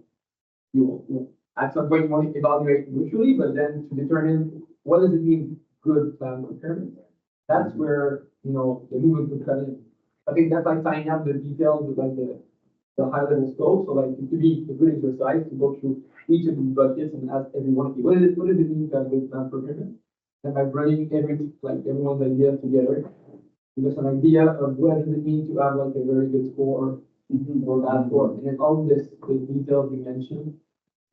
you at some point you want to evaluate mutually, but then to determine what does it mean good plan procurement. That's where, the movement could come in. I think that's like tying up the details with like the high level scope. So like it could be a good exercise to go through each of these buckets and ask everyone, what does it mean to have good plan procurement? And by running everyone's idea together, give us an idea of what does it mean to have like a very good score or bad score. And then all of this, the details you mentioned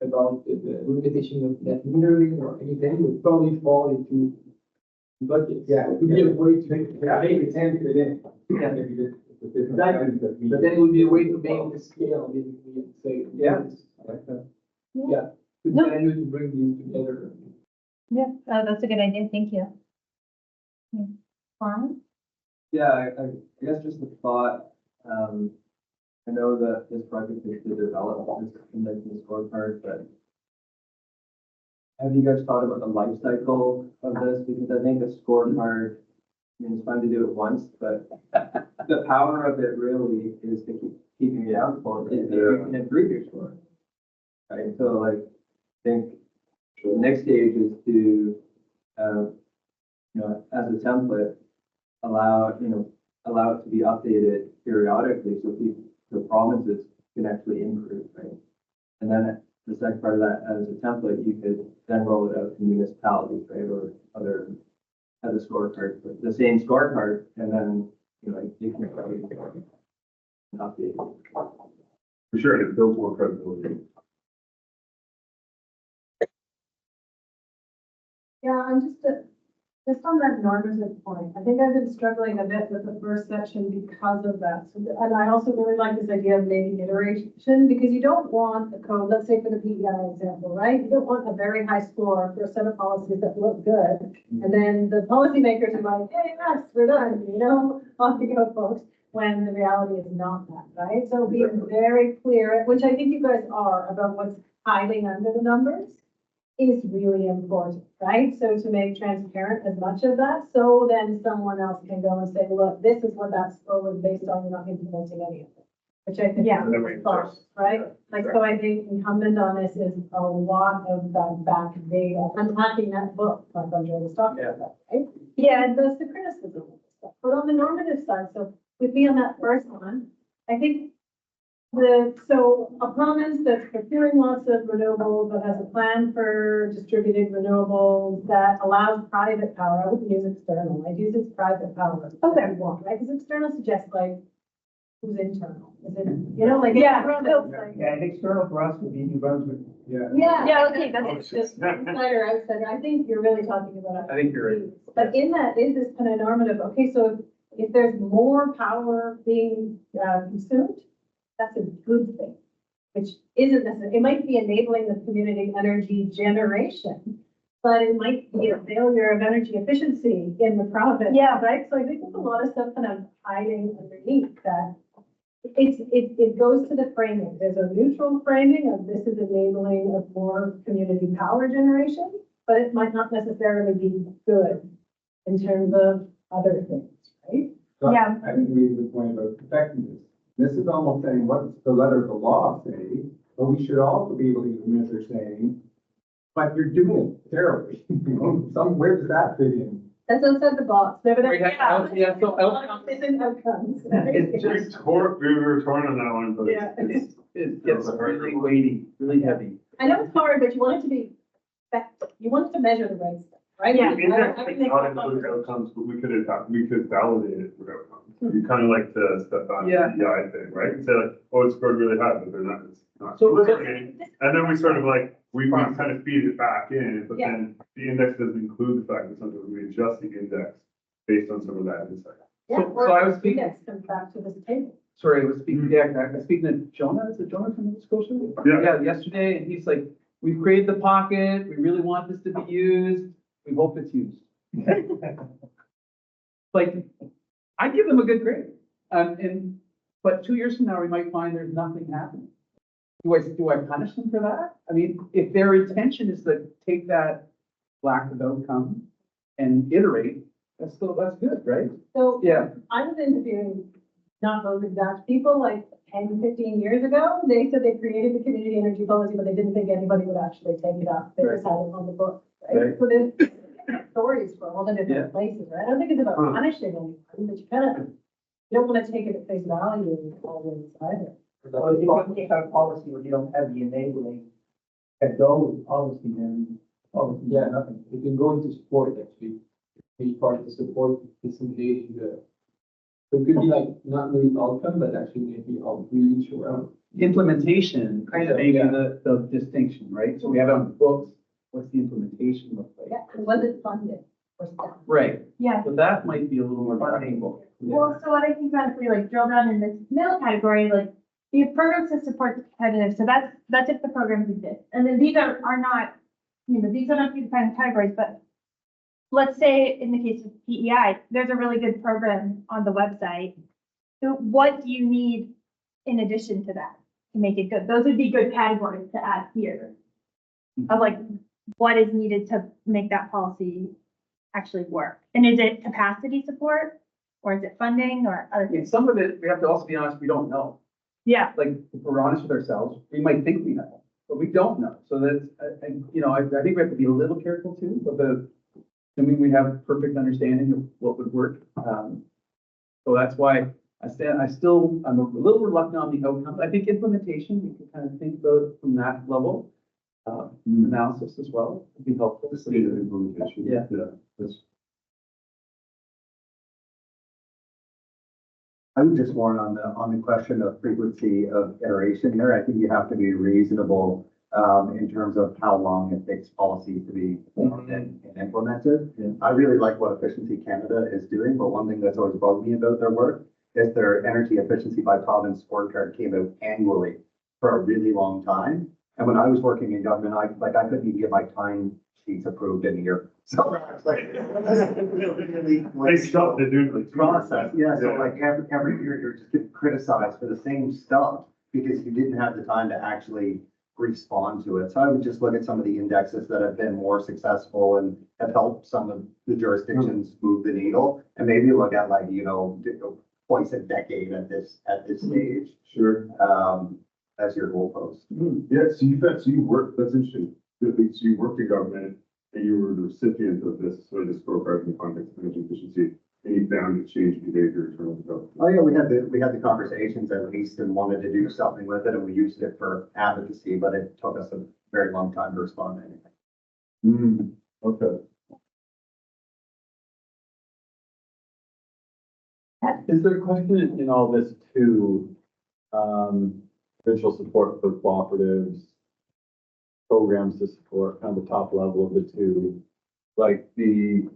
about the limitation of net metering or anything would probably fall into buckets. Yeah, It would be a way to make it and fit it in. Yeah. Exactly. But then it would be a way to make the scale, basically, and say, Yeah. yeah, to value to bring these together. Yeah, that's a good idea. Thank you. Fine. Yeah, I guess just a thought, I know that this project is to develop this convention scorecard, but have you guys thought about the life cycle of this? Because I think a scorecard, it's fun to do it once, but the power of it really is to keeping it accountable, and you can improve your score. Right, so like, I think the next stage is to, as a template, allow it to be updated periodically so the provinces can actually improve, right? And then the second part of that, as a template, you could then roll it out to municipalities, right, or other, as a scorecard, the same scorecard, and then, you can probably update it. For sure, and it builds more credibility. Yeah, I'm just on that normative point. I think I've been struggling a bit with the first section because of that. So, and I also really like this idea of maybe iteration, because you don't want the code, let's say for the PEI example, right? You don't want a very high score for a set of policies that look good. And then the policymakers are like, hey, yes, we're done, off you go, folks. when the reality is not that, right? So being very clear, which I think you guys are, about what's hiding under the numbers is really important, right? So to make transparent as much of that, so then someone else can go and say, look, this is what that score was based on, you're not implementing any of it. Which I think Yeah. is false, right? Like, so I think incumbent on this is a lot of that back data, unpacking that book, like Andre was talking about, right? Yeah, and that's the criticism of this stuff. But on the normative side, so with me on that first one, I think so a province that's procuring lots of renewables, that has a plan for distributed renewables, that allows private power, I wouldn't use external, I'd use its private power. Okay. If you want, right? Because external suggests like, who's internal? Is it, you know, like. Yeah. Yeah, and external for us would be New Brunswick. Yeah. Yeah. Yeah, okay, that's Just insider, outsider, I think you're really talking about. I think you're right. But in that is this kind of normative, okay, so if there's more power being consumed, that's a good thing. Which isn't necessarily, it might be enabling the community energy generation, but it might be a failure of energy efficiency in the province. Yeah. Right, so I think there's a lot of stuff kind of hiding underneath that. It goes to the framing. There's a neutral framing of this is enabling of more community power generation, but it might not necessarily be good in terms of other things, right? So Yeah. I think we made the point about effectiveness. This is almost saying, what does the letter of the law say? But we should also be able to use measure saying, but you're doing it terribly. Where does that fit in? That's outside the box. Never We had out- yeah, so outcomes. Isn't outcomes. It's just, We were torn on that one, but. Yeah. it gets really weighty, really heavy. I know it's hard, but you want it to be effective. You want it to measure the right stuff, right? Yeah. Index may not include outcomes, but we could validate it with outcomes. You kind of like to step back, Yeah. I think, right? And say like, oh, it scored really high, but they're not, it's not. So- Okay. And then we sort of like, we kind of feed it back in, but Yeah. then the index doesn't include the fact that sometimes we adjust the index based on some of that insight. Yeah, So I was or speaking- index comes back to this table. Sorry, I was speaking, I was speaking to Jonah, is it Jonah from Nova Scotia? Yeah. Yesterday, and he's like, we've created the pocket, we really want this to be used, we hope it's used. Like, I give them a good grade, but 2 years from now, we might find there's nothing happening. Do I punish them for that? I mean, if their intention is to take that lack of outcome and iterate, that's good, right? So Yeah. I was interviewing not those exact people like 10, 15 years ago. They said they created the community energy policy, but they didn't think anybody would actually take it up. They just had it on the book, right? Right. So there's stories from all the Yeah. different places, right? I don't think it's about punishing anyone, but you don't want to take it at face value always either. Well, if you don't have a policy where you don't have the enabling that go with the policy, then policy. Yeah, nothing. You can go into support actually. Be part of the support dissemination. So it could be like not really outcome, but actually maybe outreach or. Implementation, Kind of, maybe yeah. the distinction, right? So we have it on the books, what's the implementation look like? Yeah, and was it funded or stuff? Right, Yeah. so that might be a little more valuable. Well, so what I think about if we like drill down in this middle category, like we have programs to support the competitive, so that's if the programs exist. And then these are not, these are not the kind of categories, but let's say in the case of PEI, there's a really good program on the website. So what do you need in addition to that to make it good? Those would be good categories to add here. Of like, what is needed to make that policy actually work? And is it capacity support? Or is it funding or other And things? some of it, we have to also be honest, we don't know. Yeah, Like, if we're honest with ourselves, we might think we know, but we don't know. So that's, I think we have to be a little careful too, assuming we have perfect understanding of what would work. So that's why I'm a little reluctant on the outcome. I think implementation, we can kind of think about from that level, analysis as well, would be helpful. Implementation. Yeah. That's. I would just warn on the question of frequency of iteration here. I think you have to be reasonable in terms of how long it takes policy to be formed and implemented. Yeah. I really like what Efficiency Canada is doing, but one thing that's always bugged me about their work is their energy efficiency by province scorecard came out annually for a really long time. And when I was working in government, I couldn't even get my time sheets approved in a year. So it's like, They stuff to do the process, yeah, so like every year you're just getting criticized for the same stuff because you didn't have the time to actually respond to it. So I would just look at some of the indexes that have been more successful and have helped some of the jurisdictions move the needle. And maybe look at like, twice a decade at this stage, Sure. as your goalpost. Yeah, so you worked, that's interesting. So you worked in government and you were the recipient of this sort of scorecard in the context of energy efficiency. And you found it changed behavior in terms of. Oh, yeah, we had the conversations at least and wanted to do something with it and we used it for advocacy, but it took us a very long time to respond to anything. Okay. Is there a question in all this too, provincial support for cooperatives, programs to support kind of the top level of the two, like the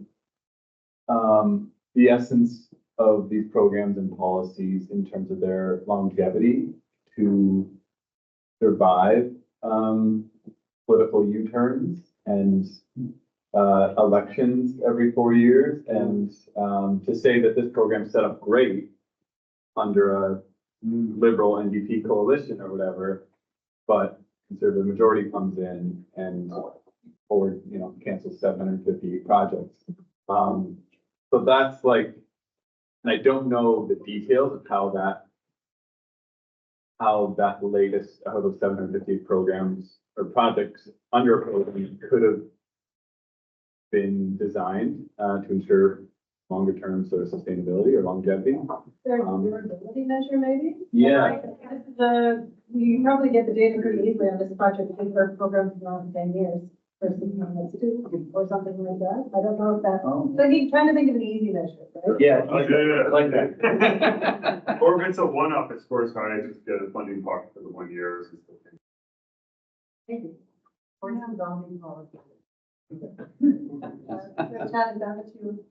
essence of these programs and policies in terms of their longevity to survive, political U-turns and, elections every 4 years, and, to say that this program set up great under a liberal NDP coalition or whatever, but conservative majority comes in and cancels 750 projects. So that's like, and I don't know the details of how those 750 programs or projects under a program could have been designed to ensure longer term sort of sustainability or longevity. There's a durability measure maybe? Yeah. You can probably get the data pretty easily on this project if our program's not 10 years versus that's 2 or something like that. I don't know if that, so you're trying to think of an easy measure, right? Yeah. I like that. Or if it's a one-off, it's course high, just get a funding pocket for the 1 year. Maybe. Or some zombie policy. Chad, is that what you?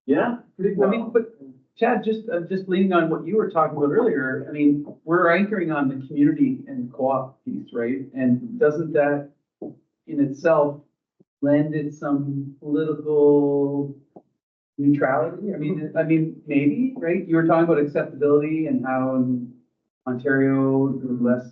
Yeah. I mean, but Chad, just leaning on what you were talking about earlier, I mean, we're anchoring on the community and co-op piece, right? And doesn't that in itself lend it some political neutrality? I mean, maybe, right? You were talking about acceptability and how in Ontario, there were less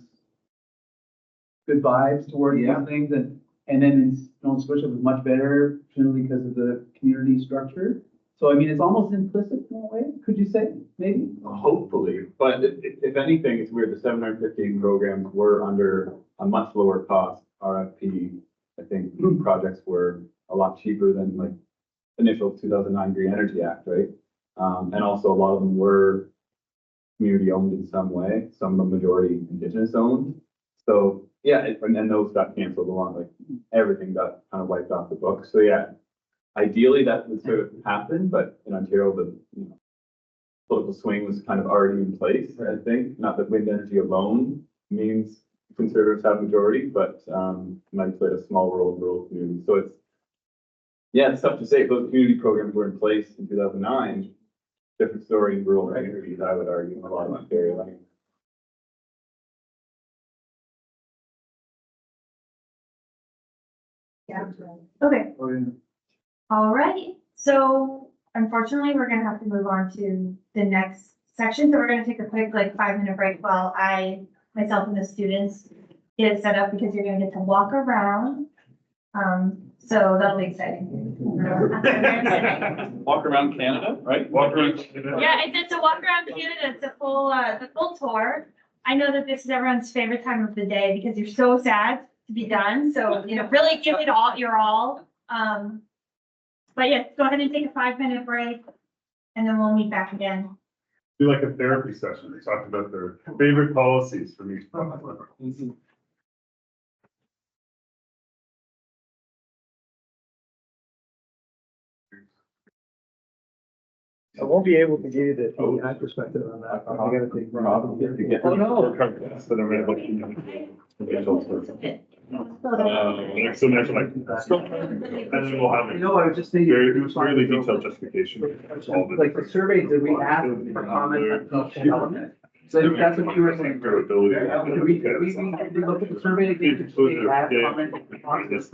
good vibes towards these things, and then in Nova Scotia was much better, presumably because of the community structure. So I mean, it's almost implicit in a way, could you say, maybe? Hopefully, but if anything, it's weird, the 750 programs were under a much lower cost RFP. I think projects were a lot cheaper than like initial 2009 Green Energy Act, right? And also a lot of them were community owned in some way, some of them majority Indigenous owned. So yeah, and then those got canceled along, like everything got kind of wiped off the book. So yeah, ideally that would sort of happen, but in Ontario, the political swing was kind of already in place, I think. Not that wind energy alone means conservatives have majority, but might play a small role in rural communities. So it's tough to say. If those community programs were in place in 2009, different story in rural communities, I would argue, in a lot of Ontario. I mean, Yeah. Okay. All right. So unfortunately, we're gonna have to move on to the next section. So we're gonna take a quick 5-minute break while myself and the students get set up because you're gonna get to walk around. So that'll be exciting. walk around Canada, right? Walk around Canada. Yeah, it's a walk around Canada. It's the full tour. I know that this is everyone's favorite time of the day because you're so sad to be done. So, really give it all, your all. But yeah, go ahead and take a 5-minute break and then we'll meet back again. Do like a therapy session. They talk about their favorite policies from each province. I won't be able to give you the PEI perspective on that. I gotta take. Oh, no. So then we're looking at so there's like, and then we'll have I was just thinking. fairly detailed justification. Like the surveys that we have for comment on development, So that's what you were saying. Durability. We look at the survey again. Kind of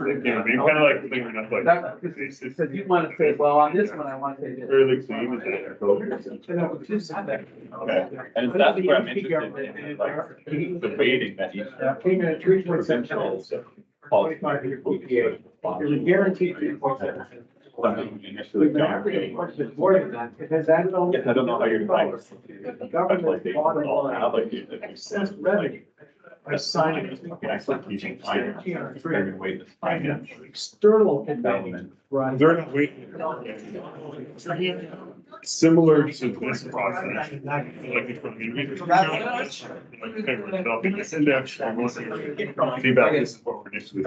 like cleaning up like. That, because you want to say, well, on this one, I want to say this. Early clean is there. Okay, and that's where I'm interested in, like, debating that each provincial policy. There's a guaranteed 3.7. Initially, More than that, because that's only. I don't know how you're defining. The government bottom line. Allocated. Revenue. Assigning execution finance, every way this finance. External Development. Right. They're not waiting. Similar to this process. Like developing this index, feedback, this is what we're doing.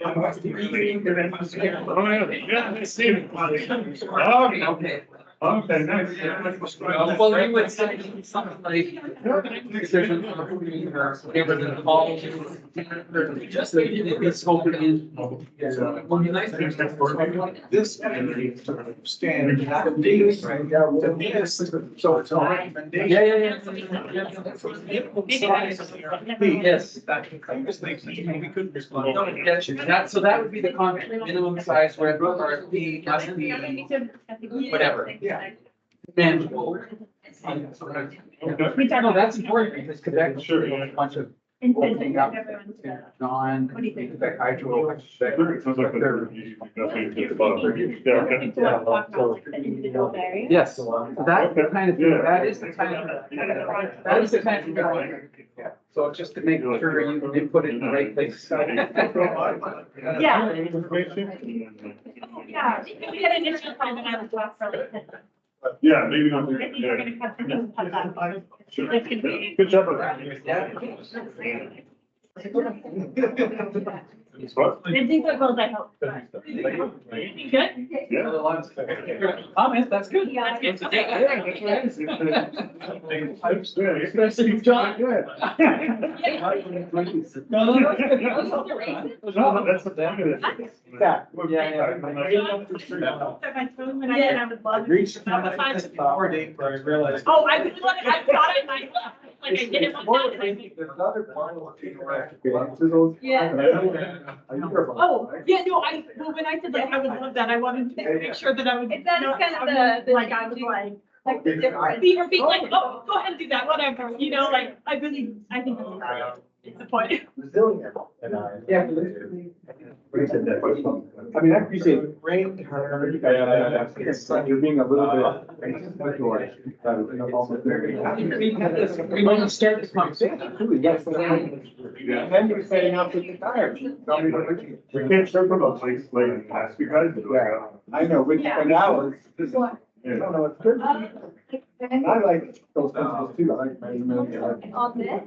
Oh, yeah, I see it. Okay, nice. Well, you would say something like, decision on approving or whatever the policy, just that it's open in. Well, be nice. This standard, not these, right? To me, so it's a recommendation. Yeah. Yes. I'm just thinking, we couldn't respond. No, yeah, that, so that would be the contract minimum size where the RFP must be whatever. Yeah. Manageable. No, that's important because Quebec sure a bunch of opening up non-Quebec hydro. It sounds like Yes, so that's the kind of thing, that is the kind of thing. So just to make sure you can put it in the right place. Yeah. Yeah, if we had an initial plan, then I would talk for like. Yeah, maybe not. I think we're gonna cut that. Sure. That's gonna be- Good job. What? I think that goes, I hope. You good? Yeah. Comment, that's good. Yeah. That's good. Especially John. Good. No, that's the point of it. Yeah. My phone when I would love. Reached the power date where I realized. Oh, I was like, I thought I might, like I did it one time and I think. There's another part of Yeah. it. Oh, yeah, no, well, when I said like, I would love that, I wanted to make sure that I would. That is kind of the. Like, I was like the difference. being like, oh, go ahead and do that, whatever, you know, like, I think it's the point. Resilient. Yeah. I mean, I appreciate it. Rain, hard. You're being a little bit. We want to start this conversation. Yes. And then you're setting up with the tires. We can't start from a place like past you guys. Yeah, I know, which for now is, I don't know, it's good. I like those things too, I like measurements, On this?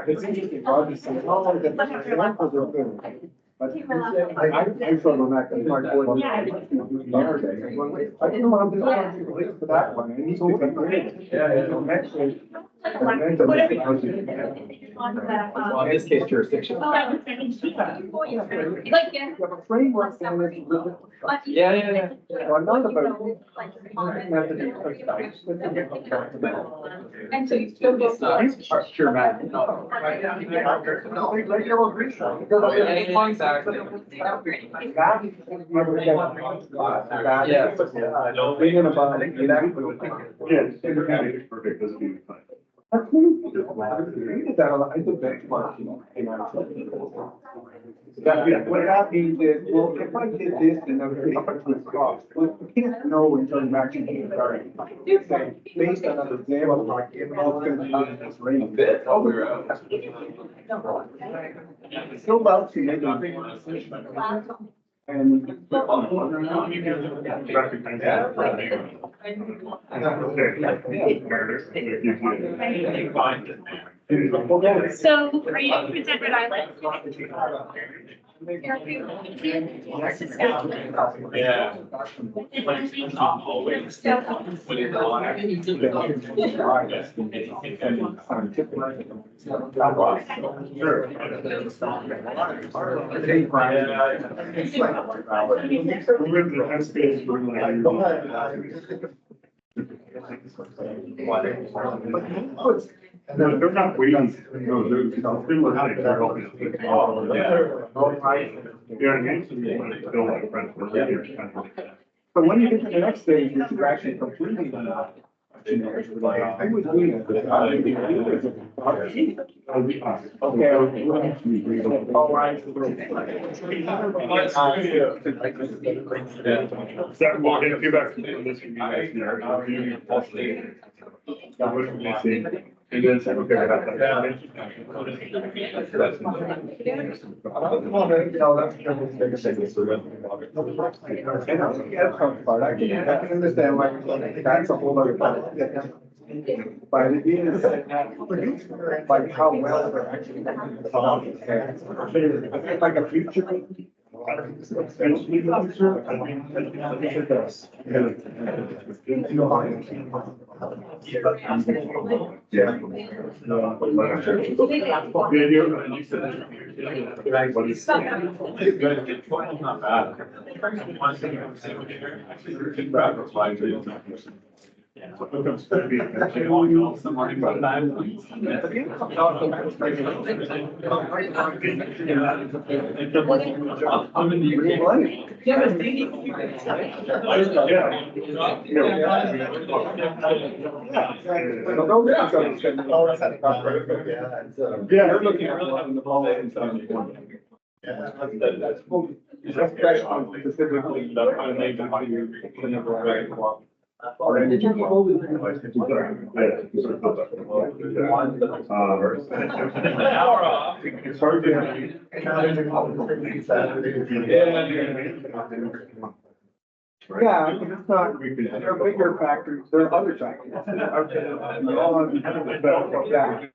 it's interesting, Roger says, oh, the examples are good. But I struggle not to mark board. I don't know, I'm just trying to relate to that one, it needs to be great. In this case, jurisdiction. Like, yeah. You have a framework and it's a little bit. Yeah. Well, not about. And so you still go. It's not pure math. No. Exactly. Perfect, doesn't mean fine. I did that a lot. I did benchmarking in our. What that means is, well, if I did this and I was pretty much with cost, well, you can't know until you actually start. Say, based on an example, like, it's gonna be in this range. Oh, we're out. Still about to make a big decision. And. So are you in Desert Island? Yeah. Not always. No, they're not waiting. No, they're similar things. They're helping us. You know what I mean? Still like friends for years. But when you get to the next stage, which is actually completely not. I would do it. All right. That will get you back to this year. And then say, okay, I got that. I can understand why that's a whole other part. But it is like how well they're actually. It's like a future. Yeah. They're looking at one in the ball and something. That's cool. Specifically, Did you it's hard to. Yeah, I mean, it's not, there are bigger factors, there are other factors. Yeah.